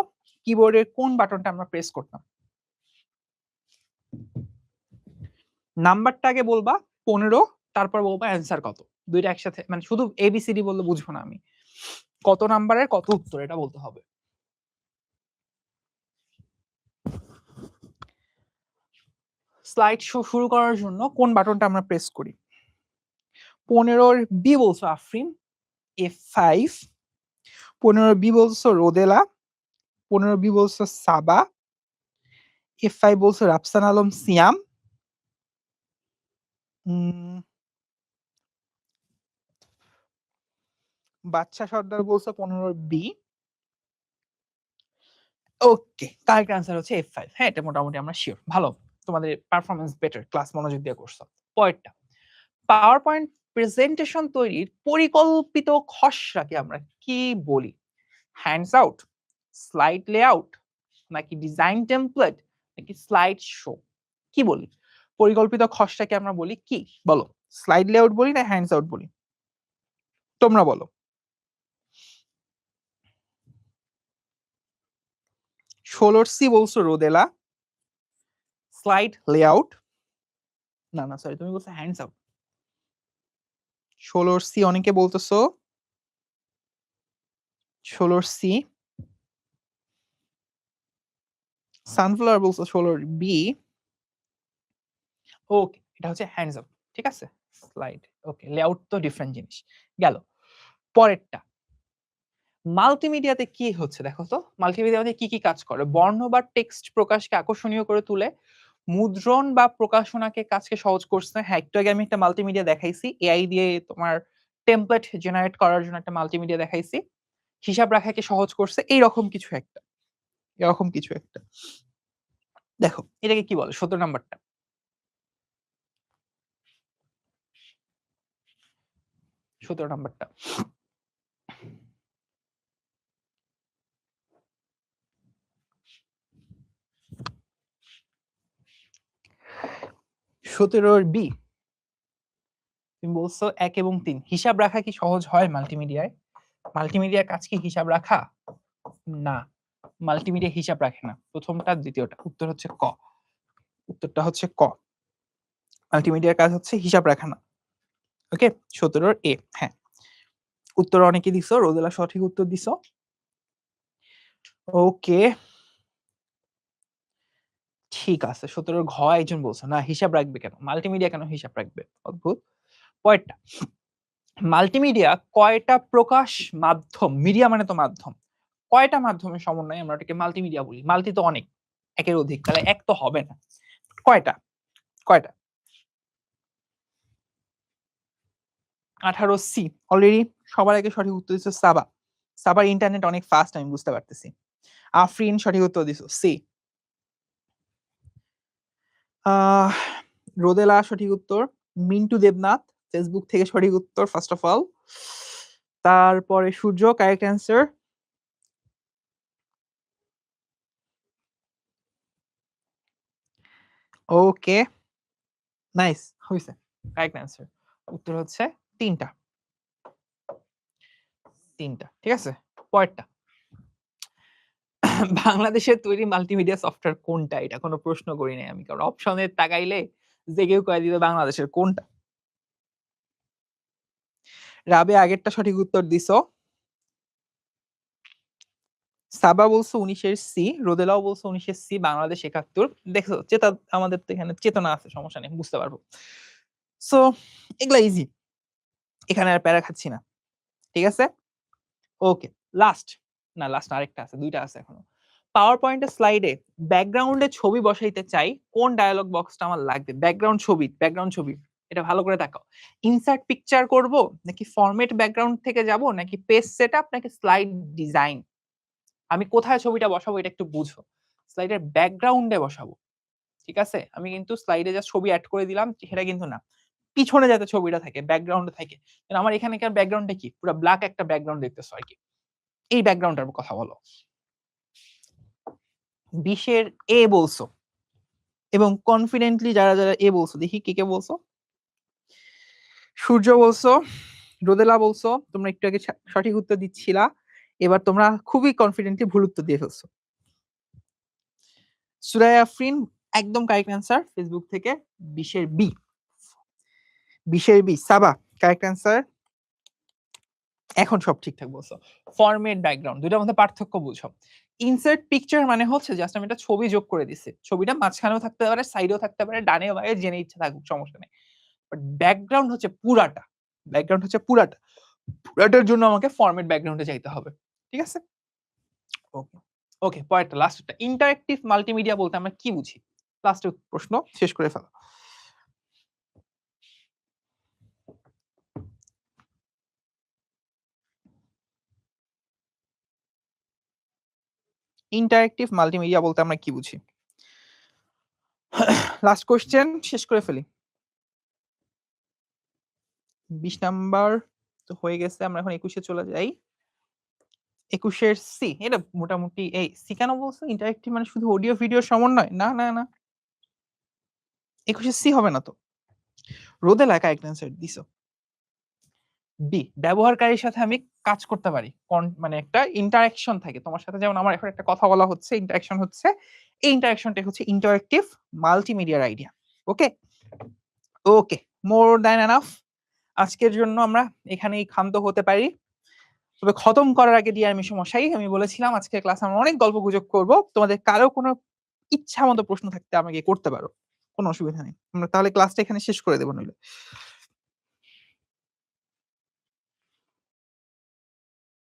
কিবোর্ডের কোন বাটনটা আমরা প্রেস করতাম? নাম্বারটা আগে বলবা 15, তারপর বলবা অ্যান্সার কত। দুইটা একসাথে, মানে শুধু এবিসিডি বললে বুঝবো না আমি। কত নাম্বারের কত উত্তর এটা বলতে হবে। স্লাইড শো শুরু করার জন্য কোন বাটনটা আমরা প্রেস করি? 15 বি বলছো আফরিন, F5। 15 বি বলছো রোদেলা। 15 বি বলছো সাবা। F5 বলছো রাফসান আলম সিয়াম। বাচ্চা সর্দার বলছো 15 বি। ওকে, কারেক্ট অ্যান্সার হচ্ছে F5। হ্যাঁ, এটা মোটামুটি আমরা শিওর। ভালো, তোমাদের পারফরমেন্স বেটার, ক্লাস মনোযোগ দিয়ে করছো। পরেরটা, পাওয়ার পয়েন্ট প্রেজেন্টেশন তৈরির পরিকল্পিত খসড়াকে আমরা কি বলি? হ্যান্ডস আউট, স্লাইড লেআউট, নাকি ডিজাইন টেমপ্লেট, নাকি স্লাইড শো? কি বলি? পরিকল্পিত খসড়াকে আমরা বলি কি? বলো, স্লাইড লেআউট বলি না হ্যান্ডস আউট বলি? তোমরা বলো। 16 সি বলছো রোদেলা, স্লাইড লেআউট। না না, সরি, তুমি বলছো হ্যান্ডস আউট। 16 সি অনেকে বলতেছো। 16 সি। সানফ্লাওয়ার বলছো 16 বি। ওকে, এটা হচ্ছে হ্যান্ডস আপ, ঠিক আছে। স্লাইড, ওকে লেআউট তো ডিফারেন্ট জিনিস গেল। পরেরটা মাল্টিমিডিয়াতে কি হচ্ছে দেখো তো, মাল্টিমিডিয়াতে কি কি কাজ করে? বর্ণ বা টেক্সট প্রকাশকে আকর্ষণীয় করে তুলে, মুদ্রণ বা প্রকাশনাকে কাজকে সহজ করছে। হ্যাঁ, একটু আগে আমি একটা মাল্টিমিডিয়া দেখাইছি, এআই দিয়ে তোমার টেমপ্লেট জেনারেট করার জন্য একটা মাল্টিমিডিয়া দেখাইছি। হিসাব রাখাকে সহজ করছে, এইরকম কিছু একটা, এরকম কিছু একটা। দেখো এটাকে কি বলে? 17 নাম্বারটা, নাম্বারটা সতেরোর বি, তুমি বলছো 1 এবং 3 হিসাব রাখা কি সহজ হয় মাল্টিমিডিয়ায়? মাল্টিমিডিয়ার কাজ কি হিসাব রাখা? না, মাল্টিমিডিয়া হিসাব রাখে না। প্রথমটা দ্বিতীয়টা, উত্তর হচ্ছে ক, উত্তরটা হচ্ছে ক। মাল্টিমিডিয়ার কাজ হচ্ছে হিসাব রাখা না। ওকে, 17 এ। হ্যাঁ, উত্তর অনেকে দিছো, রোদেলা সঠিক উত্তর দিছো। ওকে ঠিক আছে, 17 ঘ একজন বলছো না হিসাব রাখবে কেন, মাল্টিমিডিয়া কেন হিসাব রাখবে? অদ্ভুত। পরেরটা, মাল্টিমিডিয়া কয়টা প্রকাশ মাধ্যম, মিডিয়া মানে তো মাধ্যম, কয়টা মাধ্যমের সমন্বয়ে আমরা এটাকে মাল্টিমিডিয়া বলি? মাল্টি তো অনেক, একের অধিক, তাহলে এক তো হবে না, কয়টা? কয়টা? 18 সি। অলরেডি সবার আগে সঠিক উত্তর দিচ্ছে সাবা। সাবার ইন্টারনেট অনেক ফাস্ট, আমি বুঝতে পারতেছি। আফরিন সঠিক উত্তর দিছো সি। রোদেলা সঠিক উত্তর। মিন্টু দেবনাথ ফেসবুক থেকে সঠিক উত্তর ফার্স্ট অফ অল। তারপরে সূর্য কারেক্ট অ্যান্সার। ওকে নাইস, হইছে কারেক্ট অ্যান্সার। উত্তর হচ্ছে তিনটা, ঠিক আছে। পরেরটা, বাংলাদেশের তৈরি মাল্টিমিডিয়া সফটওয়্যার কোনটা? এটা কোনো প্রশ্ন করি নাই আমি, কারণ অপশনে তাকাইলে যে কেউ কয়ে দিবে বাংলাদেশের কোনটা। রাবে আগেরটা সঠিক উত্তর দিছো। সাবা বলছো 19-এর সি, রোদেলাও বলছো 19-এর সি, বাংলাদেশ 71। দেখছো চেতা, আমাদের তো এখানে চেতনা আছে, সমস্যা নেই, বুঝতে পারবো। সো এগুলা ইজি, এখানে আর প্যারা খাচ্ছি না, ঠিক আছে। ওকে লাস্ট, না লাস্ট আরেকটা আছে, দুইটা আছে এখনো। পাওয়ার পয়েন্টের স্লাইডে ব্যাকগ্রাউন্ডে ছবি বসাইতে চাই, কোন ডায়ালগ বক্সটা আমার লাগবে? ব্যাকগ্রাউন্ড ছবি, ব্যাকগ্রাউন্ড ছবি, এটা ভালো করে তাকাও। ইনসার্ট পিকচার করব, নাকি ফরম্যাট ব্যাকগ্রাউন্ড থেকে যাব, নাকি পেজ সেটআপ, নাকি স্লাইড ডিজাইন? আমি কোথায় ছবিটা বসাবো এটা একটু বুঝো। স্লাইডের ব্যাকগ্রাউন্ডে বসাবো, ঠিক আছে। আমি কিন্তু স্লাইডে যা ছবি অ্যাড করে দিলাম সেটা কিন্তু না, পিছনে যাতে ছবিটা থাকে, ব্যাকগ্রাউন্ডে থাকে। আমার এখানকার ব্যাকগ্রাউন্ডটা কি, পুরো ব্ল্যাক একটা ব্যাকগ্রাউন্ড দেখতেছো আর কি, এই ব্যাকগ্রাউন্ডটার কথা বলো। 20-এর এ বলছো, এবং কনফিডেন্টলি যারা যারা এ বলছো, দেখি কে কে বলছো। সূর্য বলছো, রোদেলা বলছো, তোমরা একটু আগে সঠিক উত্তর দিচ্ছিলা, এবার তোমরা খুবই কনফিডেন্টলি ভুল উত্তর দিয়ে ফেলছো। সুরাইয়া আফরিন একদম কারেক্ট অ্যান্সার ফেসবুক থেকে, 20-এর বি, 20-এর বি। সাবা কারেক্ট অ্যান্সার। এখন সব ঠিকঠাক বলছো। ফরম্যাট ব্যাকগ্রাউন্ড, দুইটার মধ্যে পার্থক্য বুঝো। ইনসার্ট পিকচার মানে হচ্ছে জাস্ট আমি একটা ছবি যোগ করে দিছি, ছবিটা মাঝখানেও থাকতে পারে, সাইডেও থাকতে পারে, ডানে বামে জেনে ইচ্ছা থাকুক, সমস্যা নেই। বাট ব্যাকগ্রাউন্ড হচ্ছে পুরাটা, ব্যাকগ্রাউন্ড হচ্ছে পুরাটা, পুরাটার জন্য আমাকে ফরম্যাট ব্যাকগ্রাউন্ডে যাইতে হবে, ঠিক আছে। ওকে ওকে, পরেরটা লাস্টটা, ইন্টারেক্টিভ মাল্টিমিডিয়া বলতে আমরা কি বুঝি? লাস্টের প্রশ্ন, শেষ করে ফেলো। ইন্টারেক্টিভ মাল্টিমিডিয়া বলতে আমরা কি বুঝি? লাস্ট কোশ্চেন, শেষ করে ফেলি। 20 নাম্বার তো হয়ে গেছে, আমরা এখন 21-এ চলে যাই। 21-এর সি, এটা মোটামুটি এই সি কেন বলছো? ইন্টারেক্টিভ মানে শুধু অডিও ভিডিও সমন্বয়? না না না, 21-এর সি হবে না তো। রোদেলা কারেক্ট অ্যান্সার দিছো। বি, ব্যবহারকারীর সাথে আমি কাজ করতে পারি, মানে একটা ইন্টারাকশন থাকে তোমার সাথে, যেমন আমার এখন একটা কথা বলা হচ্ছে, ইন্টারাকশন হচ্ছে, এই ইন্টারাকশনটা হচ্ছে ইন্টারেক্টিভ মাল্টিমিডিয়ার আইডিয়া। ওকে ওকে, মোর দ্যান এনাফ। আজকের জন্য আমরা এখানেই ক্ষান্ত হতে পারি। তবে খতম করার আগে ডিয়ার মিশু মশাই, আমি বলেছিলাম আজকের ক্লাস আমরা অনেক গল্প গুজব করবো, তোমাদের কারো কোনো ইচ্ছা মতো প্রশ্ন থাকতে আমাকে করতে পারো, কোনো অসুবিধা নেই। আমরা তাহলে ক্লাসটা এখানে শেষ করে দেবো নইলে।